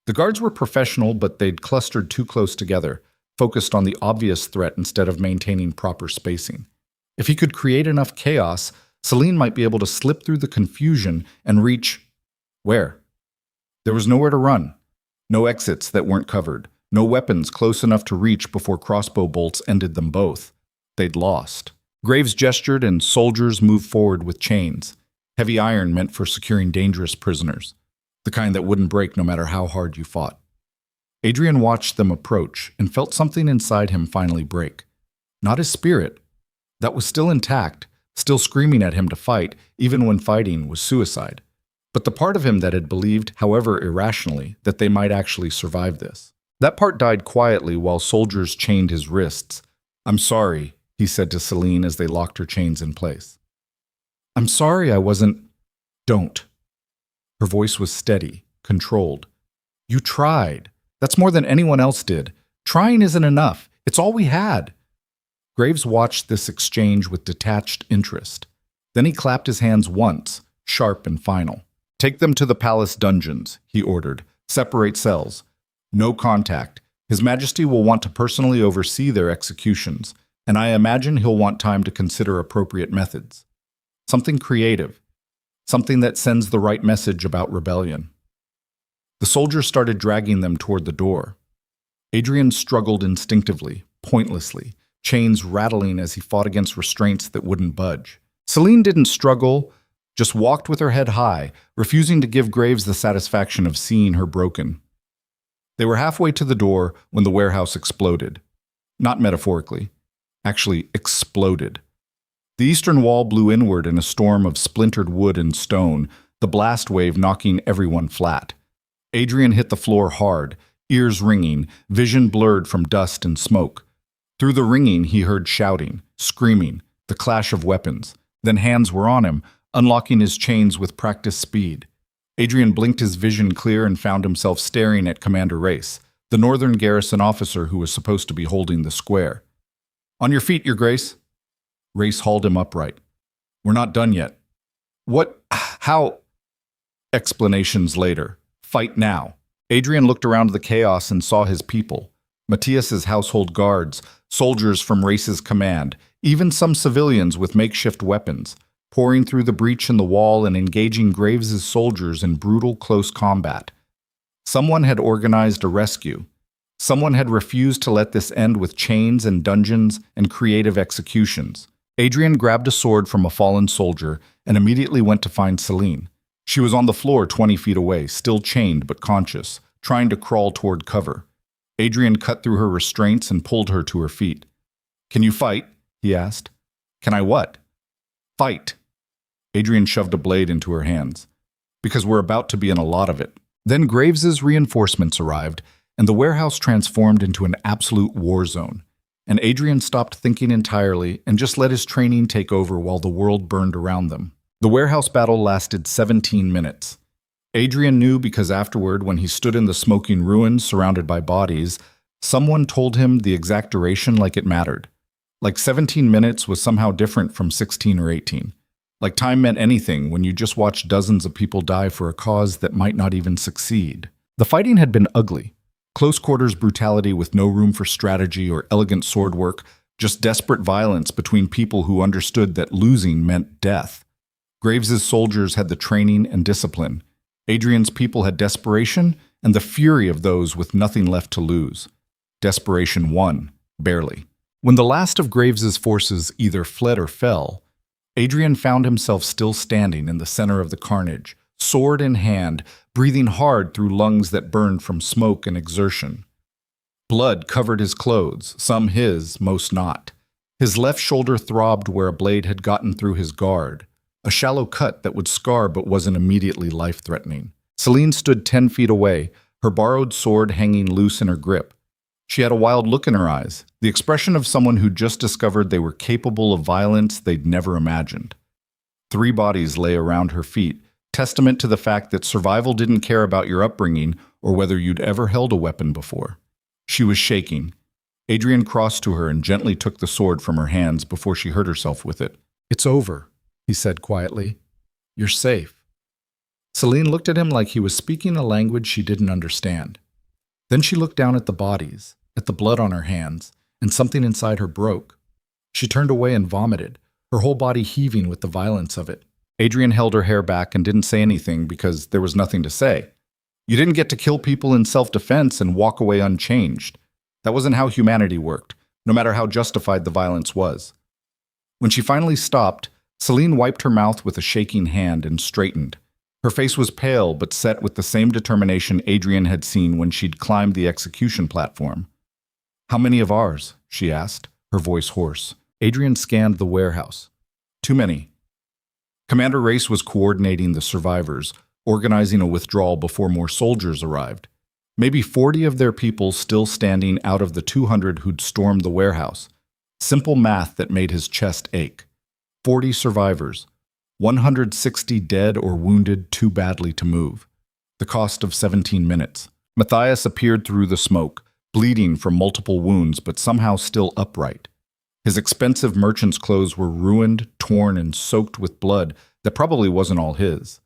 The guards were professional, but they'd clustered too close together, focused on the obvious threat instead of maintaining proper spacing. If he could create enough chaos, Celine might be able to slip through the confusion and reach... where? There was nowhere to run. No exits that weren't covered. No weapons close enough to reach before crossbow bolts ended them both. They'd lost. Graves gestured and soldiers moved forward with chains. Heavy iron meant for securing dangerous prisoners. The kind that wouldn't break no matter how hard you fought. Adrian watched them approach and felt something inside him finally break. Not his spirit. That was still intact, still screaming at him to fight, even when fighting was suicide. But the part of him that had believed, however irrationally, that they might actually survive this. That part died quietly while soldiers chained his wrists. "I'm sorry," he said to Celine as they locked her chains in place. "I'm sorry I wasn't..." "Don't." Her voice was steady, controlled. "You tried. That's more than anyone else did. Trying isn't enough. It's all we had." Graves watched this exchange with detached interest. Then he clapped his hands once, sharp and final. "Take them to the palace dungeons," he ordered. "Separate cells. No contact. His Majesty will want to personally oversee their executions, and I imagine he'll want time to consider appropriate methods. Something creative. Something that sends the right message about rebellion." The soldiers started dragging them toward the door. Adrian struggled instinctively, pointlessly, chains rattling as he fought against restraints that wouldn't budge. Celine didn't struggle, just walked with her head high, refusing to give Graves the satisfaction of seeing her broken. They were halfway to the door when the warehouse exploded. Not metaphorically. Actually exploded. The eastern wall blew inward in a storm of splintered wood and stone, the blast wave knocking everyone flat. Adrian hit the floor hard, ears ringing, vision blurred from dust and smoke. Through the ringing, he heard shouting, screaming, the clash of weapons. Then hands were on him, unlocking his chains with practiced speed. Adrian blinked his vision clear and found himself staring at Commander Race, the northern garrison officer who was supposed to be holding the square. "On your feet, Your Grace." Race hauled him upright. "We're not done yet." "What? How?" Explanations later. "Fight now." Adrian looked around the chaos and saw his people. Matthias's household guards, soldiers from Race's command, even some civilians with makeshift weapons, pouring through the breach in the wall and engaging Graves's soldiers in brutal close combat. Someone had organized a rescue. Someone had refused to let this end with chains and dungeons and creative executions. Adrian grabbed a sword from a fallen soldier and immediately went to find Celine. She was on the floor 20 feet away, still chained but conscious, trying to crawl toward cover. Adrian cut through her restraints and pulled her to her feet. "Can you fight?" he asked. "Can I what?" "Fight." Adrian shoved a blade into her hands. "Because we're about to be in a lot of it." Then Graves's reinforcements arrived, and the warehouse transformed into an absolute war zone. And Adrian stopped thinking entirely and just let his training take over while the world burned around them. The warehouse battle lasted 17 minutes. Adrian knew because afterward, when he stood in the smoking ruins surrounded by bodies, someone told him the exact duration like it mattered. Like 17 minutes was somehow different from 16 or 18. Like time meant anything when you just watched dozens of people die for a cause that might not even succeed. The fighting had been ugly. Close quarters brutality with no room for strategy or elegant sword work, just desperate violence between people who understood that losing meant death. Graves's soldiers had the training and discipline. Adrian's people had desperation and the fury of those with nothing left to lose. Desperation won, barely. When the last of Graves's forces either fled or fell, Adrian found himself still standing in the center of the carnage, sword in hand, breathing hard through lungs that burned from smoke and exertion. Blood covered his clothes, some his, most not. His left shoulder throbbed where a blade had gotten through his guard, a shallow cut that would scar but wasn't immediately life-threatening. Celine stood 10 feet away, her borrowed sword hanging loose in her grip. She had a wild look in her eyes, the expression of someone who just discovered they were capable of violence they'd never imagined. 3 bodies lay around her feet, testament to the fact that survival didn't care about your upbringing or whether you'd ever held a weapon before. She was shaking. Adrian crossed to her and gently took the sword from her hands before she hurt herself with it. "It's over," he said quietly. "You're safe." Celine looked at him like he was speaking a language she didn't understand. Then she looked down at the bodies, at the blood on her hands, and something inside her broke. She turned away and vomited, her whole body heaving with the violence of it. Adrian held her hair back and didn't say anything because there was nothing to say. You didn't get to kill people in self-defense and walk away unchanged. That wasn't how humanity worked, no matter how justified the violence was. When she finally stopped, Celine wiped her mouth with a shaking hand and straightened. Her face was pale but set with the same determination Adrian had seen when she'd climbed the execution platform. "How many of ours?" she asked, her voice hoarse. Adrian scanned the warehouse. "Too many." Commander Race was coordinating the survivors, organizing a withdrawal before more soldiers arrived. Maybe 40 of their people still standing out of the 200 who'd stormed the warehouse. Simple math that made his chest ache. 40 survivors. 160 dead or wounded too badly to move. The cost of 17 minutes. Matthias appeared through the smoke, bleeding from multiple wounds but somehow still upright. His expensive merchant's clothes were ruined, torn, and soaked with blood that probably wasn't all his.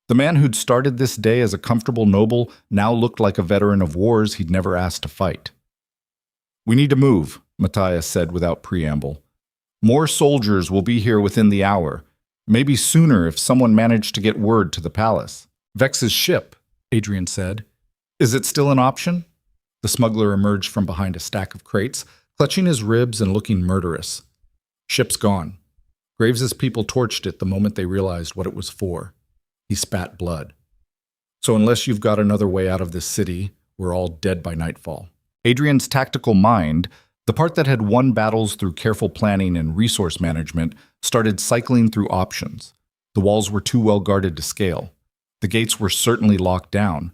The man who'd started this day as a comfortable noble now looked like a veteran of wars he'd never asked to fight. "We need to move," Matthias said without preamble. "More soldiers will be here within the hour. Maybe sooner if someone managed to get word to the palace." "Vex's ship," Adrian said. "Is it still an option?" The smuggler emerged from behind a stack of crates, clutching his ribs and looking murderous. "Ship's gone. Graves's people torched it the moment they realized what it was for." He spat blood. "So unless you've got another way out of this city, we're all dead by nightfall." Adrian's tactical mind, the part that had won battles through careful planning and resource management, started cycling through options. The walls were too well guarded to scale. The gates were certainly locked down.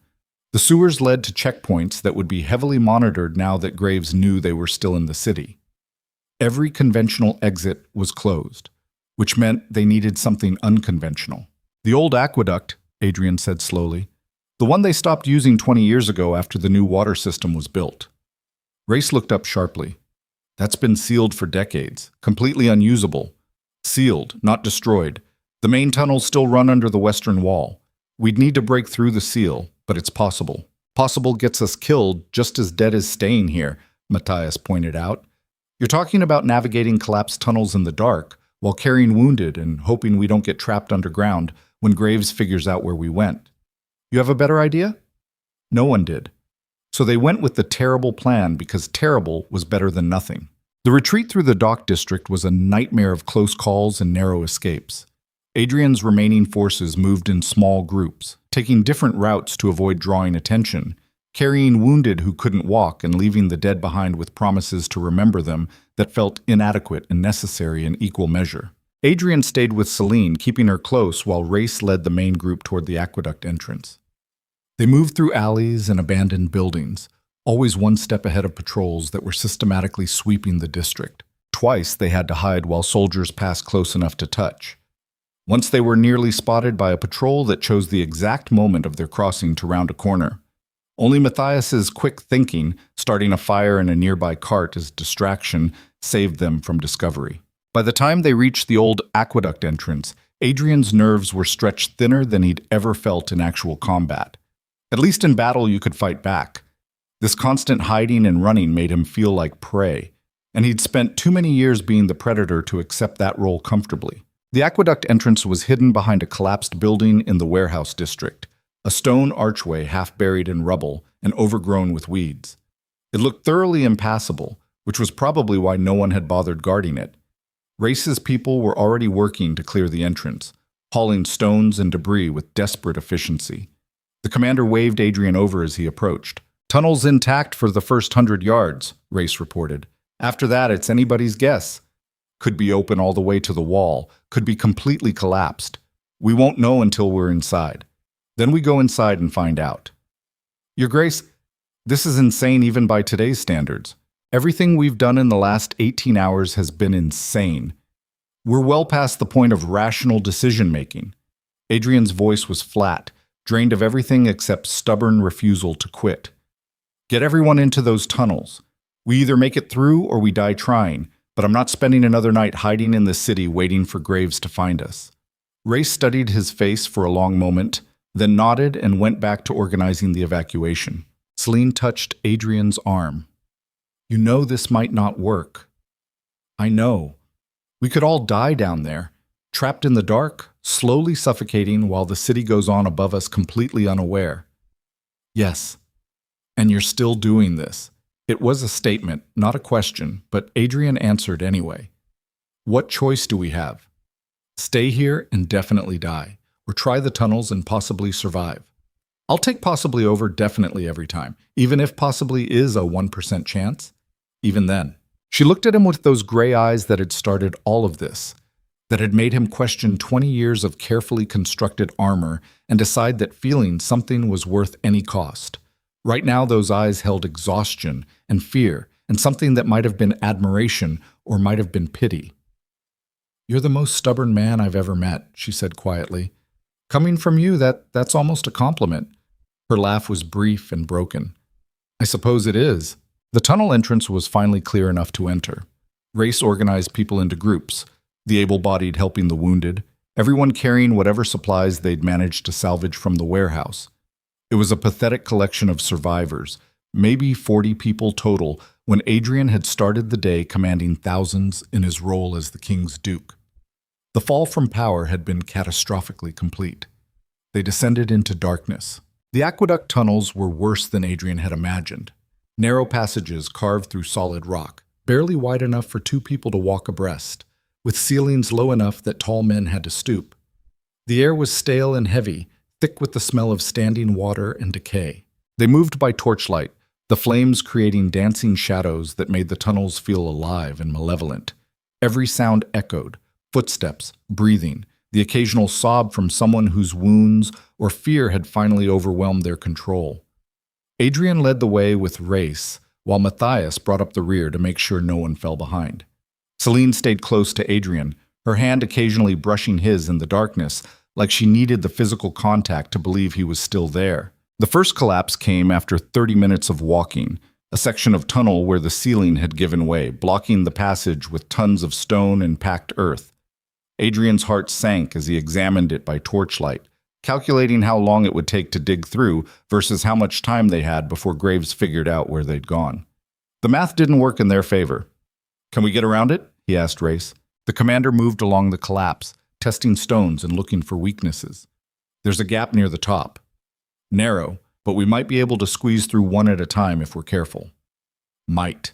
The sewers led to checkpoints that would be heavily monitored now that Graves knew they were still in the city. Every conventional exit was closed, which meant they needed something unconventional. "The old aqueduct," Adrian said slowly. "The one they stopped using 20 years ago after the new water system was built." Race looked up sharply. "That's been sealed for decades, completely unusable. Sealed, not destroyed. The main tunnels still run under the western wall. We'd need to break through the seal, but it's possible. Possible gets us killed just as dead as staying here," Matthias pointed out. "You're talking about navigating collapsed tunnels in the dark while carrying wounded and hoping we don't get trapped underground when Graves figures out where we went. You have a better idea?" No one did. So they went with the terrible plan because terrible was better than nothing. The retreat through the dock district was a nightmare of close calls and narrow escapes. Adrian's remaining forces moved in small groups, taking different routes to avoid drawing attention, carrying wounded who couldn't walk and leaving the dead behind with promises to remember them that felt inadequate and necessary in equal measure. Adrian stayed with Celine, keeping her close while Race led the main group toward the aqueduct entrance. They moved through alleys and abandoned buildings, always one step ahead of patrols that were systematically sweeping the district. Twice they had to hide while soldiers passed close enough to touch. Once they were nearly spotted by a patrol that chose the exact moment of their crossing to round a corner. Only Matthias's quick thinking, starting a fire in a nearby cart as distraction, saved them from discovery. By the time they reached the old aqueduct entrance, Adrian's nerves were stretched thinner than he'd ever felt in actual combat. At least in battle you could fight back. This constant hiding and running made him feel like prey, and he'd spent too many years being the predator to accept that role comfortably. The aqueduct entrance was hidden behind a collapsed building in the warehouse district, a stone archway half buried in rubble and overgrown with weeds. It looked thoroughly impassable, which was probably why no one had bothered guarding it. Race's people were already working to clear the entrance, hauling stones and debris with desperate efficiency. The commander waved Adrian over as he approached. "Tunnel's intact for the first 100 yards, Race reported. After that, it's anybody's guess. Could be open all the way to the wall, could be completely collapsed. We won't know until we're inside. Then we go inside and find out." "Your Grace, this is insane even by today's standards. Everything we've done in the last 18 hours has been insane. We're well past the point of rational decision-making." Adrian's voice was flat, drained of everything except stubborn refusal to quit. "Get everyone into those tunnels. We either make it through or we die trying, but I'm not spending another night hiding in the city waiting for Graves to find us." Race studied his face for a long moment, then nodded and went back to organizing the evacuation. Celine touched Adrian's arm. "You know this might not work." "I know. We could all die down there, trapped in the dark, slowly suffocating while the city goes on above us completely unaware." "Yes, and you're still doing this." It was a statement, not a question, but Adrian answered anyway. "What choice do we have? Stay here and definitely die, or try the tunnels and possibly survive. I'll take possibly over definitely every time, even if possibly is a 1% chance. Even then." She looked at him with those gray eyes that had started all of this, that had made him question 20 years of carefully constructed armor and decide that feeling something was worth any cost. Right now, those eyes held exhaustion and fear and something that might have been admiration or might have been pity. "You're the most stubborn man I've ever met," she said quietly. "Coming from you, that's almost a compliment." Her laugh was brief and broken. "I suppose it is." The tunnel entrance was finally clear enough to enter. Race organized people into groups, the able-bodied helping the wounded, everyone carrying whatever supplies they'd managed to salvage from the warehouse. It was a pathetic collection of survivors, maybe 40 people total, when Adrian had started the day commanding thousands in his role as the king's duke. The fall from power had been catastrophically complete. They descended into darkness. The aqueduct tunnels were worse than Adrian had imagined. Narrow passages carved through solid rock, barely wide enough for two people to walk abreast, with ceilings low enough that tall men had to stoop. The air was stale and heavy, thick with the smell of standing water and decay. They moved by torchlight, the flames creating dancing shadows that made the tunnels feel alive and malevolent. Every sound echoed, footsteps, breathing, the occasional sob from someone whose wounds or fear had finally overwhelmed their control. Adrian led the way with Race, while Matthias brought up the rear to make sure no one fell behind. Celine stayed close to Adrian, her hand occasionally brushing his in the darkness, like she needed the physical contact to believe he was still there. The first collapse came after 30 minutes of walking, a section of tunnel where the ceiling had given way, blocking the passage with tons of stone and packed earth. Adrian's heart sank as he examined it by torchlight, calculating how long it would take to dig through versus how much time they had before Graves figured out where they'd gone. The math didn't work in their favor. "Can we get around it?" he asked Race. The commander moved along the collapse, testing stones and looking for weaknesses. "There's a gap near the top. Narrow, but we might be able to squeeze through one at a time if we're careful." Might.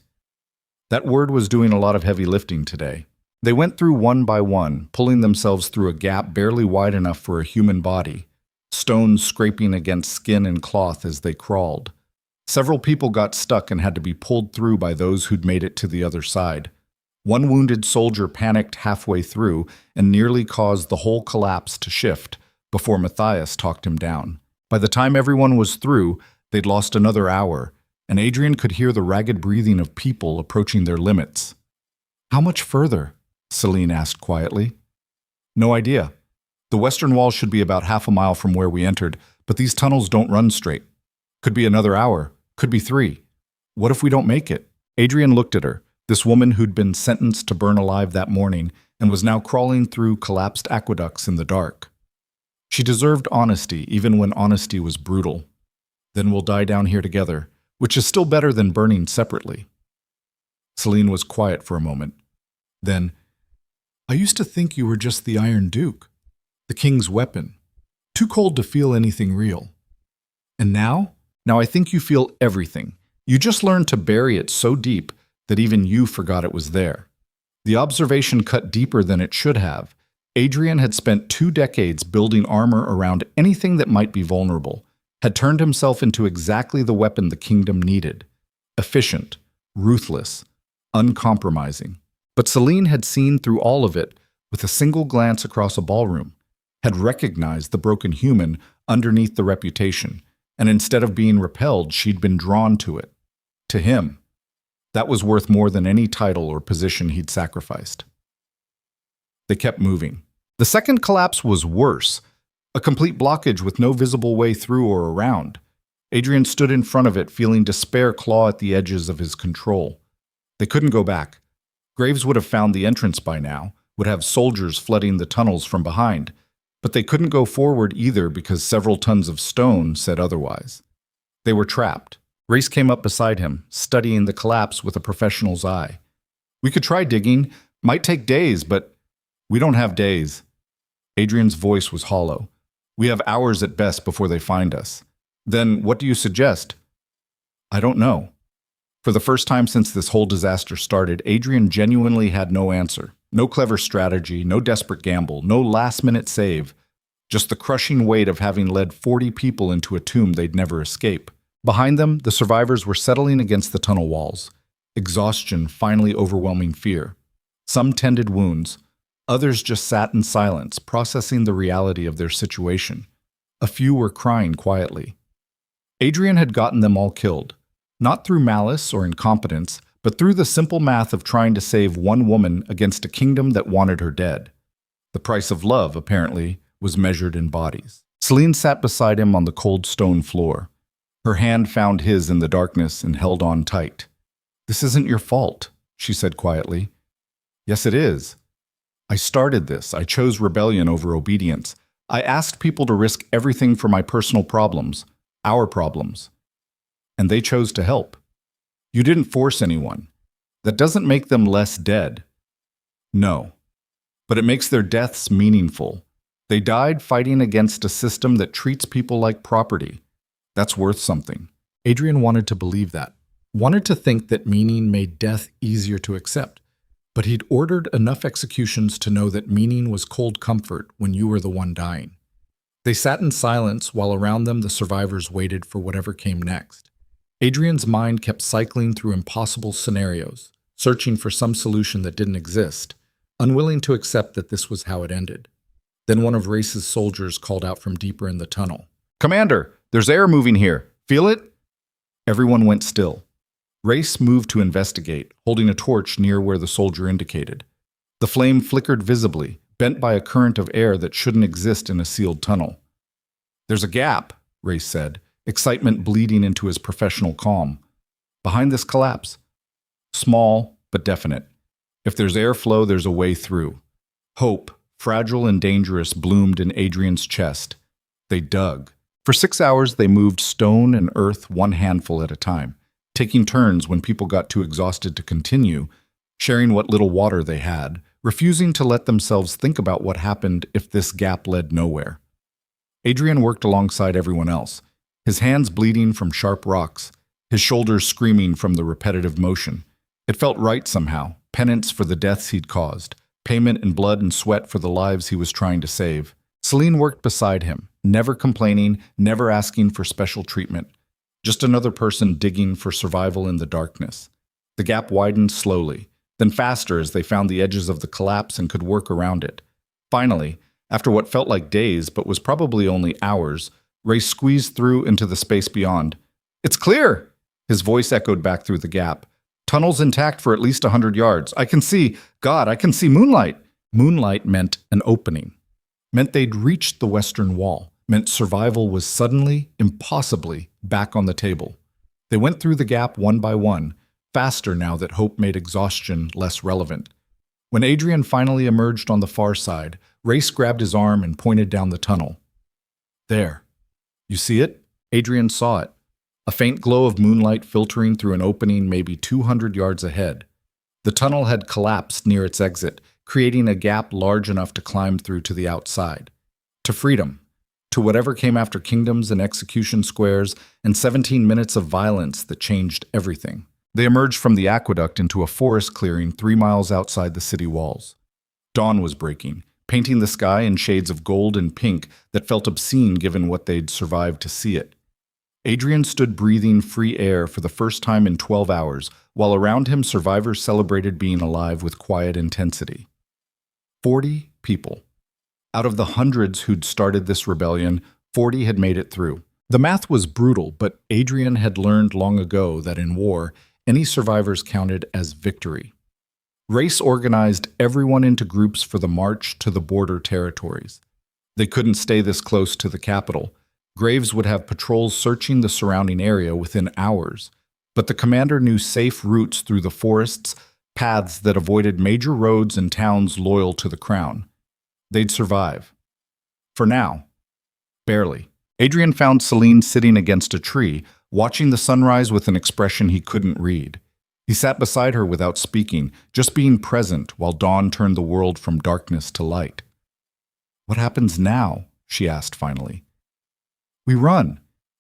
That word was doing a lot of heavy lifting today. They went through one by one, pulling themselves through a gap barely wide enough for a human body, stones scraping against skin and cloth as they crawled. Several people got stuck and had to be pulled through by those who'd made it to the other side. One wounded soldier panicked halfway through and nearly caused the whole collapse to shift before Matthias talked him down. By the time everyone was through, they'd lost another hour, and Adrian could hear the ragged breathing of people approaching their limits. "How much further?" Celine asked quietly. "No idea. The western wall should be about half a mile from where we entered, but these tunnels don't run straight. Could be another hour, could be 3. What if we don't make it?" Adrian looked at her, this woman who'd been sentenced to burn alive that morning and was now crawling through collapsed aqueducts in the dark. She deserved honesty, even when honesty was brutal. "Then we'll die down here together, which is still better than burning separately." Celine was quiet for a moment. Then, "I used to think you were just the Iron Duke, the king's weapon. Too cold to feel anything real. And now? Now I think you feel everything. You just learned to bury it so deep that even you forgot it was there. The observation cut deeper than it should have. Adrian had spent 2 decades building armor around anything that might be vulnerable, had turned himself into exactly the weapon the kingdom needed. Efficient, ruthless, uncompromising. But Celine had seen through all of it with a single glance across a ballroom, had recognized the broken human underneath the reputation, and instead of being repelled, she'd been drawn to it. To him. That was worth more than any title or position he'd sacrificed. They kept moving. The second collapse was worse, a complete blockage with no visible way through or around. Adrian stood in front of it, feeling despair claw at the edges of his control. They couldn't go back. Graves would have found the entrance by now, would have soldiers flooding the tunnels from behind, but they couldn't go forward either because several tons of stone said otherwise. They were trapped. Race came up beside him, studying the collapse with a professional's eye. "We could try digging. Might take days, but we don't have days." Adrian's voice was hollow. "We have hours at best before they find us. Then what do you suggest?" "I don't know." For the first time since this whole disaster started, Adrian genuinely had no answer. No clever strategy, no desperate gamble, no last-minute save. Just the crushing weight of having led 40 people into a tomb they'd never escape. Behind them, the survivors were settling against the tunnel walls. Exhaustion finally overwhelming fear. Some tended wounds. Others just sat in silence, processing the reality of their situation. A few were crying quietly. Adrian had gotten them all killed. Not through malice or incompetence, but through the simple math of trying to save one woman against a kingdom that wanted her dead. The price of love, apparently, was measured in bodies. Celine sat beside him on the cold stone floor. Her hand found his in the darkness and held on tight. "This isn't your fault," she said quietly. "Yes, it is. I started this. I chose rebellion over obedience. I asked people to risk everything for my personal problems, our problems. And they chose to help. You didn't force anyone. That doesn't make them less dead. No. But it makes their deaths meaningful. They died fighting against a system that treats people like property. That's worth something." Adrian wanted to believe that, wanted to think that meaning made death easier to accept. But he'd ordered enough executions to know that meaning was cold comfort when you were the one dying. They sat in silence while around them the survivors waited for whatever came next. Adrian's mind kept cycling through impossible scenarios, searching for some solution that didn't exist, unwilling to accept that this was how it ended. Then one of Race's soldiers called out from deeper in the tunnel. "Commander, there's air moving here. Feel it?" Everyone went still. Race moved to investigate, holding a torch near where the soldier indicated. The flame flickered visibly, bent by a current of air that shouldn't exist in a sealed tunnel. "There's a gap," Race said, excitement bleeding into his professional calm. "Behind this collapse. Small, but definite. If there's airflow, there's a way through." Hope, fragile and dangerous, bloomed in Adrian's chest. They dug. For 6 hours, they moved stone and earth one handful at a time, taking turns when people got too exhausted to continue, sharing what little water they had, refusing to let themselves think about what happened if this gap led nowhere. Adrian worked alongside everyone else, his hands bleeding from sharp rocks, his shoulders screaming from the repetitive motion. It felt right somehow, penance for the deaths he'd caused, payment in blood and sweat for the lives he was trying to save. Celine worked beside him, never complaining, never asking for special treatment. Just another person digging for survival in the darkness. The gap widened slowly, then faster as they found the edges of the collapse and could work around it. Finally, after what felt like days but was probably only hours, Ray squeezed through into the space beyond. "It's clear!" His voice echoed back through the gap. "Tunnel's intact for at least 100 yards. I can see moonlight." Moonlight meant an opening. Meant they'd reached the western wall. Meant survival was suddenly, impossibly, back on the table. They went through the gap one by one, faster now that hope made exhaustion less relevant. When Adrian finally emerged on the far side, Race grabbed his arm and pointed down the tunnel. "There. You see it?" Adrian saw it. A faint glow of moonlight filtering through an opening maybe 200 yards ahead. The tunnel had collapsed near its exit, creating a gap large enough to climb through to the outside. To freedom. to whatever came after kingdoms and execution squares and 17 minutes of violence that changed everything. They emerged from the aqueduct into a forest clearing 3 miles outside the city walls. Dawn was breaking, painting the sky in shades of gold and pink that felt obscene given what they'd survived to see it. Adrian stood breathing free air for the first time in 12 hours, while around him survivors celebrated being alive with quiet intensity. 40 people. Out of the hundreds who'd started this rebellion, 40 had made it through. The math was brutal, but Adrian had learned long ago that in war, any survivors counted as victory. Race organized everyone into groups for the march to the border territories. They couldn't stay this close to the capital. Graves would have patrols searching the surrounding area within hours, but the commander knew safe routes through the forests, paths that avoided major roads and towns loyal to the crown. They'd survive. For now. Barely. Adrian found Celine sitting against a tree, watching the sunrise with an expression he couldn't read. He sat beside her without speaking, just being present while dawn turned the world from darkness to light. "What happens now?" she asked finally. "We run.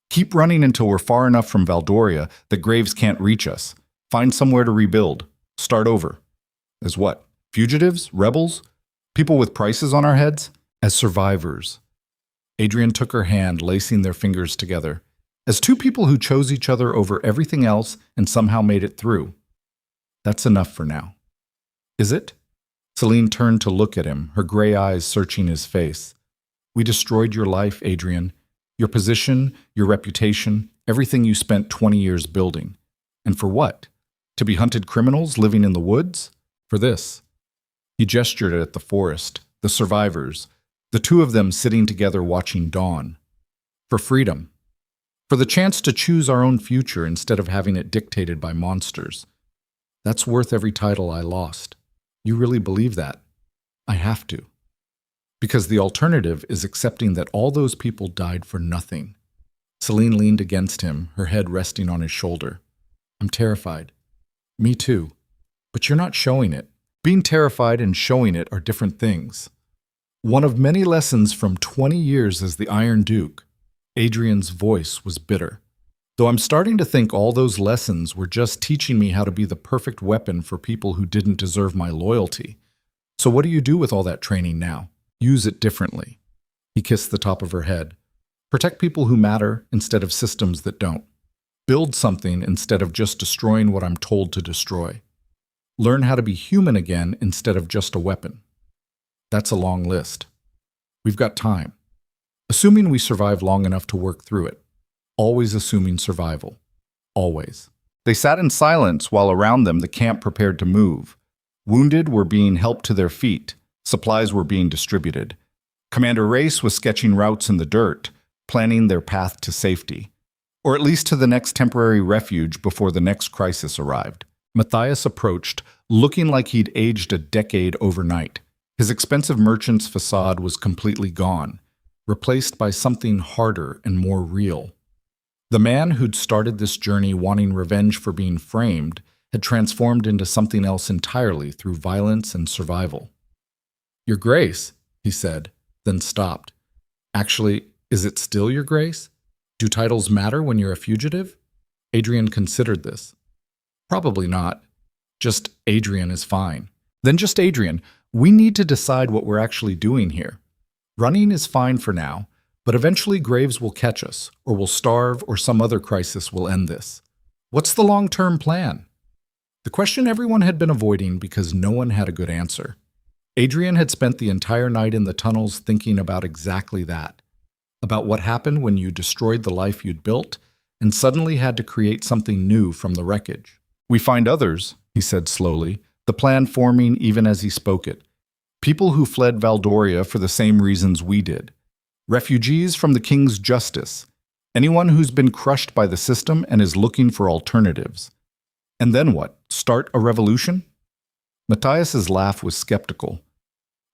Keep running until we're far enough from Valdoria that Graves can't reach us. Find somewhere to rebuild. Start over." As what? Fugitives? Rebels? People with prices on our heads? As survivors. Adrian took her hand, lacing their fingers together. As two people who chose each other over everything else and somehow made it through. That's enough for now. Is it? Celine turned to look at him, her gray eyes searching his face. "We destroyed your life, Adrian. Your position, your reputation, everything you spent 20 years building. And for what? To be hunted criminals living in the woods? For this." He gestured at the forest, the survivors, the two of them sitting together watching dawn. For freedom. For the chance to choose our own future instead of having it dictated by monsters. That's worth every title I lost. You really believe that? I have to. Because the alternative is accepting that all those people died for nothing. Celine leaned against him, her head resting on his shoulder. "I'm terrified." "Me too. But you're not showing it. Being terrified and showing it are different things." One of many lessons from 20 years as the Iron Duke, Adrian's voice was bitter. "Though I'm starting to think all those lessons were just teaching me how to be the perfect weapon for people who didn't deserve my loyalty. So what do you do with all that training now? Use it differently." He kissed the top of her head. "Protect people who matter instead of systems that don't. Build something instead of just destroying what I'm told to destroy. Learn how to be human again instead of just a weapon." That's a long list. We've got time. Assuming we survive long enough to work through it. Always assuming survival. Always. They sat in silence while around them the camp prepared to move. Wounded were being helped to their feet. Supplies were being distributed. Commander Race was sketching routes in the dirt, planning their path to safety. Or at least to the next temporary refuge before the next crisis arrived. Matthias approached, looking like he'd aged a decade overnight. His expensive merchant's facade was completely gone, replaced by something harder and more real. The man who'd started this journey wanting revenge for being framed had transformed into something else entirely through violence and survival. "Your Grace," he said, then stopped. "Actually, is it still Your Grace? Do titles matter when you're a fugitive?" Adrian considered this. "Probably not. Just Adrian is fine." "Then just Adrian. We need to decide what we're actually doing here. Running is fine for now, but eventually Graves will catch us, or we'll starve, or some other crisis will end this. What's the long-term plan?" The question everyone had been avoiding because no one had a good answer. Adrian had spent the entire night in the tunnels thinking about exactly that. About what happened when you destroyed the life you'd built and suddenly had to create something new from the wreckage. "We find others," he said slowly, the plan forming even as he spoke it. "People who fled Valdoria for the same reasons we did. Refugees from the king's justice. Anyone who's been crushed by the system and is looking for alternatives. And then what? Start a revolution?" Matthias's laugh was skeptical.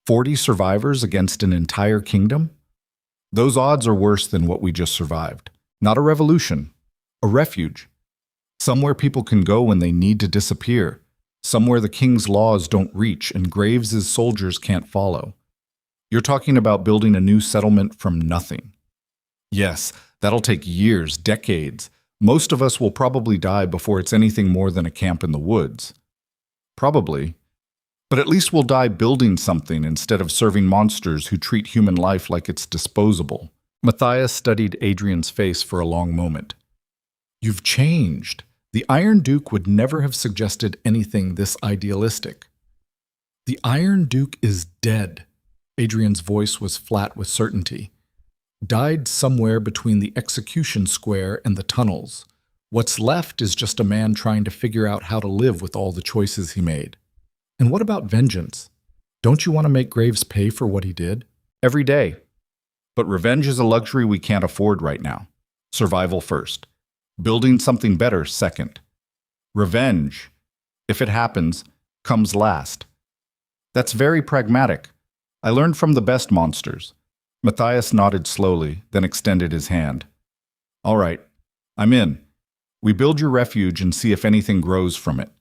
40 survivors against an entire kingdom? Those odds are worse than what we just survived. Not a revolution. A refuge. Somewhere people can go when they need to disappear. Somewhere the king's laws don't reach and Graves's soldiers can't follow. You're talking about building a new settlement from nothing. Yes, that'll take years, decades. Most of us will probably die before it's anything more than a camp in the woods. Probably. But at least we'll die building something instead of serving monsters who treat human life like it's disposable. Matthias studied Adrian's face for a long moment. You've changed. The Iron Duke would never have suggested anything this idealistic. The Iron Duke is dead. Adrian's voice was flat with certainty. Died somewhere between the execution square and the tunnels. What's left is just a man trying to figure out how to live with all the choices he made. And what about vengeance? Don't you want to make Graves pay for what he did? Every day. But revenge is a luxury we can't afford right now. Survival first. Building something better second. Revenge, if it happens, comes last. That's very pragmatic. I learned from the best monsters. Matthias nodded slowly, then extended his hand. All right, I'm in. We build your refuge and see if anything grows from it.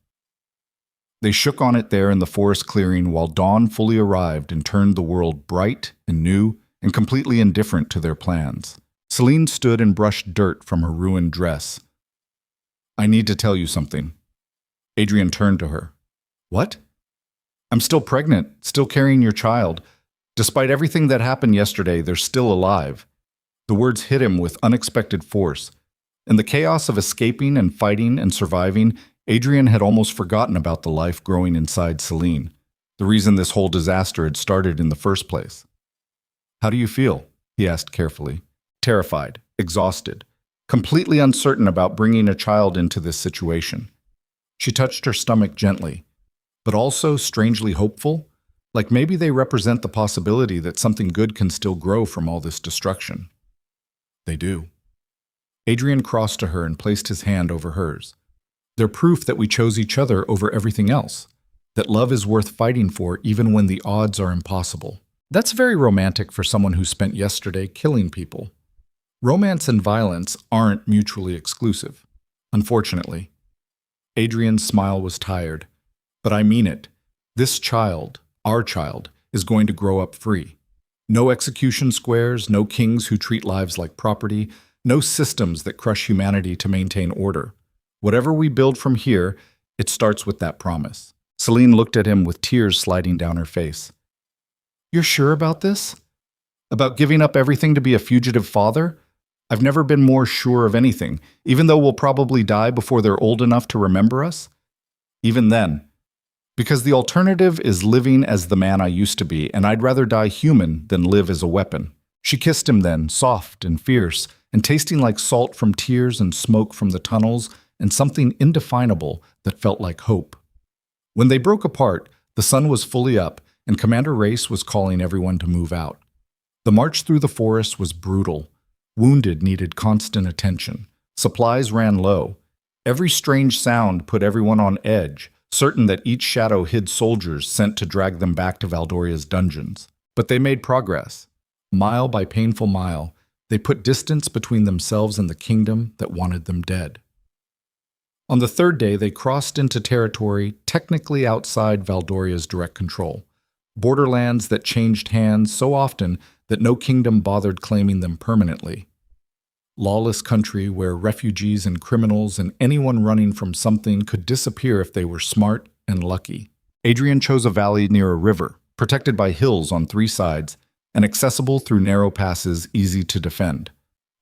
They shook on it there in the forest clearing while dawn fully arrived and turned the world bright and new and completely indifferent to their plans. Celine stood and brushed dirt from her ruined dress. I need to tell you something. Adrian turned to her. What? I'm still pregnant, still carrying your child. Despite everything that happened yesterday, they're still alive. The words hit him with unexpected force. In the chaos of escaping and fighting and surviving, Adrian had almost forgotten about the life growing inside Celine, the reason this whole disaster had started in the first place. How do you feel? He asked carefully. Terrified, exhausted, completely uncertain about bringing a child into this situation. She touched her stomach gently, but also strangely hopeful, like maybe they represent the possibility that something good can still grow from all this destruction. They do. Adrian crossed to her and placed his hand over hers. They're proof that we chose each other over everything else, that love is worth fighting for even when the odds are impossible. That's very romantic for someone who spent yesterday killing people. Romance and violence aren't mutually exclusive, unfortunately. Adrian's smile was tired. But I mean it. This child, our child, is going to grow up free. No execution squares, no kings who treat lives like property, no systems that crush humanity to maintain order. Whatever we build from here, it starts with that promise. Celine looked at him with tears sliding down her face. You're sure about this? About giving up everything to be a fugitive father? I've never been more sure of anything, even though we'll probably die before they're old enough to remember us. Even then. Because the alternative is living as the man I used to be, and I'd rather die human than live as a weapon. She kissed him then, soft and fierce, and tasting like salt from tears and smoke from the tunnels, and something indefinable that felt like hope. When they broke apart, the sun was fully up, and Commander Race was calling everyone to move out. The march through the forest was brutal. Wounded needed constant attention. Supplies ran low. Every strange sound put everyone on edge, certain that each shadow hid soldiers sent to drag them back to Valdoria's dungeons. But they made progress. Mile by painful mile, they put distance between themselves and the kingdom that wanted them dead. On the third day, they crossed into territory technically outside Valdoria's direct control, borderlands that changed hands so often that no kingdom bothered claiming them permanently. Lawless country where refugees and criminals and anyone running from something could disappear if they were smart and lucky. Adrian chose a valley near a river, protected by hills on 3 sides, and accessible through narrow passes easy to defend.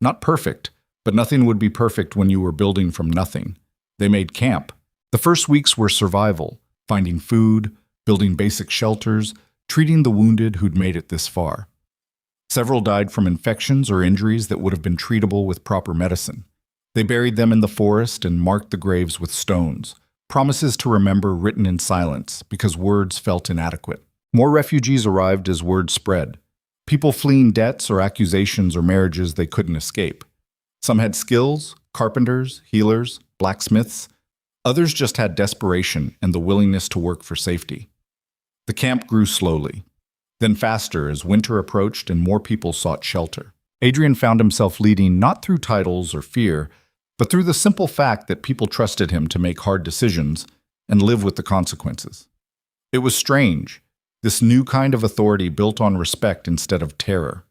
Not perfect, but nothing would be perfect when you were building from nothing. They made camp. The first weeks were survival, finding food, building basic shelters, treating the wounded who'd made it this far. Several died from infections or injuries that would have been treatable with proper medicine. They buried them in the forest and marked the graves with stones, promises to remember written in silence because words felt inadequate. More refugees arrived as word spread. People fleeing debts or accusations or marriages they couldn't escape. Some had skills, carpenters, healers, blacksmiths. Others just had desperation and the willingness to work for safety. The camp grew slowly, then faster as winter approached and more people sought shelter. Adrian found himself leading not through titles or fear, but through the simple fact that people trusted him to make hard decisions and live with the consequences. It was strange, this new kind of authority built on respect instead of terror.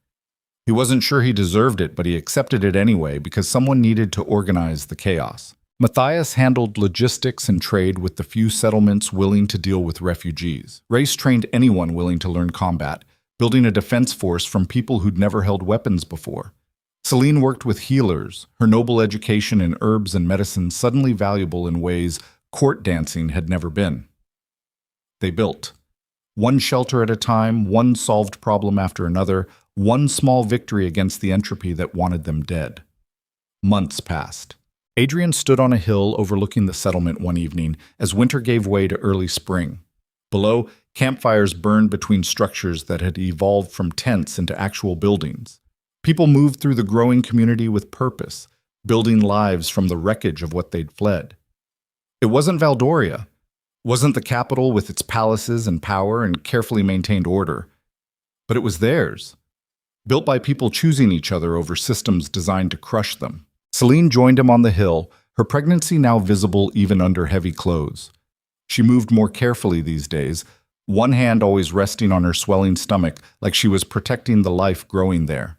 He wasn't sure he deserved it, but he accepted it anyway because someone needed to organize the chaos. Matthias handled logistics and trade with the few settlements willing to deal with refugees. Race trained anyone willing to learn combat, building a defense force from people who'd never held weapons before. Celine worked with healers, her noble education in herbs and medicine suddenly valuable in ways court dancing had never been. They built. One shelter at a time, one solved problem after another, one small victory against the entropy that wanted them dead. Months passed. Adrian stood on a hill overlooking the settlement one evening as winter gave way to early spring. Below, campfires burned between structures that had evolved from tents into actual buildings. People moved through the growing community with purpose, building lives from the wreckage of what they'd fled. It wasn't Valdoria, wasn't the capital with its palaces and power and carefully maintained order, but it was theirs, built by people choosing each other over systems designed to crush them. Celine joined him on the hill, her pregnancy now visible even under heavy clothes. She moved more carefully these days, one hand always resting on her swelling stomach like she was protecting the life growing there.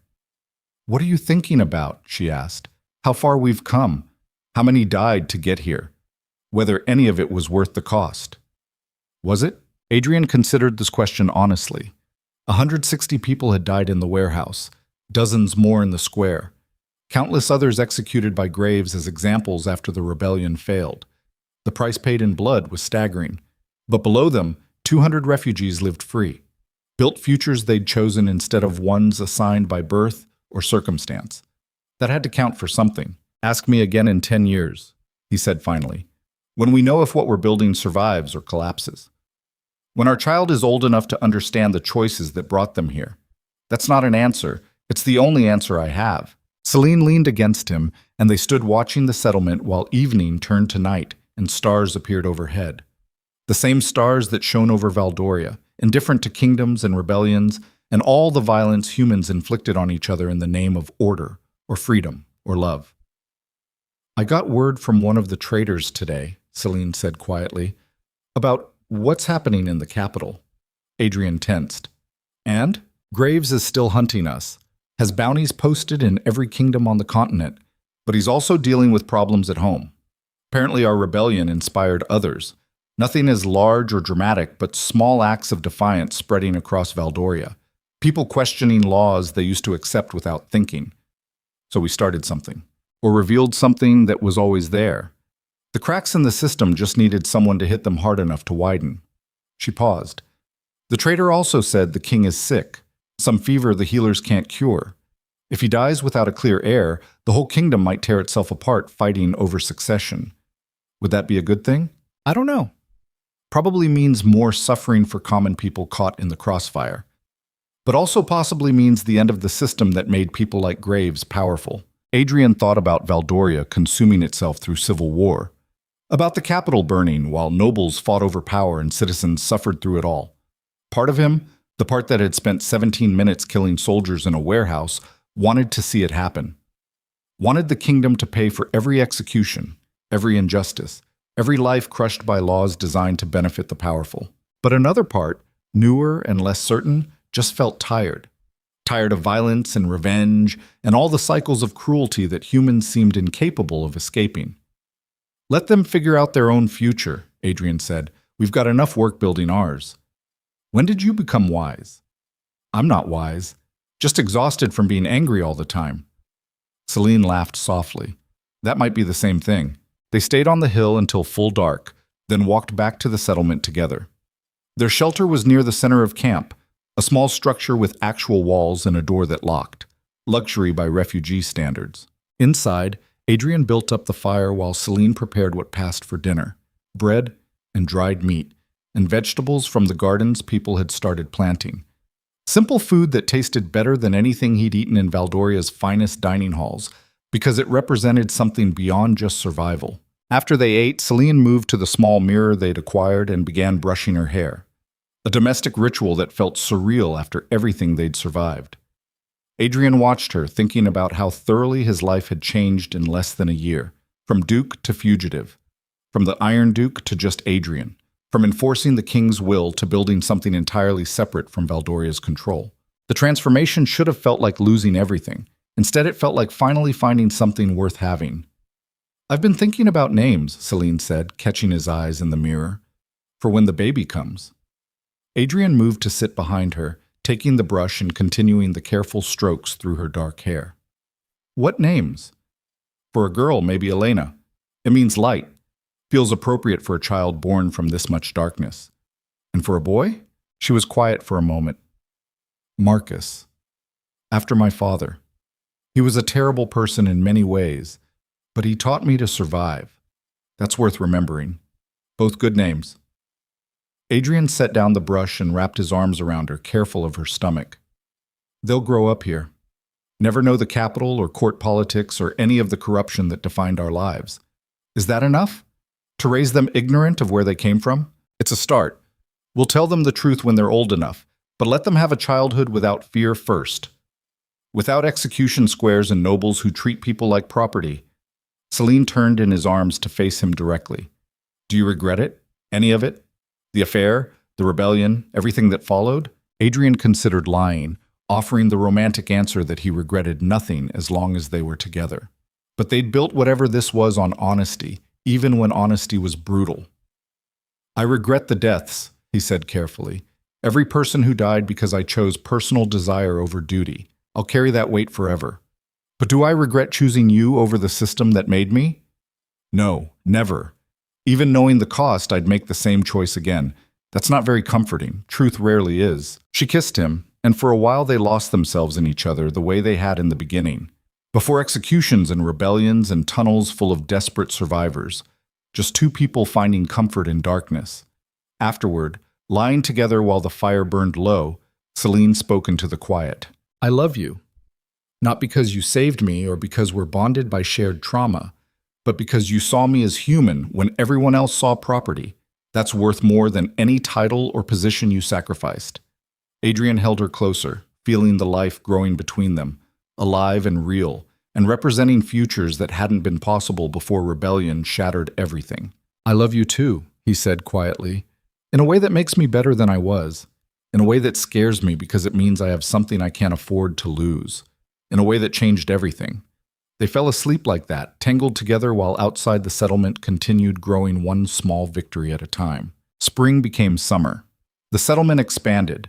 "What are you thinking about?" she asked. "How far we've come? How many died to get here? Whether any of it was worth the cost." Was it? Adrian considered this question honestly. 160 people had died in the warehouse, dozens more in the square. Countless others executed by Graves as examples after the rebellion failed. The price paid in blood was staggering. But below them, 200 refugees lived free, built futures they'd chosen instead of ones assigned by birth or circumstance. That had to count for something. "Ask me again in 10 years, he said finally, "when we know if what we're building survives or collapses. When our child is old enough to understand the choices that brought them here. That's not an answer. It's the only answer I have." Celine leaned against him, and they stood watching the settlement while evening turned to night and stars appeared overhead. The same stars that shone over Valdoria, indifferent to kingdoms and rebellions, and all the violence humans inflicted on each other in the name of order, or freedom, or love. "I got word from one of the traders today," Celine said quietly, "about what's happening in the capital." Adrian tensed. "And? Graves is still hunting us. Has bounties posted in every kingdom on the continent, but he's also dealing with problems at home. Apparently our rebellion inspired others. Nothing as large or dramatic, but small acts of defiance spreading across Valdoria. People questioning laws they used to accept without thinking. So we started something, or revealed something that was always there. The cracks in the system just needed someone to hit them hard enough to widen." She paused. "The trader also said the king is sick. Some fever the healers can't cure. If he dies without a clear heir, the whole kingdom might tear itself apart fighting over succession. Would that be a good thing? I don't know. Probably means more suffering for common people caught in the crossfire. But also possibly means the end of the system that made people like Graves powerful." Adrian thought about Valdoria consuming itself through civil war. About the capital burning while nobles fought over power and citizens suffered through it all. Part of him, the part that had spent 17 minutes killing soldiers in a warehouse, wanted to see it happen. Wanted the kingdom to pay for every execution, every injustice, every life crushed by laws designed to benefit the powerful. But another part, newer and less certain, just felt tired. Tired of violence and revenge and all the cycles of cruelty that humans seemed incapable of escaping. "Let them figure out their own future," Adrian said. "We've got enough work building ours." "When did you become wise?" "I'm not wise. Just exhausted from being angry all the time." Celine laughed softly. That might be the same thing. They stayed on the hill until full dark, then walked back to the settlement together. Their shelter was near the center of camp, a small structure with actual walls and a door that locked. Luxury by refugee standards. Inside, Adrian built up the fire while Celine prepared what passed for dinner: bread and dried meat, and vegetables from the gardens people had started planting. Simple food that tasted better than anything he'd eaten in Valdoria's finest dining halls, because it represented something beyond just survival. After they ate, Celine moved to the small mirror they'd acquired and began brushing her hair. A domestic ritual that felt surreal after everything they'd survived. Adrian watched her, thinking about how thoroughly his life had changed in less than a year, from Duke to fugitive, from the Iron Duke to just Adrian. From enforcing the king's will to building something entirely separate from Valdoria's control. The transformation should have felt like losing everything. Instead, it felt like finally finding something worth having. "I've been thinking about names," Celine said, catching his eyes in the mirror, "for when the baby comes." Adrian moved to sit behind her, taking the brush and continuing the careful strokes through her dark hair. "What names?" "For a girl, maybe Elena. It means light. Feels appropriate for a child born from this much darkness. And for a boy?" She was quiet for a moment. "Marcus. After my father. He was a terrible person in many ways, but he taught me to survive. That's worth remembering. Both good names." Adrian set down the brush and wrapped his arms around her, careful of her stomach. "They'll grow up here. Never know the capital or court politics or any of the corruption that defined our lives. Is that enough? To raise them ignorant of where they came from? It's a start. We'll tell them the truth when they're old enough, but let them have a childhood without fear first. Without execution squares and nobles who treat people like property." Celine turned in his arms to face him directly. "Do you regret it? Any of it? The affair, the rebellion, everything that followed?" Adrian considered lying, offering the romantic answer that he regretted nothing as long as they were together. But they'd built whatever this was on honesty, even when honesty was brutal. "I regret the deaths," he said carefully. "Every person who died because I chose personal desire over duty. I'll carry that weight forever. But do I regret choosing you over the system that made me? No, never. Even knowing the cost, I'd make the same choice again. That's not very comforting. Truth rarely is." She kissed him, and for a while they lost themselves in each other the way they had in the beginning. Before executions and rebellions and tunnels full of desperate survivors. Just two people finding comfort in darkness. Afterward, lying together while the fire burned low, Celine spoke into the quiet. "I love you. Not because you saved me or because we're bonded by shared trauma, but because you saw me as human when everyone else saw property. That's worth more than any title or position you sacrificed." Adrian held her closer, feeling the life growing between them, alive and real, and representing futures that hadn't been possible before rebellion shattered everything. "I love you too," he said quietly, "in a way that makes me better than I was, in a way that scares me because it means I have something I can't afford to lose, in a way that changed everything." They fell asleep like that, tangled together while outside the settlement continued growing one small victory at a time. Spring became summer. The settlement expanded.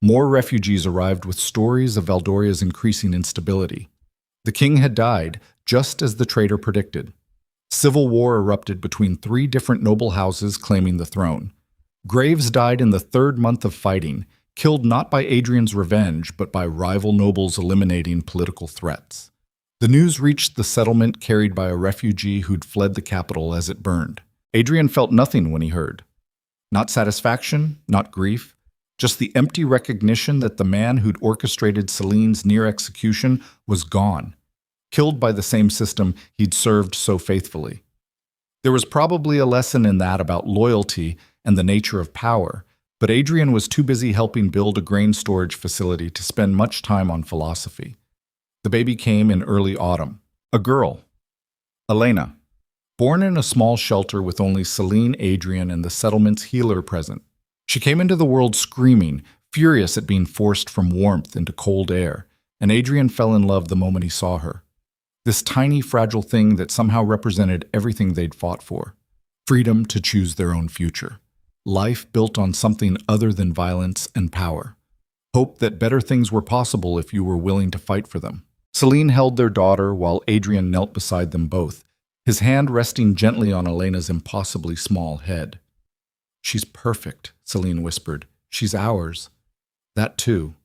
More refugees arrived with stories of Valdoria's increasing instability. The king had died, just as the traitor predicted. Civil war erupted between 3 different noble houses claiming the throne. Graves died in the 3rd month of fighting, killed not by Adrian's revenge, but by rival nobles eliminating political threats. The news reached the settlement carried by a refugee who'd fled the capital as it burned. Adrian felt nothing when he heard. Not satisfaction, not grief, just the empty recognition that the man who'd orchestrated Celine's near execution was gone, killed by the same system he'd served so faithfully. There was probably a lesson in that about loyalty and the nature of power, but Adrian was too busy helping build a grain storage facility to spend much time on philosophy. The baby came in early autumn. A girl, Elena, born in a small shelter with only Celine, Adrian, and the settlement's healer present. She came into the world screaming, furious at being forced from warmth into cold air, and Adrian fell in love the moment he saw her. This tiny, fragile thing that somehow represented everything they'd fought for. Freedom to choose their own future. Life built on something other than violence and power. Hope that better things were possible if you were willing to fight for them. Celine held their daughter while Adrian knelt beside them both, his hand resting gently on Elena's impossibly small head. "She's perfect," Celine whispered. "She's ours." That too.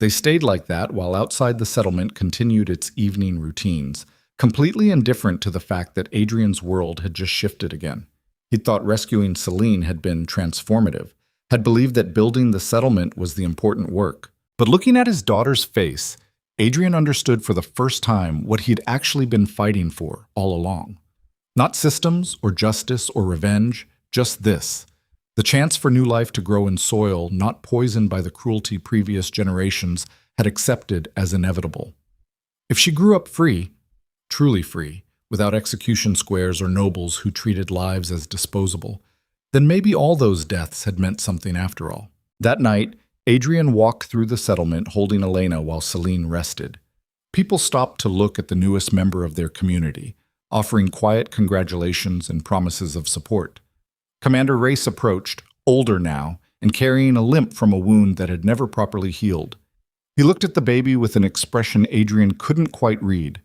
They stayed like that while outside the settlement continued its evening routines, completely indifferent to the fact that Adrian's world had just shifted again. He'd thought rescuing Celine had been transformative, had believed that building the settlement was the important work. But looking at his daughter's face, Adrian understood for the first time what he'd actually been fighting for all along. Not systems or justice or revenge, just this. The chance for new life to grow in soil not poisoned by the cruelty previous generations had accepted as inevitable. If she grew up free, truly free, without execution squares or nobles who treated lives as disposable, then maybe all those deaths had meant something after all. That night, Adrian walked through the settlement holding Elena while Celine rested. People stopped to look at the newest member of their community, offering quiet congratulations and promises of support. Commander Race approached, older now, and carrying a limp from a wound that had never properly healed. He looked at the baby with an expression Adrian couldn't quite read.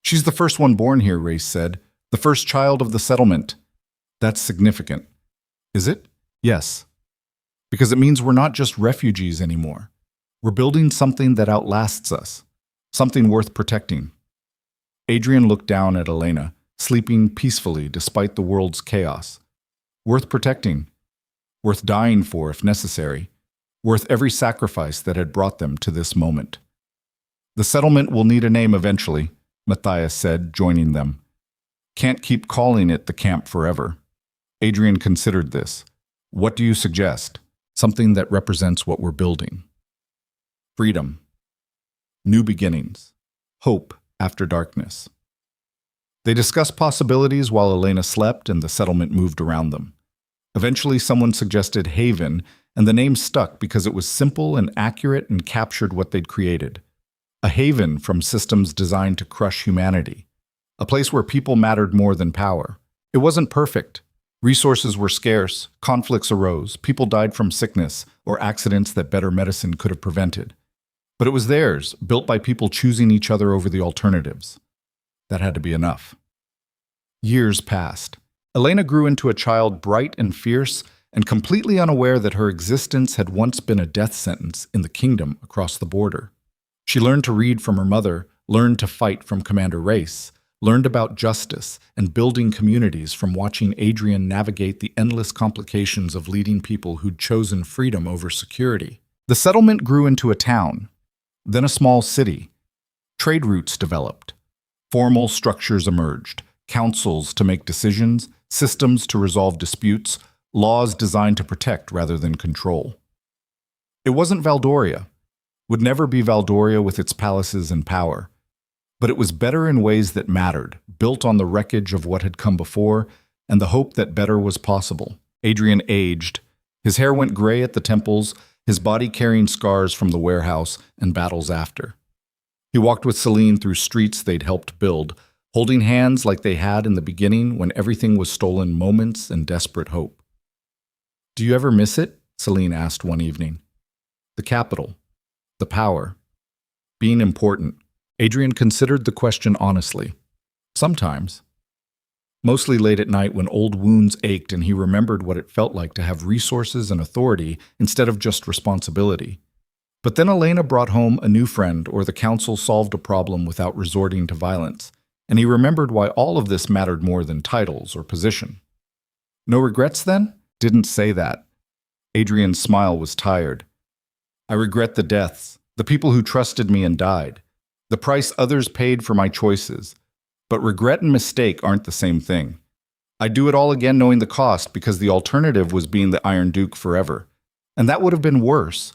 "She's the first one born here," Race said. "The first child of the settlement." "That's significant." "Is it?" "Yes. Because it means we're not just refugees anymore. We're building something that outlasts us, something worth protecting." Adrian looked down at Elena, sleeping peacefully despite the world's chaos. Worth protecting. Worth dying for if necessary. Worth every sacrifice that had brought them to this moment. "The settlement will need a name eventually," Matthias said, joining them. "Can't keep calling it the camp forever." Adrian considered this. "What do you suggest?" "Something that represents what we're building. Freedom. New beginnings. Hope after darkness." They discussed possibilities while Elena slept and the settlement moved around them. Eventually, someone suggested Haven, and the name stuck because it was simple and accurate and captured what they'd created. A haven from systems designed to crush humanity. A place where people mattered more than power. It wasn't perfect. Resources were scarce, conflicts arose, people died from sickness or accidents that better medicine could have prevented. But it was theirs, built by people choosing each other over the alternatives. That had to be enough. Years passed. Elena grew into a child bright and fierce, and completely unaware that her existence had once been a death sentence in the kingdom across the border. She learned to read from her mother, learned to fight from Commander Race, learned about justice and building communities from watching Adrian navigate the endless complications of leading people who'd chosen freedom over security. The settlement grew into a town, then a small city. Trade routes developed. Formal structures emerged, councils to make decisions, systems to resolve disputes, laws designed to protect rather than control. It wasn't Valdoria, would never be Valdoria with its palaces and power. But it was better in ways that mattered, built on the wreckage of what had come before and the hope that better was possible. Adrian aged. His hair went gray at the temples, his body carrying scars from the warehouse and battles after. He walked with Celine through streets they'd helped build, holding hands like they had in the beginning when everything was stolen moments and desperate hope. "Do you ever miss it?" Celine asked one evening. "The capital. The power. Being important." Adrian considered the question honestly. Sometimes. Mostly late at night when old wounds ached and he remembered what it felt like to have resources and authority instead of just responsibility. But then Elena brought home a new friend or the council solved a problem without resorting to violence, and he remembered why all of this mattered more than titles or position. "No regrets then?" "Didn't say that." Adrian's smile was tired. "I regret the deaths, the people who trusted me and died. The price others paid for my choices. But regret and mistake aren't the same thing. I'd do it all again knowing the cost because the alternative was being the Iron Duke forever. And that would have been worse.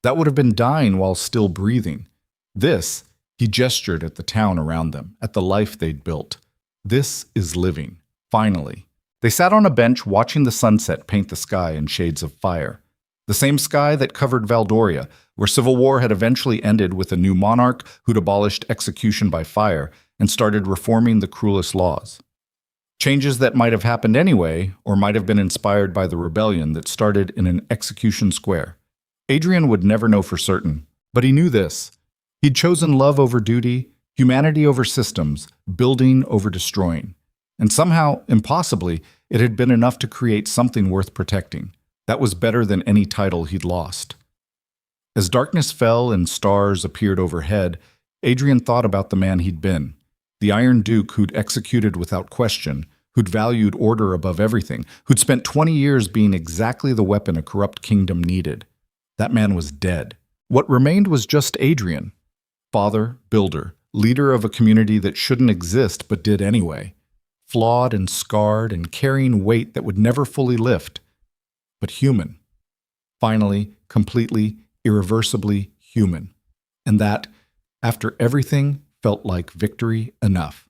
That would have been dying while still breathing. This," he gestured at the town around them, at the life they'd built. "This is living, finally." They sat on a bench watching the sunset paint the sky in shades of fire. The same sky that covered Valdoria, where civil war had eventually ended with a new monarch who'd abolished execution by fire and started reforming the cruelest laws. Changes that might have happened anyway, or might have been inspired by the rebellion that started in an execution square. Adrian would never know for certain, but he knew this. He'd chosen love over duty, humanity over systems, building over destroying. And somehow, impossibly, it had been enough to create something worth protecting. That was better than any title he'd lost. As darkness fell and stars appeared overhead, Adrian thought about the man he'd been. The Iron Duke who'd executed without question, who'd valued order above everything, who'd spent 20 years being exactly the weapon a corrupt kingdom needed. That man was dead. What remained was just Adrian. Father, builder, leader of a community that shouldn't exist but did anyway. Flawed and scarred and carrying weight that would never fully lift. But human. Finally, completely, irreversibly human. And that, after everything, felt like victory enough.